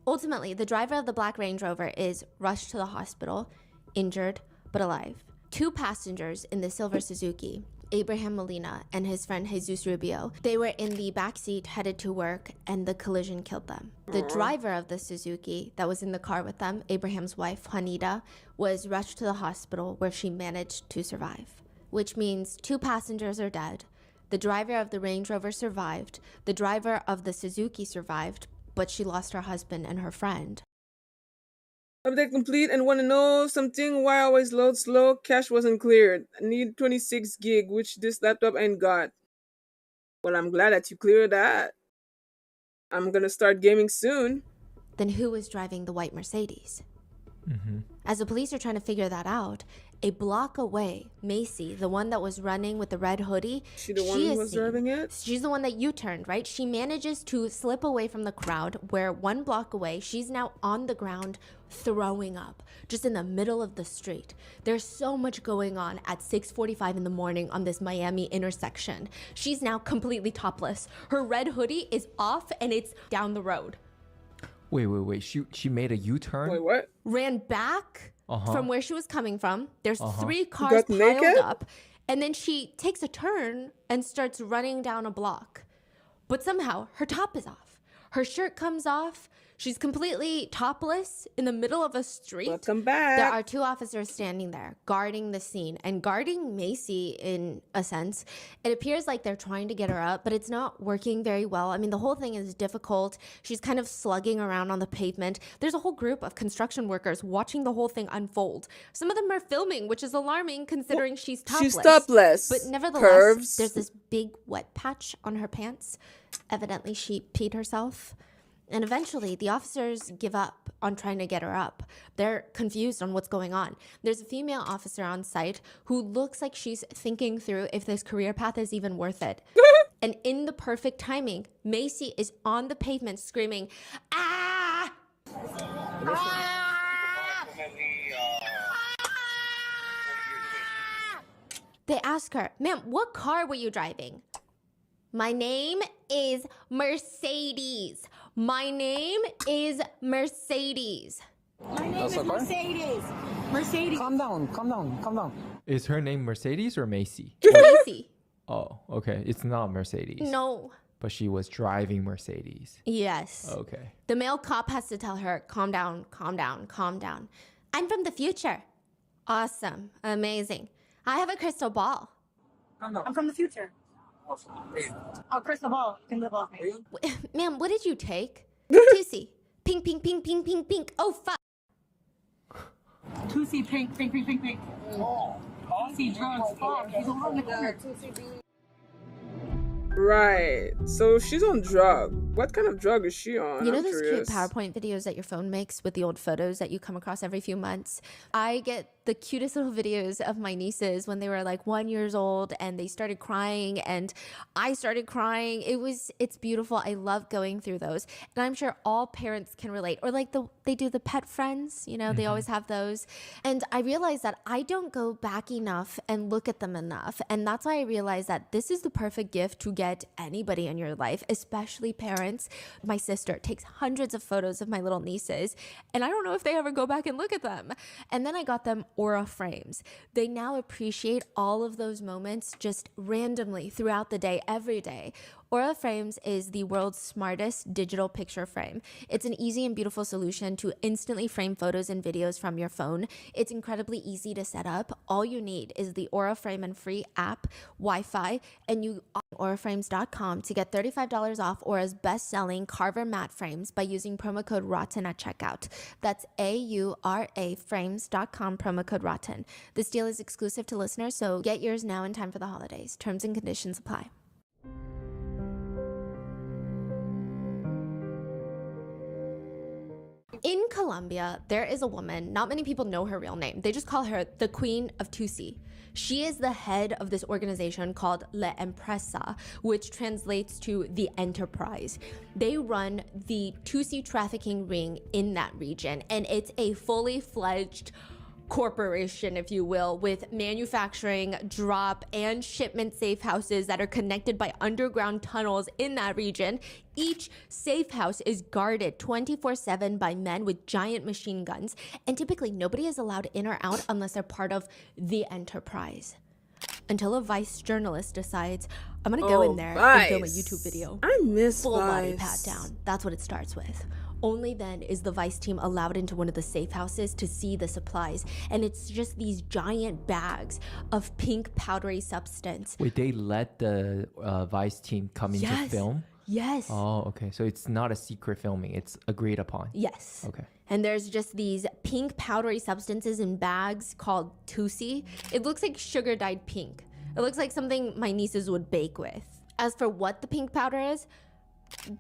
Ultimately, the driver of the black Range Rover is rushed to the hospital, injured but alive. 2 passengers in the silver Suzuki, Abraham Molina and his friend Jesus Rubio, they were in the backseat headed to work and the collision killed them. The driver of the Suzuki that was in the car with them, Abraham's wife, Juanita, was rushed to the hospital where she managed to survive, which means 2 passengers are dead. The driver of the Range Rover survived. The driver of the Suzuki survived, but she lost her husband and her friend. Update complete and want to know something? Why always load slow? Cache wasn't cleared. I need 26 gig, which this laptop ain't got. Well, I'm glad that you cleared that. I'm gonna start gaming soon. Then who was driving the white Mercedes? As the police are trying to figure that out, a block away, Macy, the one that was running with the red hoodie, She the one who was driving it? She's the one that U-turned, right? She manages to slip away from the crowd where 1 block away, she's now on the ground throwing up, just in the middle of the street. There's so much going on at 6:45 in the morning on this Miami intersection. She's now completely topless. Her red hoodie is off and it's down the road. Wait. She made a U-turn? Wait, what? Ran back from where she was coming from. There's 3 cars Got piled naked? up. And then she takes a turn and starts running down a block. But somehow her top is off. Her shirt comes off. She's completely topless in the middle of a street. Welcome back. There are 2 officers standing there guarding the scene and guarding Macy in a sense. It appears like they're trying to get her up, but it's not working very well. I mean, the whole thing is difficult. She's kind of slugging around on the pavement. There's a whole group of construction workers watching the whole thing unfold. Some of them are filming, which is alarming considering she's topless. She's topless. But nevertheless, Curves. there's this big wet patch on her pants. Evidently, she peed herself. And eventually, the officers give up on trying to get her up. They're confused on what's going on. There's a female officer on site who looks like she's thinking through if this career path is even worth it. And in the perfect timing, Macy is on the pavement screaming, "Ah!" They ask her, "Ma'am, what car were you driving?" "My name is Mercedes. My name is Mercedes." My name is Mercedes. Mercedes. Calm down. Is her name Mercedes or Macy? Macy. Oh, okay. It's not Mercedes. No. But she was driving Mercedes. Yes. Okay. The male cop has to tell her, "Calm down, calm down, calm down. I'm from the future." "Awesome. Amazing. I have a crystal ball." I'm from the future. Oh, crystal ball. You can live off me. "Ma'am, what did you take?" "Tusi. Pink, pink, pink, pink, pink, pink. Oh, fuck." Tusi, pink, pink, pink, pink, pink. Tusi, drugs, fog. He's all in the corner. Right. So she's on drug. What kind of drug is she on? You know I'm those curious. cute PowerPoint videos that your phone makes with the old photos that you come across every few months? I get the cutest little videos of my nieces when they were like 1 year old and they started crying and I started crying. It's beautiful. I love going through those. And I'm sure all parents can relate. Or like they do the pet friends, you know, they always have those. And I realized that I don't go back enough and look at them enough. And that's why I realized that this is the perfect gift to get anybody in your life, especially parents. My sister takes hundreds of photos of my little nieces, and I don't know if they ever go back and look at them. And then I got them aura frames. They now appreciate all of those moments just randomly throughout the day, every day. Aura Frames is the world's smartest digital picture frame. It's an easy and beautiful solution to instantly frame photos and videos from your phone. It's incredibly easy to set up. All you need is the Aura Frame and free app, Wi-Fi, and you on auraframes.com to get $35 off Aura's best-selling Carver matte frames by using promo code ROTTEN at checkout. That's auraframes.com, promo code ROTTEN. This deal is exclusive to listeners, so get yours now in time for the holidays. Terms and conditions apply. In Colombia, there is a woman, not many people know her real name. They just call her the Queen of Tusi. She is the head of this organization called La Empresa, which translates to the enterprise. They run the Tusi trafficking ring in that region, and it's a fully fledged corporation, if you will, with manufacturing, drop, and shipment safe houses that are connected by underground tunnels in that region. Each safe house is guarded 24/7 by men with giant machine guns, and typically nobody is allowed in or out unless they're part of the enterprise. Until a Vice journalist decides, "I'm gonna go in there and film a YouTube video." I miss Full body Vice. pat down. That's what it starts with. Only then is the Vice team allowed into one of the safe houses to see the supplies. And it's just these giant bags of pink powdery substance. Wait, they let the Vice team come in to film? Yes. Oh, okay. So it's not a secret filming. It's agreed upon. Yes. Okay. And there's just these pink powdery substances in bags called tusi. It looks like sugar dyed pink. It looks like something my nieces would bake with. As for what the pink powder is,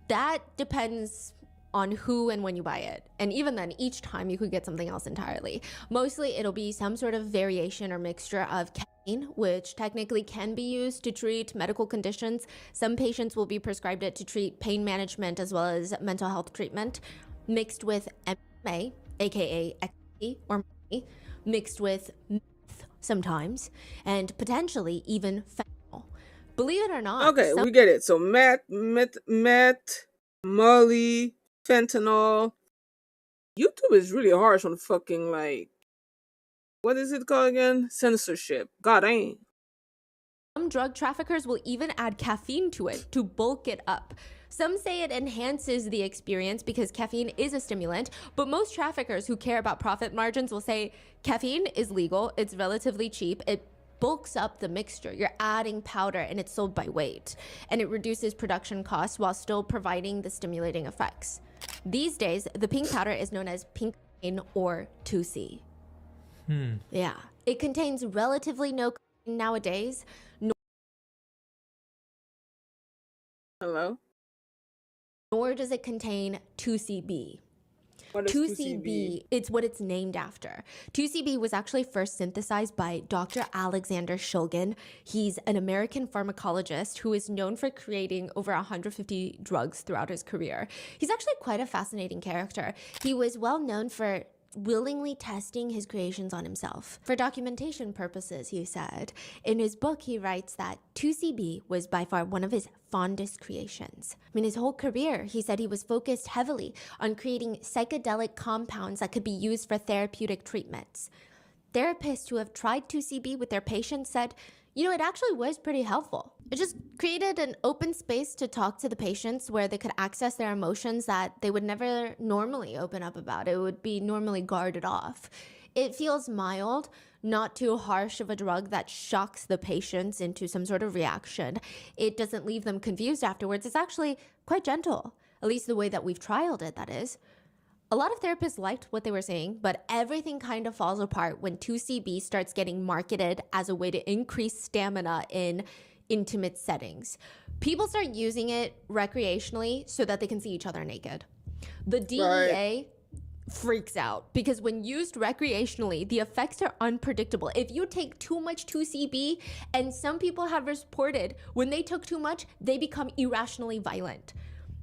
that depends on who and when you buy it. And even then, each time you could get something else entirely. Mostly it'll be some sort of variation or mixture of caffeine, which technically can be used to treat medical conditions. Some patients will be prescribed it to treat pain management as well as mental health treatment, mixed with MDMA, aka ecstasy or money, mixed with meth sometimes, and potentially even fentanyl. Believe it or not. Okay, we get it. So meth, Molly, fentanyl. YouTube is really harsh on fucking, like, what is it called again? Censorship. God dang. Some drug traffickers will even add caffeine to it to bulk it up. Some say it enhances the experience because caffeine is a stimulant, but most traffickers who care about profit margins will say caffeine is legal, it's relatively cheap, it bulks up the mixture. You're adding powder and it's sold by weight, and it reduces production costs while still providing the stimulating effects. These days, the pink powder is known as pink cocaine or tusi. Yeah, it contains relatively no cocaine nowadays. Hello? Nor does it contain 2CB. What is 2CB, it's what it's named after. 2CB was actually first synthesized by Dr. Alexander Shulgin. He's an American pharmacologist who is known for creating over 150 drugs throughout his career. He's actually quite a fascinating character. He was well known for willingly testing his creations on himself. For documentation purposes, he said. In his book, he writes that 2CB was by far one of his fondest creations. I mean, his whole career, he said he was focused heavily on creating psychedelic compounds that could be used for therapeutic treatments. Therapists who have tried 2CB with their patients said, you know, it actually was pretty helpful. It just created an open space to talk to the patients where they could access their emotions that they would never normally open up about. It would be normally guarded off. It feels mild, not too harsh of a drug that shocks the patients into some sort of reaction. It doesn't leave them confused afterwards. It's actually quite gentle, at least the way that we've trialed it, that is. A lot of therapists liked what they were saying, but everything kind of falls apart when 2CB starts getting marketed as a way to increase stamina in intimate settings. People start using it recreationally so that they can see each other naked. The DEA freaks out because when used recreationally, the effects are unpredictable. If you take too much 2CB, and some people have reported when they took too much, they become irrationally violent.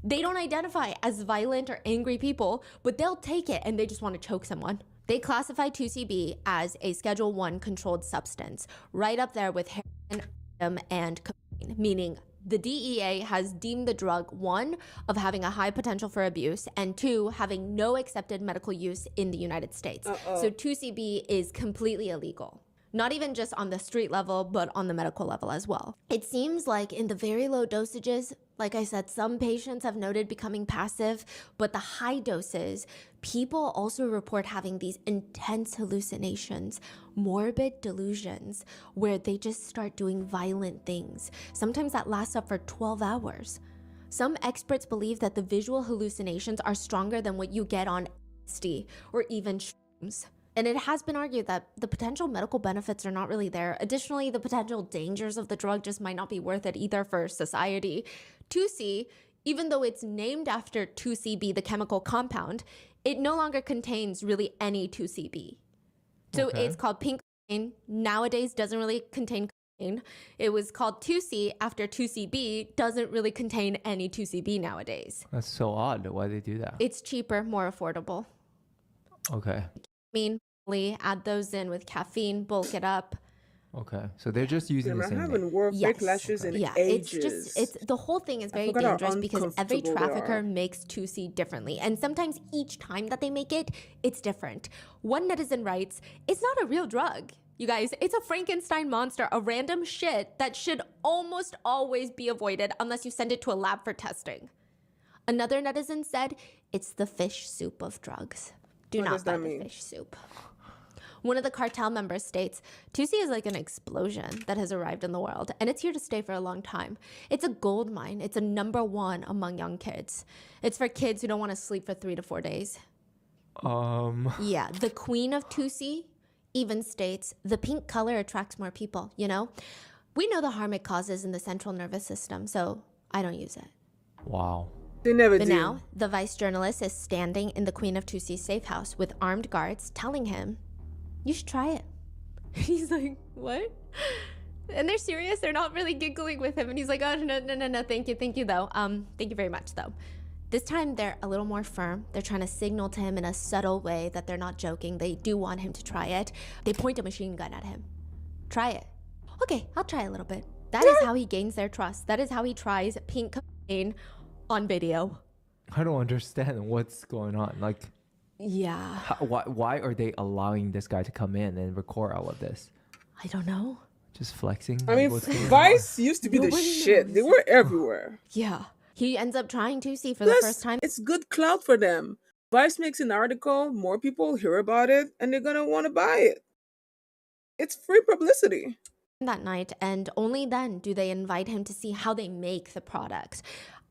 They don't identify as violent or angry people, but they'll take it and they just want to choke someone. They classify 2CB as a Schedule 1 controlled substance, right up there with heroin and cocaine, meaning the DEA has deemed the drug, 1, of having a high potential for abuse, and 2, having no accepted medical use in the United States. So 2CB is completely illegal. Not even just on the street level, but on the medical level as well. It seems like in the very low dosages, like I said, some patients have noted becoming passive, but the high doses, people also report having these intense hallucinations, morbid delusions, where they just start doing violent things. Sometimes that lasts up for 12 hours. Some experts believe that the visual hallucinations are stronger than what you get on LSD or even shrooms. And it has been argued that the potential medical benefits are not really there. Additionally, the potential dangers of the drug just might not be worth it either for society. 2C, even though it's named after 2CB, the chemical compound, it no longer contains really any 2CB. So It's called pink cocaine. Nowadays doesn't really contain cocaine. It was called 2C after 2CB, doesn't really contain any 2CB nowadays. That's so odd. Why they do that? It's cheaper, more affordable. Okay. Add those in with caffeine, bulk it up. Okay, so they're just using the I same haven't worn fake lashes in ages. It's the whole thing is very dangerous because every trafficker makes 2C differently, and sometimes each time that they make it, it's different. One netizen writes, "It's not a real drug. You guys, it's a Frankenstein monster, a random shit that should almost always be avoided unless you send it to a lab for testing." Another netizen said, "It's the fish soup of drugs. Do not buy the fish soup." One of the cartel members states, "Tusi is like an explosion that has arrived in the world, and it's here to stay for a long time. It's a gold mine. It's a #1 among young kids. It's for kids who don't want to sleep for 3 to 4 days." Yeah, the queen of Tusi even states, "The pink color attracts more people, you know? We know the harm it causes in the central nervous system, so I don't use it." Wow. They never But do. now, the vice journalist is standing in the queen of Tusi's safe house with armed guards telling him, "You should try it." He's like, "What?" And they're serious. They're not really giggling with him. And he's like, "Oh, no, thank you though. Thank you very much though." This time they're a little more firm. They're trying to signal to him in a subtle way that they're not joking. They do want him to try it. They point a machine gun at him. "Try it." "Okay, I'll try a little bit." That is how he gains their trust. That is how he tries pink cocaine on video. I don't understand what's going on. Like, Yeah. why are they allowing this guy to come in and record all of this? I don't know. Just flexing? I Like, mean, what's going on? Vice used to be the Nobody shit. knows. They were everywhere. Yeah. He ends up trying to see for the Plus, first time. it's good clout for them. Vice makes an article, more people hear about it, and they're gonna want to buy it. It's free publicity. That night, and only then do they invite him to see how they make the product.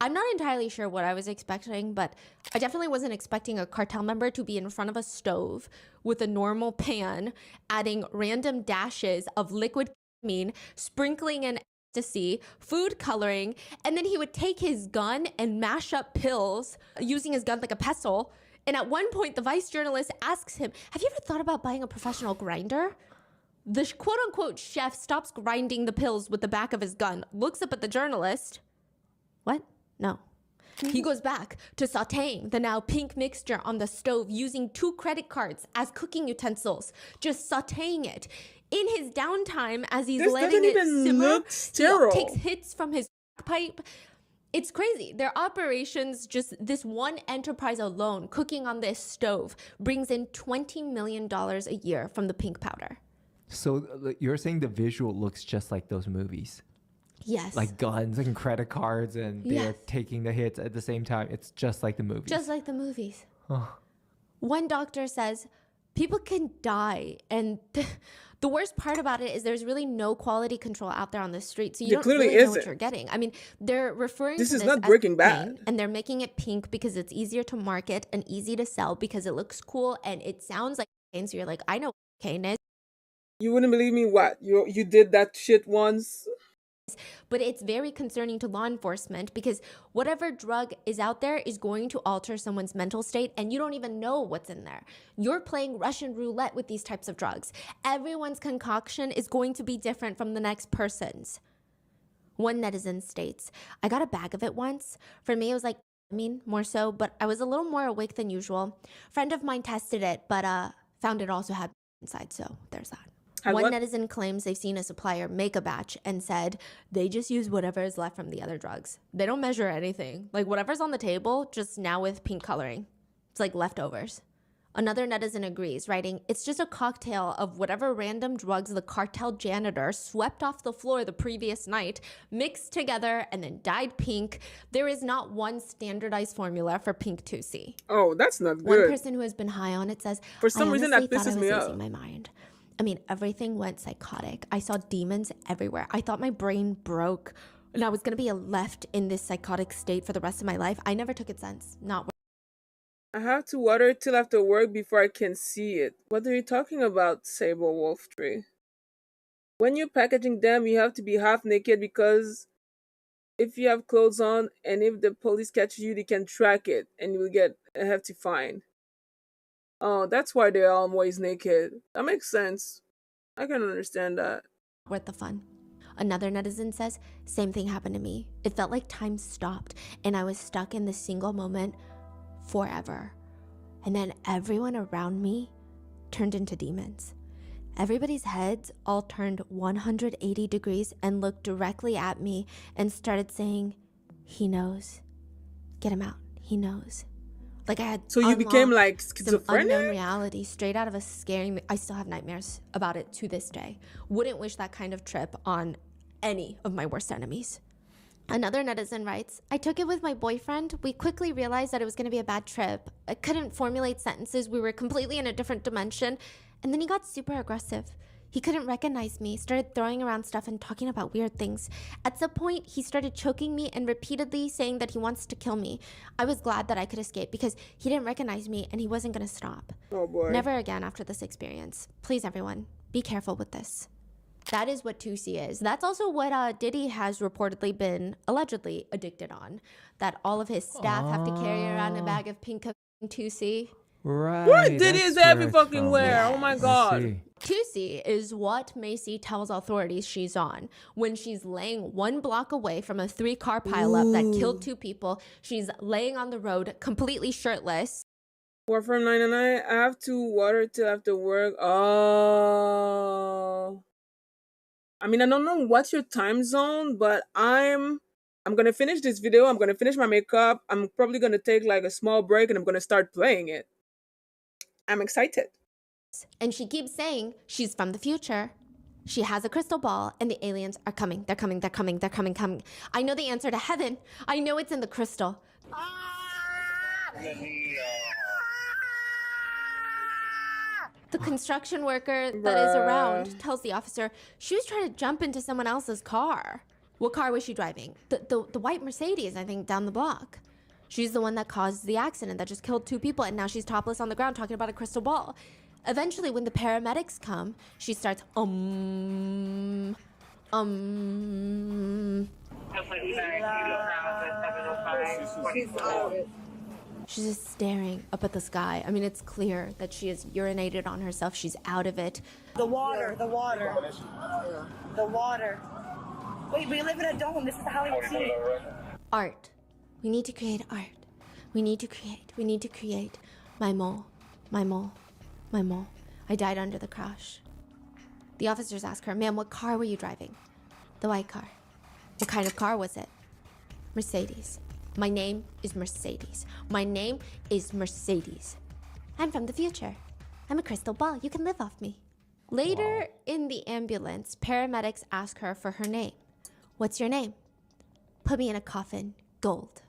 I'm not entirely sure what I was expecting, but I definitely wasn't expecting a cartel member to be in front of a stove with a normal pan, adding random dashes of liquid ketamine, sprinkling in ecstasy, food coloring, and then he would take his gun and mash up pills using his gun like a pestle And at one point, the vice journalist asks him, have you ever thought about buying a professional grinder? The quote unquote chef stops grinding the pills with the back of his gun, looks up at the journalist. What? No. He goes back to sauteing the now pink mixture on the stove using 2 credit cards as cooking utensils, just sauteing it. In his downtime, as he's letting it simmer, he takes hits from his pipe. It's crazy. Their operations, just this one enterprise alone, cooking on this stove, brings in $20 million a year from the pink powder. So you're saying the visual looks just like those movies? Yes. Like guns and credit cards, and they're taking the hits at the same time. It's just like the movies. Just like the movies. One doctor says people can die, and the worst part about it is there's really no quality control out there on the street, so you don't really know what you're getting. I mean, they're referring to this as Breaking Bad, and they're making it pink because it's easier to market and easy to sell because it looks cool and it sounds like cocaine. So you're like, I know what cocaine is. You wouldn't believe me. What you did that shit once? But it's very concerning to law enforcement because whatever drug is out there is going to alter someone's mental state, and you don't even know what's in there. You're playing Russian roulette with these types of drugs. Everyone's concoction is going to be different from the next person's. One netizen states, I got a bag of it once. For me, it was like, more so, but I was a little more awake than usual. Friend of mine tested it, but found it also had inside, so there's that. One netizen claims they've seen a supplier make a batch and said they just use whatever is left from the other drugs. They don't measure anything. Like whatever's on the table, just now with pink coloring. It's like leftovers. Another netizen agrees, writing, it's just a cocktail of whatever random drugs the cartel janitor swept off the floor the previous night, mixed together, and then dyed pink. There is not one standardized formula for pink tusi. Oh, that's not good. One person who has been high on it says, for some reason that pisses me off. Losing my mind. I mean, everything went psychotic. I saw demons everywhere. I thought my brain broke and I was going to be left in this psychotic state for the rest of my life. I never took it since. Not. I have to water it till after work before I can see it. What are you talking about, Sable Wolf Tree? When you're packaging them, you have to be half naked because if you have clothes on and if the police catch you, they can track it and you will get a hefty fine. Oh, that's why they're always naked. That makes sense. I can understand that. Worth the fun. Another netizen says, same thing happened to me. It felt like time stopped and I was stuck in this single moment forever. And then everyone around me turned into demons. Everybody's heads all turned 180 degrees and looked directly at me and started saying, he knows. Get him out. He knows. Like I had so you became like schizophrenic? Some unknown reality straight out of a scaring. I still have nightmares about it to this day. Wouldn't wish that kind of trip on any of my worst enemies. Another netizen writes, I took it with my boyfriend. We quickly realized that it was going to be a bad trip. I couldn't formulate sentences. We were completely in a different dimension. And then he got super aggressive. He couldn't recognize me, started throwing around stuff and talking about weird things. At some point, he started choking me and repeatedly saying that he wants to kill me. I was glad that I could escape because he didn't recognize me and he wasn't going to stop. Oh boy. Never again after this experience. Please, everyone, be careful with this. That is what tusi is. That's also what Diddy has reportedly been allegedly addicted on. That all of his staff have to carry around a bag of pink tusi. Right. What Diddy is every fucking where? Yes. Oh my god. Tusi is what Macy tells authorities she's on. When she's laying 1 block away from a 3-car pileup that killed 2 people, she's laying on the road completely shirtless. Warframe 99, I have to water till after work. Oh. I mean, I don't know what's your time zone, but I'm gonna finish this video. I'm gonna finish my makeup. I'm probably gonna take like a small break and I'm gonna start playing it. I'm excited. And she keeps saying she's from the future. She has a crystal ball and the aliens are coming. They're coming, they're coming, they're coming, coming. I know the answer to heaven. I know it's in the crystal. The construction worker that is around tells the officer she was trying to jump into someone else's car. What car was she driving? The white Mercedes, I think, down the block. She's the one that caused the accident that just killed 2 people, and now she's topless on the ground talking about a crystal ball. Eventually, when the paramedics come, she starts, She's just staring up at the sky. I mean, it's clear that she has urinated on herself. She's out of it. The water. Wait, we live in a dome. This is the Hollywood scene. Art. We need to create art. We need to create. My mole. I died under the crash. The officers ask her, ma'am, what car were you driving? The white car. What kind of car was it? Mercedes. My name is Mercedes. I'm from the future. I'm a crystal ball. You can live off me. Later in the ambulance, paramedics ask her for her name. What's your name? Put me in a coffin. Gold.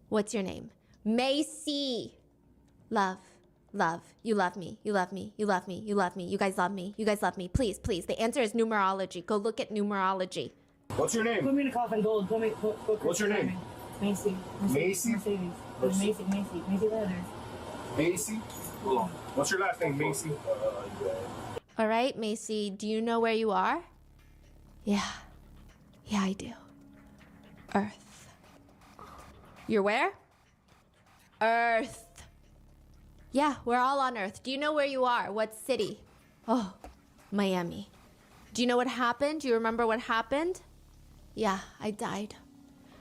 What's your name? Macy. Love. You love me. You guys love me. Please. The answer is numerology. Go look at numerology. What's your name? Put me in a coffin, gold. What's your name? Macy. Macy? Mercedes. Macy Lathers. Macy? What's your last name, Macy? All right, Macy, do you know where you are? Yeah, I do. Earth. You're where? Earth. Yeah, we're all on Earth. Do you know where you are? What city? Oh, Miami. Do you know what happened? Do you remember what happened? Yeah, I died.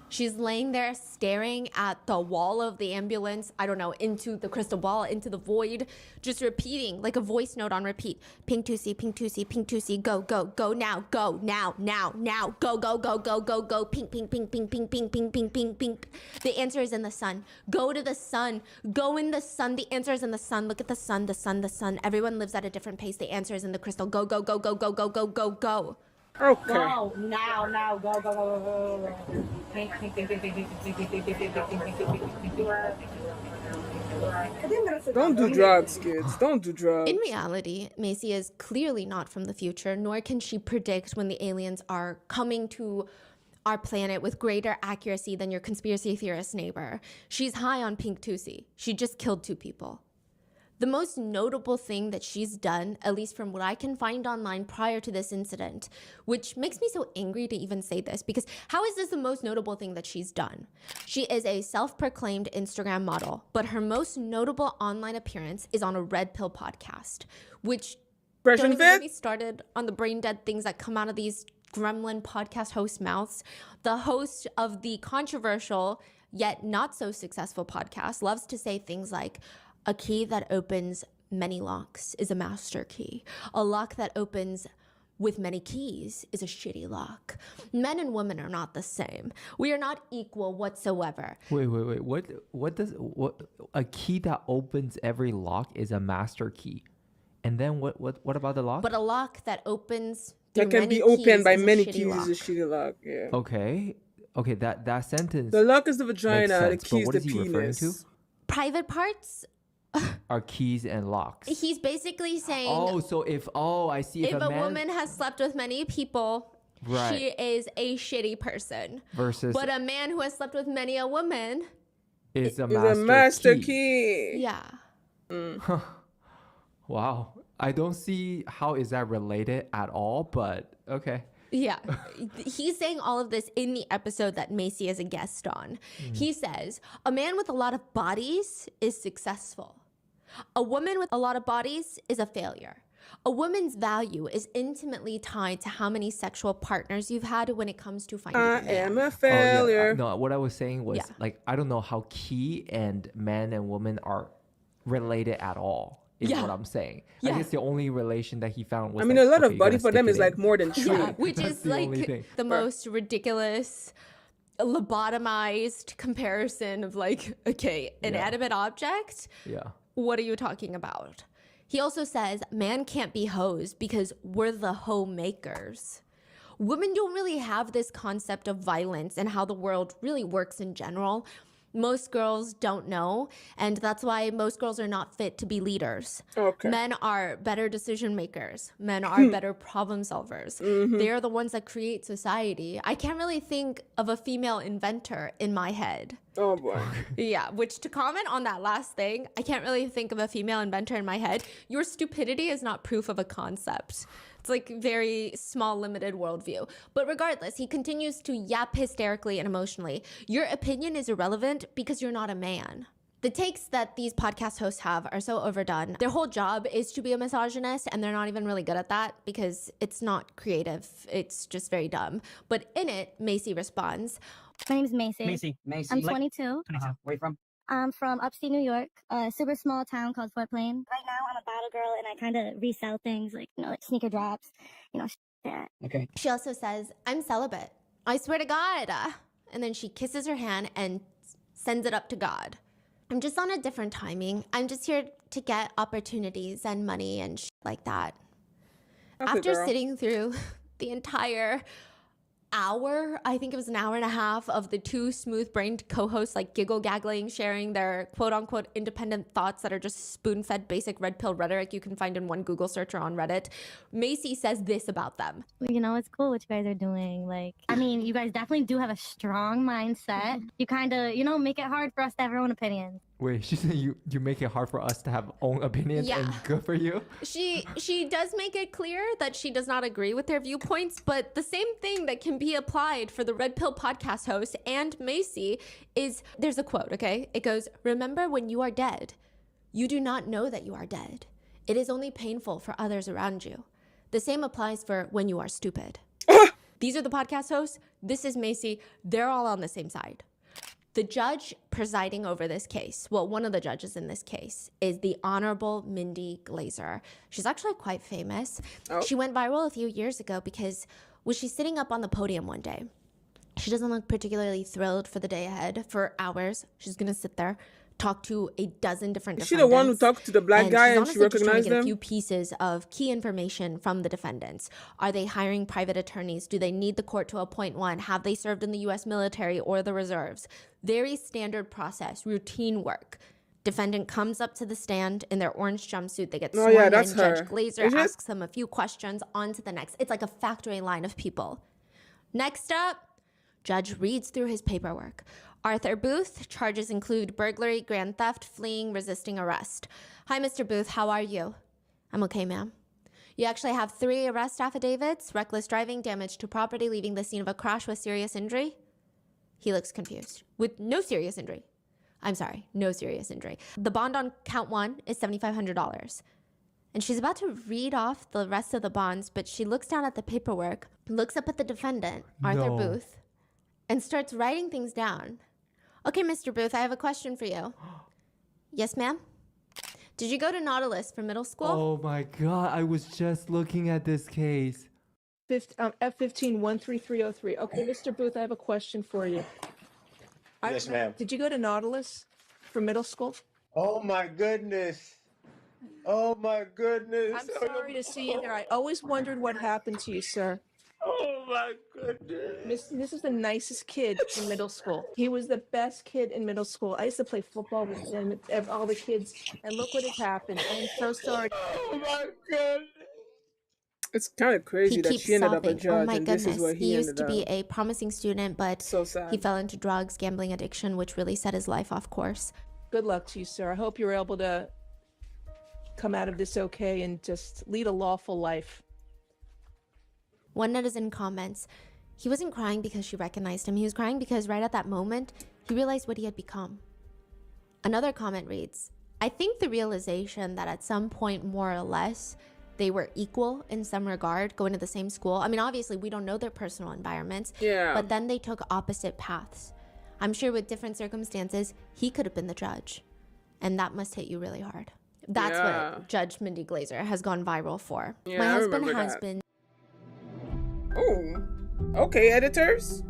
She's laying there staring at the wall of the ambulance, I don't know, into the crystal ball, into the void, just repeating like a voice note on repeat. Pink tusi, go now, go, go, pink, pink. The answer is in the sun. Go to the sun. Go in the sun. The answer is in the sun. Look at the sun. Everyone lives at a different pace. The answer is in the crystal. Go. Okay. Go now, go. Don't do drugs, kids. Don't do drugs. In reality, Macy is clearly not from the future, nor can she predict when the aliens are coming to our planet with greater accuracy than your conspiracy theorist neighbor. She's high on pink tusi. She just killed 2 people. The most notable thing that she's done, at least from what I can find online prior to this incident, which makes me so angry to even say this, because how is this the most notable thing that she's done? She is a self-proclaimed Instagram model, but her most notable online appearance is on a Red Pill podcast, which don't even get me started on the brain dead things that come out of these gremlin podcast host mouths. The host of the controversial yet not so successful podcast loves to say things like, a key that opens many locks is a master key. A lock that opens with many keys is a shitty lock. Men and women are not the same. We are not equal whatsoever. Wait. What a key that opens every lock is a master key. And then what about the lock? But a lock that opens that can be opened by many keys is a shitty lock. Yeah. Okay, that sentence. The lock is the vagina, sense, the key is the referring penis. to? Private parts are keys and locks. He's basically saying, I see. If a woman has slept with many people, right, she is a shitty person. Versus, but a man who has slept with many a woman is a master key. Yeah. Wow. I don't see how is that related at all, but okay. Yeah. He's saying all of this in the episode that Macy is a guest on. He says, a man with a lot of bodies is successful. A woman with a lot of bodies is a failure. A woman's value is intimately tied to how many sexual partners you've had when it comes to finding a man. I am a failure. No, what I was saying was like, I don't know how key and man and woman are related at all. Is what I'm saying. I guess the only relation that he found was. I mean, a lot of body for them is like more than 3. Which is like the most ridiculous, lobotomized comparison of like, okay, inanimate object. Yeah. What are you talking about? He also says man can't be hoes because we're the homemakers. Women don't really have this concept of violence and how the world really works in general. Most girls don't know, and that's why most girls are not fit to be leaders. Okay. Men are better decision makers. Men are better problem solvers. They're the ones that create society. I can't really think of a female inventor in my head. Oh boy. Yeah, which to comment on that last thing, I can't really think of a female inventor in my head. Your stupidity is not proof of a concept. It's like very small, limited worldview. But regardless, he continues to yap hysterically and emotionally. Your opinion is irrelevant because you're not a man. The takes that these podcast hosts have are so overdone. Their whole job is to be a misogynist, and they're not even really good at that because it's not creative. It's just very dumb. But in it, Macy responds. My name's Macy. Macy. I'm 22. 22. Where you from? I'm from upstate New York, a super small town called Fort Plain. Right now, I'm a bottle girl, and I kind of resell things like, like sneaker drops, that. Okay. She also says, I'm celibate. I swear to God. And then she kisses her hand and sends it up to God. I'm just on a different timing. I'm just here to get opportunities and money and like that. Okay, After girl. sitting through the entire hour, I think it was an hour and a half of the two smooth-brained co-hosts like giggle-gaggling, sharing their quote-unquote independent thoughts that are just spoon-fed basic red pill rhetoric you can find in one Google search or on Reddit, Macy says this about them. It's cool what you guys are doing. You guys definitely do have a strong mindset. You kind of, make it hard for us to have our own opinions. Wait, she said you make it hard for us to have own opinions, Yeah. and good for you. She does make it clear that she does not agree with their viewpoints, but the same thing that can be applied for the Red Pill podcast host and Macy is, there's a quote, okay? It goes, remember when you are dead, you do not know that you are dead. It is only painful for others around you. The same applies for when you are stupid. These are the podcast hosts. This is Macy. They're all on the same side. The judge presiding over this case, well, one of the judges in this case, is the Honorable Mindy Glazer. She's actually quite famous. Oh. She went viral a few years ago because when she's sitting up on the podium one day, she doesn't look particularly thrilled for the day ahead. For hours, she's going to sit there, talk to a dozen different Is she the one who defendants, talked to the black guy and she's she honestly just trying to recognized get a them? few pieces of key information from the defendants. Are they hiring private attorneys? Do they need the court to appoint one? Have they served in the U.S. military or the reserves? Very standard process, routine work. Defendant comes up to the stand in their orange jumpsuit. They get sworn in. that's her. Judge Glazer Is it? asks them a few questions. On to the next. It's like a factory line of people. Next up, judge reads through his paperwork. Arthur Booth, charges include burglary, grand theft, fleeing, resisting arrest. Hi, Mr. Booth, how are you? I'm okay, ma'am. You actually have 3 arrest affidavits: reckless driving, damage to property, leaving the scene of a crash with serious injury. He looks confused. With no serious injury. I'm sorry, no serious injury. The bond on count 1 is $7,500. And she's about to read off the rest of the bonds, but she looks down at the paperwork, looks up at the defendant, Arthur No. Booth, and starts writing things down. Okay, Mr. Booth, I have a question for you. Yes, ma'am? Did you go to Nautilus for middle school? Oh my God, I was just looking at this case. F15-13303. Okay, Mr. Booth, I have a question for you. Yes, ma'am. Did you go to Nautilus for middle school? Oh my goodness. Oh my goodness. I'm sorry to see you there. I always wondered what happened to you, sir. Oh my goodness. This is the nicest kid in middle school. He was the best kid in middle school. I used to play football with him, with all the kids, and look what has happened. I'm so sorry. Oh my goodness. It's kind of crazy He that keeps she ended up a sobbing. judge, Oh my and goodness. this is what He used ended to be up. a promising student, but So sad. he fell into drugs, gambling addiction, which really set his life off course. Good luck to you, sir. I hope you're able to come out of this okay and just lead a lawful life. One netizen comments, he wasn't crying because she recognized him. He was crying because right at that moment, he realized what he had become. Another comment reads, I think the realization that at some point, more or less, they were equal in some regard, going to the same school. I mean, obviously, we don't know their personal environments, Yeah. but then they took opposite paths. I'm sure with different circumstances, he could have been the judge. And that must hit you really hard. That's Yeah. what Judge Mindy Glazer has gone viral for. Yeah, My I husband remember has that. been Oh, okay, editors.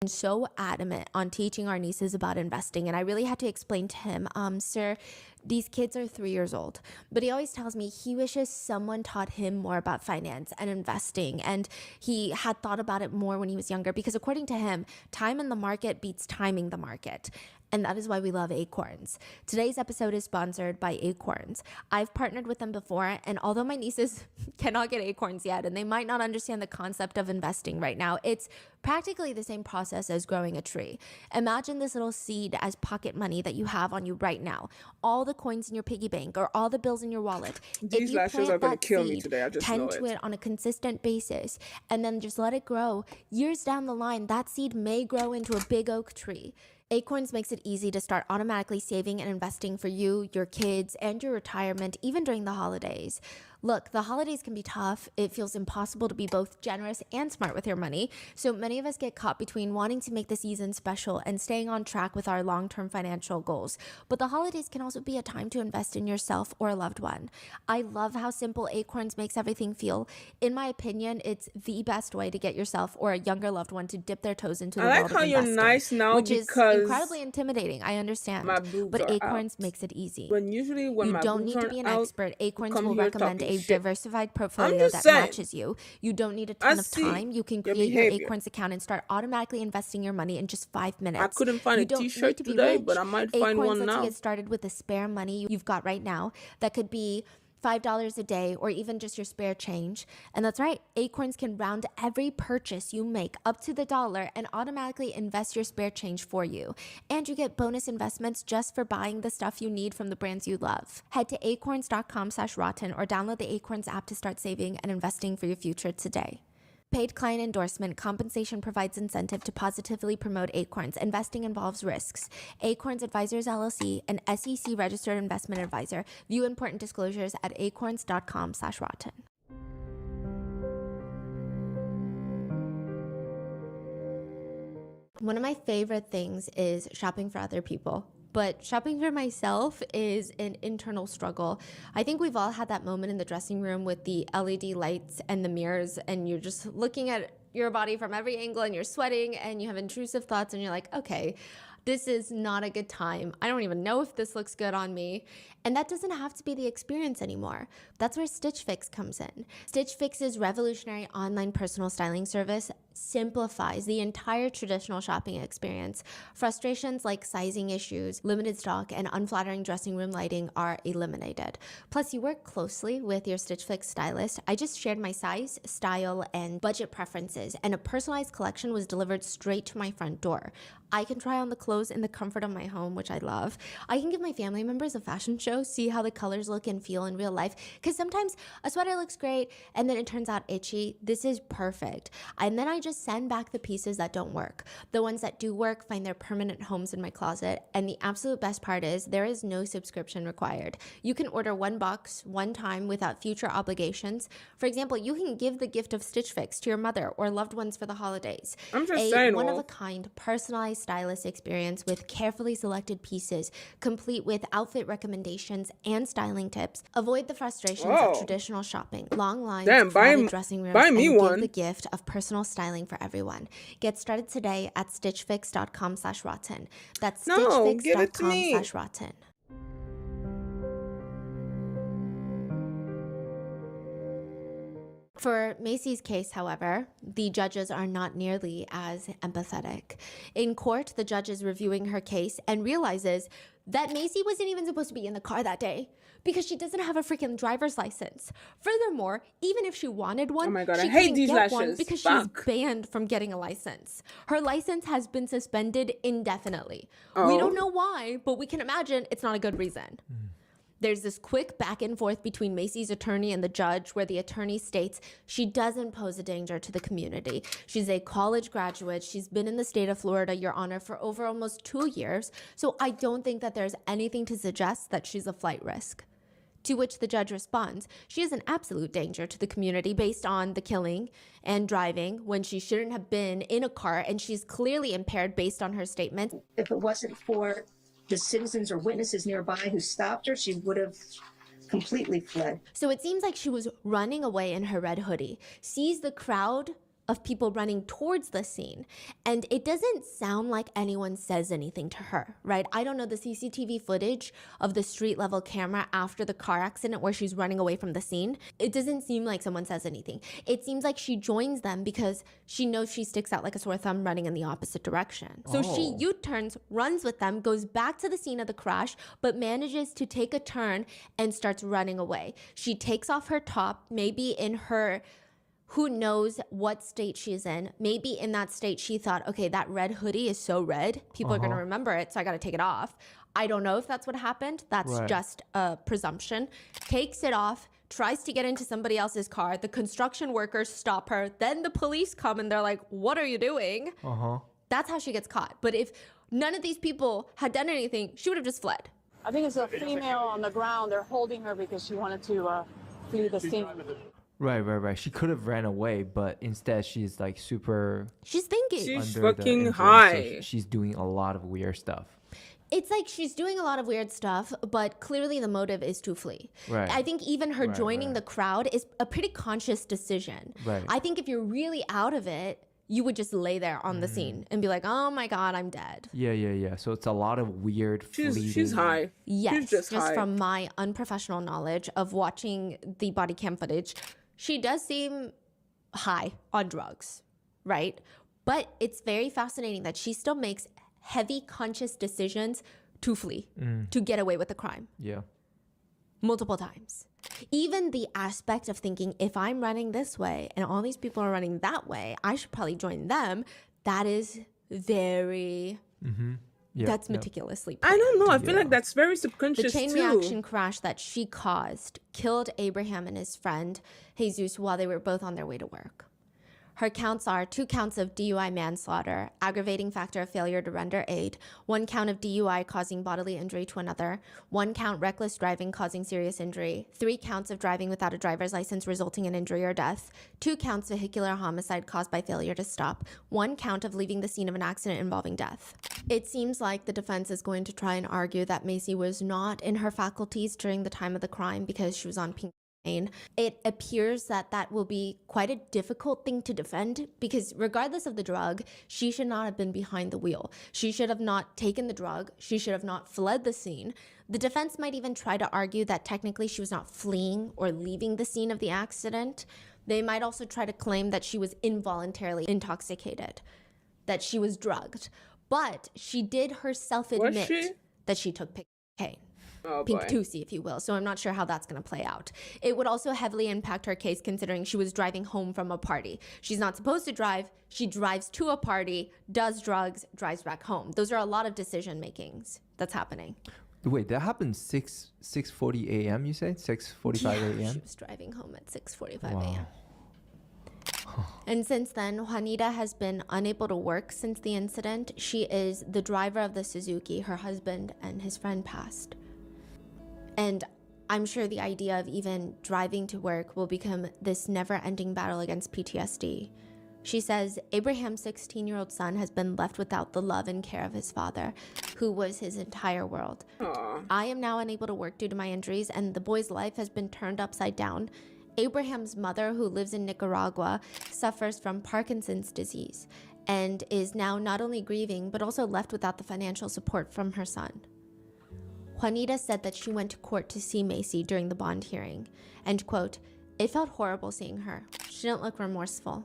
so adamant on teaching our nieces about investing, and I really had to explain to him, sir, these kids are 3 years old, but he always tells me he wishes someone taught him more about finance and investing, and he had thought about it more when he was younger, because according to him, time in the market beats timing the market. And that is why we love Acorns. Today's episode is sponsored by Acorns. I've partnered with them before, and although my nieces cannot get Acorns yet, and they might not understand the concept of investing right now, it's practically the same process as growing a tree. Imagine this little seed as pocket money that you have on you right now. All the coins in your piggy bank or all the bills in your wallet. These If you lashes plant are gonna that kill me seed, today, I just tend know to it. it on a consistent basis, and then just let it grow, years down the line, that seed may grow into a big oak tree. Acorns makes it easy to start automatically saving and investing for you, your kids, and your retirement, even during the holidays. Look, the holidays can be tough. It feels impossible to be both generous and smart with your money. So many of us get caught between wanting to make the season special and staying on track with our long-term financial goals. But the holidays can also be a time to invest in yourself or a loved one. I love how simple Acorns makes everything feel. In my opinion, it's the best way to get yourself or a younger loved one to dip their toes into the world of investing. I like how you're nice now which is because incredibly intimidating, I understand. my boobs But are Acorns out. makes it easy. When my You don't boobs need to be an aren't out, expert. Acorns come will here recommend talking a shit. diversified portfolio just that saying. matches you. You don't need a ton of see time. You can your create your behavior. Acorns account and start automatically investing your money in just 5 minutes. I couldn't find You a don't t-shirt need to be today, rich. but I might find Acorns one lets you now. get started with the spare money you've got right now. That could be $5 a day or even just your spare change. And that's right, Acorns can round every purchase you make up to the dollar and automatically invest your spare change for you. And you get bonus investments just for buying the stuff you need from the brands you love. Head to acorns.com/rotten or download the Acorns app to start saving and investing for your future today. Paid client endorsement. Compensation provides incentive to positively promote Acorns. Investing involves risks. Acorns Advisors LLC, an SEC registered investment advisor. View important disclosures at acorns.com/rotten. One of my favorite things is shopping for other people. But shopping for myself is an internal struggle. I think we've all had that moment in the dressing room with the LED lights and the mirrors, and you're just looking at your body from every angle and you're sweating and you have intrusive thoughts and you're like, okay, this is not a good time. I don't even know if this looks good on me. And that doesn't have to be the experience anymore. That's where Stitch Fix comes in. Stitch Fix's revolutionary online personal styling service simplifies the entire traditional shopping experience. Frustrations like sizing issues, limited stock, and unflattering dressing room lighting are eliminated. Plus, you work closely with your Stitch Fix stylist. I just shared my size, style, and budget preferences, and a personalized collection was delivered straight to my front door. I can try on the clothes in the comfort of my home, which I love. I can give my family members a fashion show, see how the colors look and feel in real life, because sometimes a sweater looks great and then it turns out itchy. This is perfect. And then I just send back the pieces that don't work. The ones that do work find their permanent homes in my closet. And the absolute best part is there is no subscription required. You can order one box, one time without future obligations. For example, you can give the gift of Stitch Fix to your mother or loved ones for the holidays. I'm just saying, one-of-a-kind, personalized stylist experience with carefully selected pieces, complete with outfit recommendations and styling tips. Avoid the frustrations of traditional shopping, long lines, crowded dressing rooms, and give the gift of personal styling for everyone. Get started today at stitchfix.com/rotten. That's stitchfix.com/rotten. For Macy's case, however, the judges are not nearly as empathetic. In court, the judge is reviewing her case and realizes that Macy wasn't even supposed to be in the car that day because she doesn't have a freaking driver's license. Furthermore, even if she wanted one, she couldn't get one because she's banned from getting a license. Her license has been suspended indefinitely. We don't know why, but we can imagine it's not a good reason. There's this quick back and forth between Macy's attorney and the judge where the attorney states she doesn't pose a danger to the community. She's a college graduate. She's been in the state of Florida, Your Honor, for over almost 2 years. So I don't think that there's anything to suggest that she's a flight risk. To which the judge responds, she is an absolute danger to the community based on the killing and driving when she shouldn't have been in a car, and she's clearly impaired based on her statement. If it wasn't for the citizens or witnesses nearby who stopped her, she would have completely fled. So it seems like she was running away in her red hoodie, sees the crowd of people running towards the scene, and it doesn't sound like anyone says anything to her, right? I don't know the CCTV footage of the street level camera after the car accident where she's running away from the scene. It doesn't seem like someone says anything. It seems like she joins them because she knows she sticks out like a sore thumb running in the opposite direction. So she U-turns, runs with them, goes back to the scene of the crash, but manages to take a turn and starts running away. She takes off her top, maybe in her who knows what state she's in. Maybe in that state she thought, okay, that red hoodie is so red, people are gonna remember it, so I gotta take it off. I don't know if that's what happened. That's just a presumption. Takes it off, tries to get into somebody else's car. The construction workers stop her. Then the police come and they're like, what are you doing? That's how she gets caught. But if none of these people had done anything, she would have just fled. I think it's a female on the ground. They're holding her because she wanted to flee the scene. Right. She could have ran away, but instead she's like super. She's thinking. She's under the fucking influence, high. so she's doing a lot of weird stuff. It's like she's doing a lot of weird stuff, but clearly the motive is to flee. Right. I think even her joining the crowd is a pretty conscious decision. Right. I think if you're really out of it, you would just lay there on the scene and be like, oh my God, I'm dead. Yeah. So it's a lot of weird. She's high. Yes, She's just high. from my unprofessional knowledge of watching the body cam footage, she does seem high on drugs, right? But it's very fascinating that she still makes heavy conscious decisions to flee, to get away with the crime. Yeah. Multiple times. Even the aspect of thinking, if I'm running this way and all these people are running that way, I should probably join them. That is very... that's meticulously planned. I don't know. I feel like that's very subconscious The chain too. reaction crash that she caused killed Abraham and his friend Jesus while they were both on their way to work. Her counts are 2 counts of DUI manslaughter, aggravating factor of failure to render aid, 1 count of DUI causing bodily injury to another, 1 count reckless driving causing serious injury, 3 counts of driving without a driver's license resulting in injury or death, 2 counts vehicular homicide caused by failure to stop, 1 count of leaving the scene of an accident involving death. It seems like the defense is going to try and argue that Macy was not in her faculties during the time of the crime because she was on pink. It appears that that will be quite a difficult thing to defend because regardless of the drug, she should not have been behind the wheel. She should have not taken the drug. She should have not fled the scene. The defense might even try to argue that technically she was not fleeing or leaving the scene of the accident. They might also try to claim that she was involuntarily intoxicated, that she was drugged. But she did herself admit that she took cocaine. Oh, Pink boy. tusi, if you will. So I'm not sure how that's going to play out. It would also heavily impact her case considering she was driving home from a party. She's not supposed to drive. She drives to a party, does drugs, drives back home. Those are a lot of decision makings that's happening. Wait, that happened 6:40 a.m. You say 6:45 a.m. She was driving home at 6:45 a.m. And since then, Juanita has been unable to work since the incident. She is the driver of the Suzuki. Her husband and his friend passed. And I'm sure the idea of even driving to work will become this never-ending battle against PTSD. She says Abraham's 16-year-old son has been left without the love and care of his father, who was his entire world. Aww. I am now unable to work due to my injuries, and the boy's life has been turned upside down. Abraham's mother, who lives in Nicaragua, suffers from Parkinson's disease and is now not only grieving, but also left without the financial support from her son. Juanita said that she went to court to see Macy during the bond hearing, and quote, "It felt horrible seeing her. She didn't look remorseful.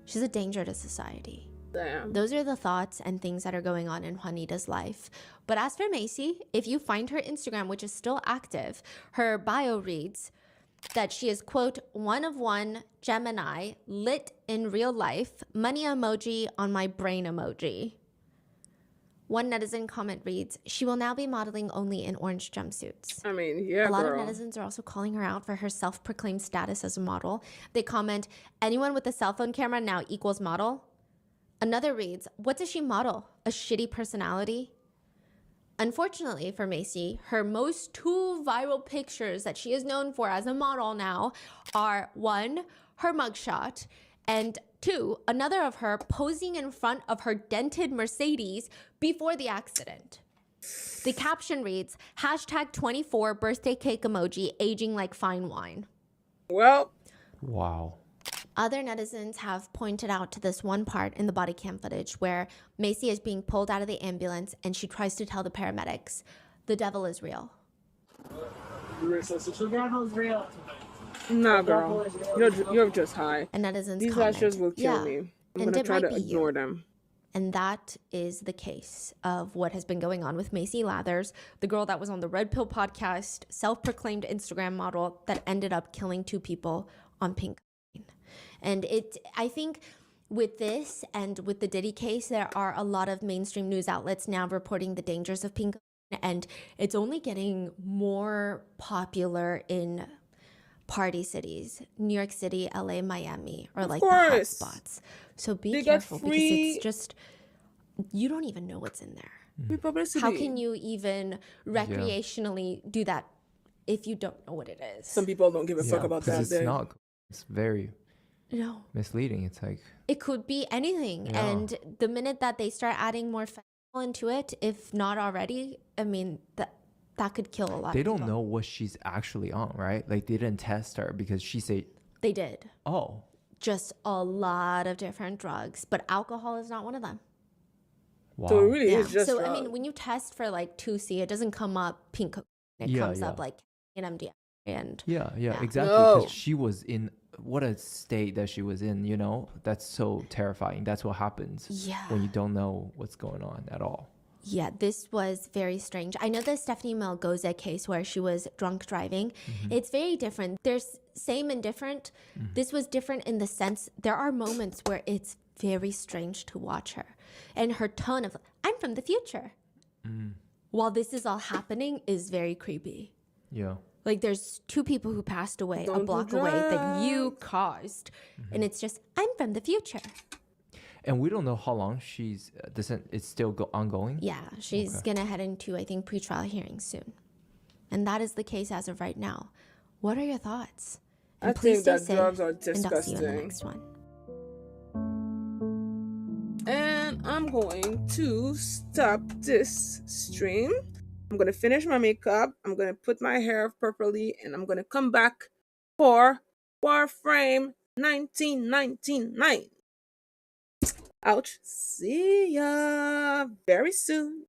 She's a danger to society." Damn. Those are the thoughts and things that are going on in Juanita's life. But as for Macy, if you find her Instagram, which is still active, her bio reads that she is, quote, "one of one Gemini, lit in real life, money emoji on my brain emoji." One netizen comment reads, "She will now be modeling only in orange jumpsuits." I mean, yeah, A lot girl. of netizens are also calling her out for her self-proclaimed status as a model. They comment, "Anyone with a cell phone camera now equals model." Another reads, "What does she model? A shitty personality?" Unfortunately for Macy, her most 2 viral pictures that she is known for as a model now are 1, her mugshot, and 2, another of her posing in front of her dented Mercedes before the accident. The caption reads, #24 birthday cake emoji, aging like fine wine. Well, Wow. Other netizens have pointed out to this one part in the body cam footage where Macy is being pulled out of the ambulance and she tries to tell the paramedics, "The devil is real." The devil's real. nah, girl. You're just high. And netizens These comment, lashes will kill "Yeah, me. I'm and gonna it try might to be you." ignore them. And that is the case of what has been going on with Macy Lathers, the girl that was on the Red Pill podcast, self-proclaimed Instagram model that ended up killing 2 people on pink. And I think with this and with the Diddy case, there are a lot of mainstream news outlets now reporting the dangers of pink, and it's only getting more popular in party cities, New York City, LA, Miami, or like the hot spots. So be They got careful because free- it's just You don't even know what's in there. Free publicity. How can you even recreationally do that if you don't know what it is? Some people don't give a fuck about that. It's not. It's very misleading. It's like it could be anything, and the minute that they start adding more fentanyl into it, if not already, I mean that could kill a lot. They don't know what she's actually on, right? Like they didn't test her because she said they did. Oh, just a lot of different drugs, but alcohol is not one of them. Wow. So it really is just drugs. I mean, when you test for like tusi, it doesn't come up pink cocaine. It comes up like an MDMA and exactly. Because she was in what a state that she was in. You know, that's so terrifying. That's what happens when you don't know what's going on at all. Yeah, this was very strange. I know the Stephanie Malgoza case where she was drunk driving. It's very different. There's same and different. This was different in the sense there are moments where it's very strange to watch her. And her tone of, I'm from the future. While this is all happening is very creepy. Yeah. Like there's two people who passed away a block away that you caused. And it's just, I'm from the future. And we don't know how long she's it's still ongoing? Yeah, she's going to head into, I think, pretrial hearings soon. And that is the case as of right now. What are your thoughts? And I think that drugs are disgusting. And I'll see you in the next one. And I'm going to stop this stream. I'm going to finish my makeup. I'm going to put my hair up properly. And I'm going to come back for Warframe 1999. Ouch. See ya very soon.